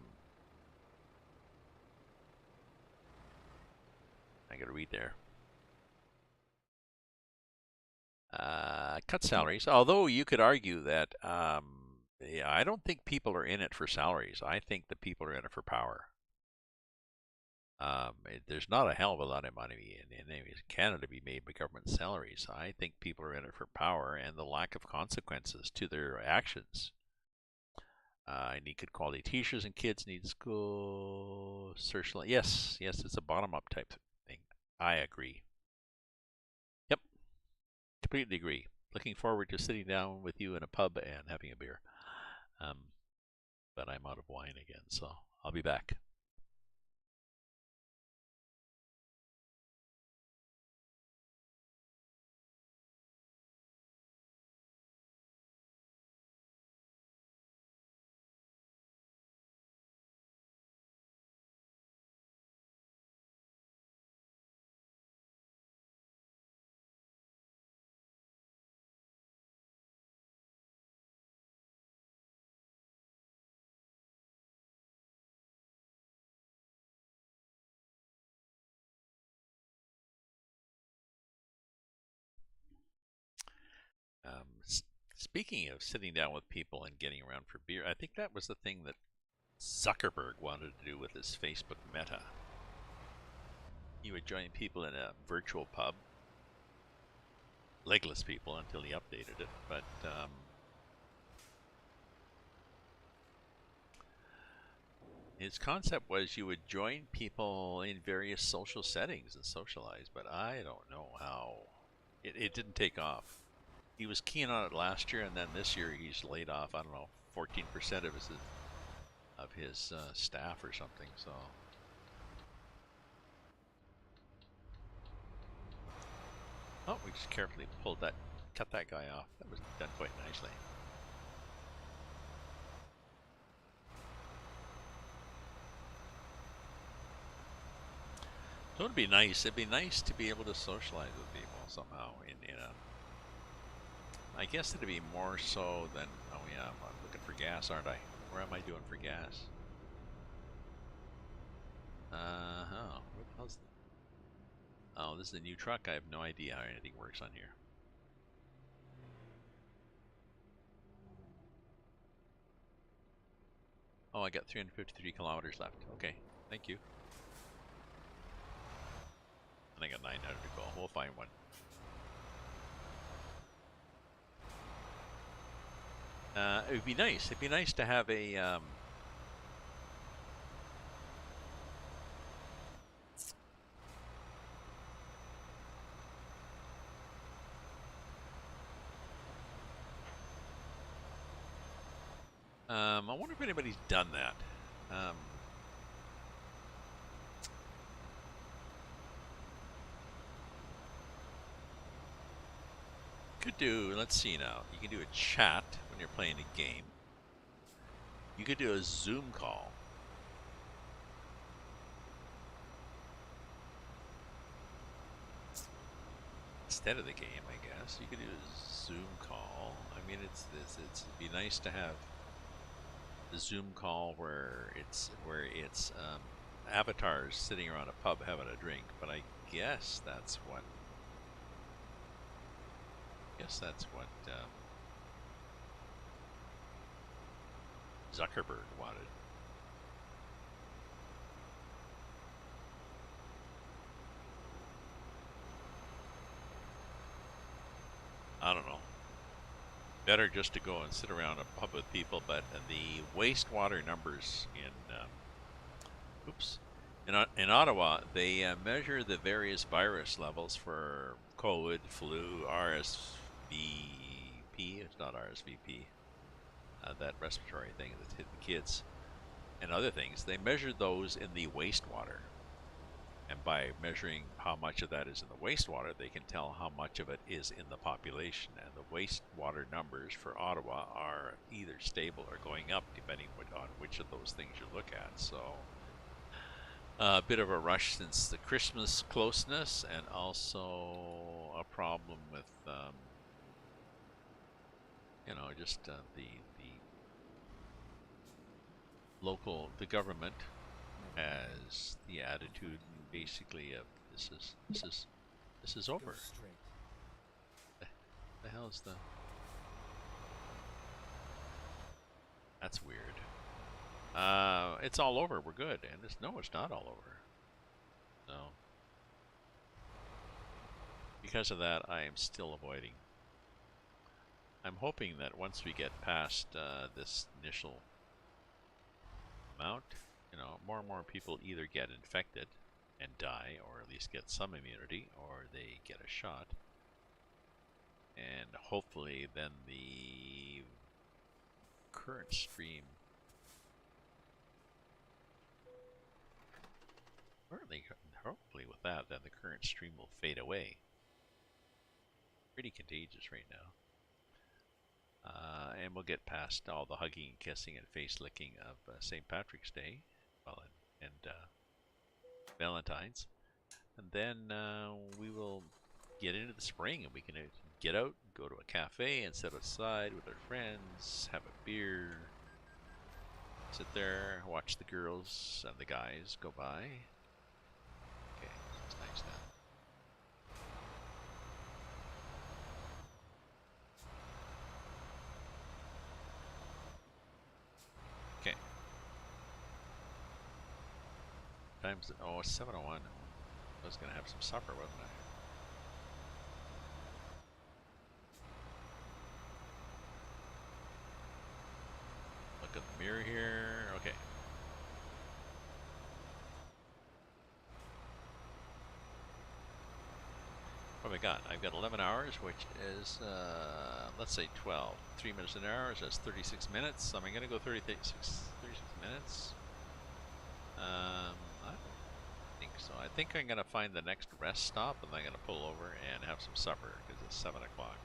gotta read there. Cut salaries. Although you could argue that yeah, I don't think people are in it for salaries. I think the people are in it for power. There's not a hell of a lot of money in Canada to be made by government salaries. I think people are in it for power and the lack of consequences to their actions. I need good quality teachers and kids need school social. Yes, it's a bottom-up type thing. I agree. Yep, completely agree. Looking forward to sitting down with you in a pub and having a beer. But I'm out of wine again, so I'll be back. Speaking of sitting down with people and getting around for beer, I think that was the thing that Zuckerberg wanted to do with his Facebook Meta. He would join people in a virtual pub, legless people until he updated it, but his concept was you would join people in various social settings and socialize, but I don't know how. It didn't take off. He was keen on it last year, and then this year he's laid off, I don't know, 14% of his staff or something, so. Oh, we just carefully cut that guy off. That was done quite nicely. So it'd be nice. It'd be nice to be able to socialize with people somehow. I guess it'd be more so than. Oh yeah, I'm looking for gas, aren't I? Where am I doing for gas? What the hell's? Oh, this is a new truck. I have no idea how anything works on here. Oh, I got 353 kilometers left. Okay, thank you. And I got 900 to go. We'll find one. It would be nice. It'd be nice to have a. I wonder if anybody's done that. Could do. Let's see now. You can do a chat when you're playing a game. You could do a Zoom call. Instead of the game, I guess you could do a Zoom call. I mean, it'd be nice to have the Zoom call where it's avatars sitting around a pub having a drink. But I guess that's what. Zuckerberg wanted. I don't know. Better just to go and sit around a pub with people, but the wastewater numbers in Ottawa, they measure the various virus levels for COVID, flu, RSVP. It's not RSVP. That respiratory thing that hit the kids and other things. They measure those in the wastewater. And by measuring how much of that is in the wastewater, they can tell how much of it is in the population. And the wastewater numbers for Ottawa are either stable or going up, depending on which of those things you look at. So a bit of a rush since the Christmas closeness, and also a problem with, just the government Never mind. has the attitude basically of this is Go over. straight. The hell is the? That's weird. It's all over. We're good, and no, it's not all over. So because of that, I am still avoiding. I'm hoping that once we get past this initial amount, more and more people either get infected and die, or at least get some immunity, or they get a shot. And hopefully then the current stream, hopefully with that, then the current stream will fade away. Pretty contagious right now. And we'll get past all the hugging and kissing and face licking of St. Patrick's Day, and Valentine's. And then we will get into the spring, and we can get out, go to a cafe and sit outside with our friends, have a beer, sit there, watch the girls and the guys go by. Okay, it's nice now. Okay. Time's, oh, it's 7:01. I was going to have some supper, wasn't I? Look at the mirror here. Okay. What have I got? I've got 11 hours, which is, let's say 12. 3 minutes an hour, so that's 36 minutes. So I'm going to go 36 minutes. I don't think so. I think I'm going to find the next rest stop, and I'm going to pull over and have some supper, because it's 7 o'clock.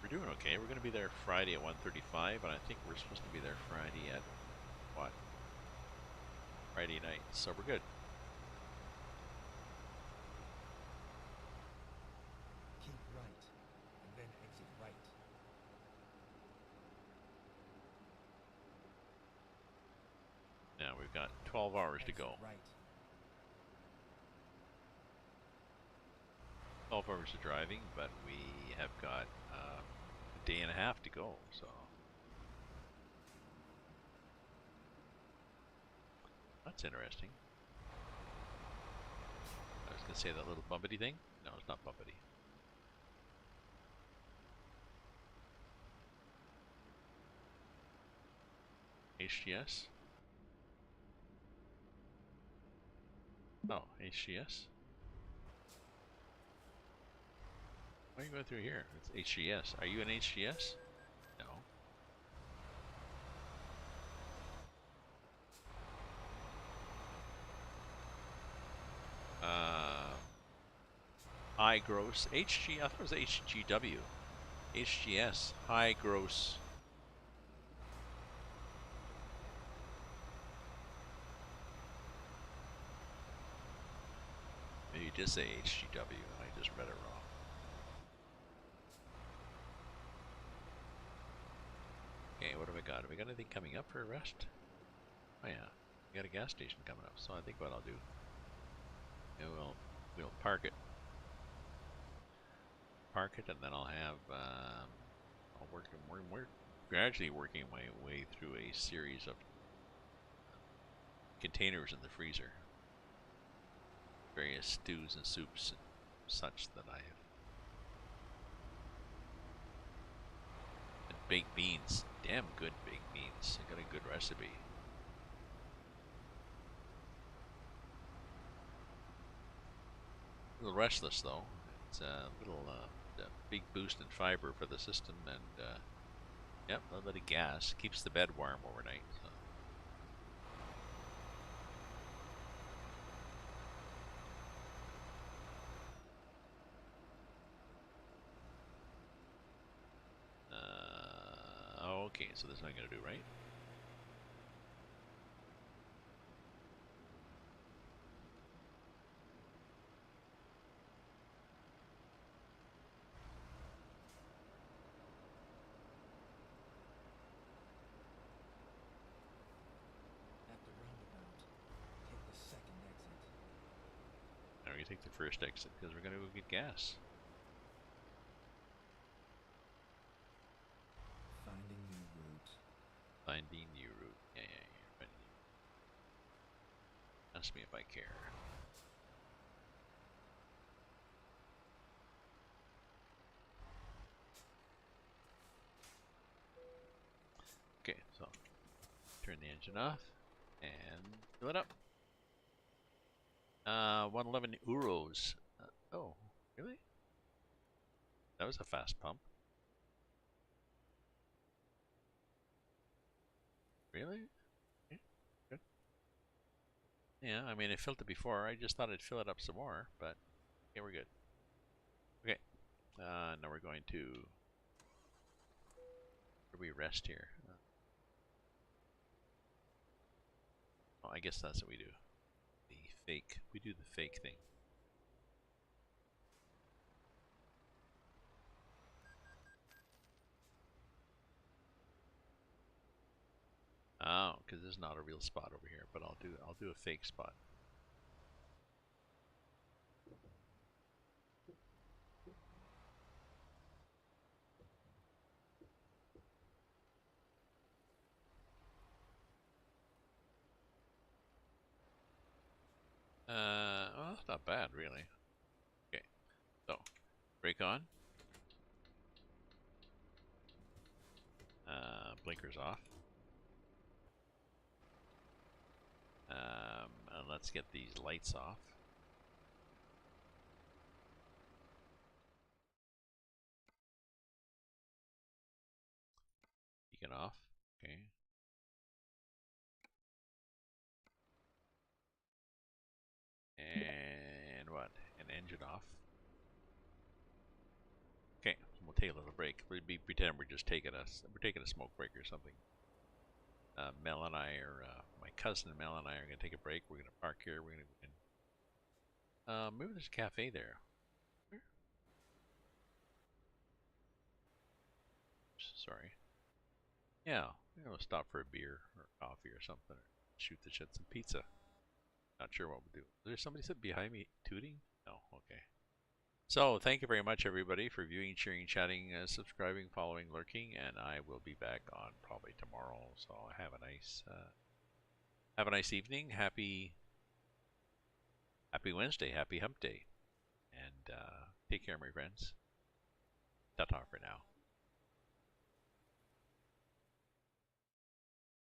We're doing okay. We're going to be there Friday at 1:35, and I think we're supposed to be there Friday at, what? Friday night. So we're good. Keep right, and then exit right. Now we've got 12 hours to Exit go. right. 12 hours of driving, but we have got a day and a half to go, so that's interesting. I was going to say that little bumpety thing. No, it's not bumpety. HGS? Oh, HGS? Why are you going through here? It's HGS. Are you an HGS? No. High gross. HG, I thought it was HGW. HGS. High gross. Maybe you did say HGW and I just read it wrong. Okay, what have we got? Have we got anything coming up for a rest? Oh yeah, we got a gas station coming up. So I think what I'll do, we'll park it, and then I'll have we're gradually working my way through a series of containers in the freezer, various stews and soups and such that I have. And baked beans, damn good baked beans. I got a good recipe. A little restless though. It's a little big boost in fiber for the system, and yep, a little bit of gas keeps the bed warm overnight. So. Okay, so there's nothing to do, right? At the roundabout, take the second exit. Now we're gonna take the first exit because we're gonna go get gas. Finding new route. Finding new route. Yeah. Finding new. Ask me if I care. Okay, so turn the engine off and fill it up. 111 euros. Oh, really? That was a fast pump. Really? Okay, good. Yeah, I mean, I filled it before. I just thought I'd fill it up some more, but okay, we're good. Okay, now we're going to. Where do we rest here? Oh, I guess that's what we do. The fake. We do the fake thing. Oh, because there's not a real spot over here, but I'll do a fake spot. Well, that's not bad, really. Okay, so brake on. Blinkers off. And let's get these lights off. Beacon off. Okay. And what? An engine off. Okay, we'll take a little break. We'll pretend we're just taking a smoke break or something. Mel and I are my cousin Mel and I are gonna take a break. We're gonna park here. We're gonna go in. Maybe there's a cafe there. Where? Sorry. Yeah, we'll stop for a beer or coffee or something. Or shoot the shit some pizza. Not sure what we'll do. There's somebody sitting behind me tooting? No, okay. So, thank you very much, everybody, for viewing, sharing, chatting, subscribing, following, lurking, and I will be back on probably tomorrow. So, have a nice evening. Happy Wednesday. Happy Hump Day, and take care, my friends. Ta-ta for now.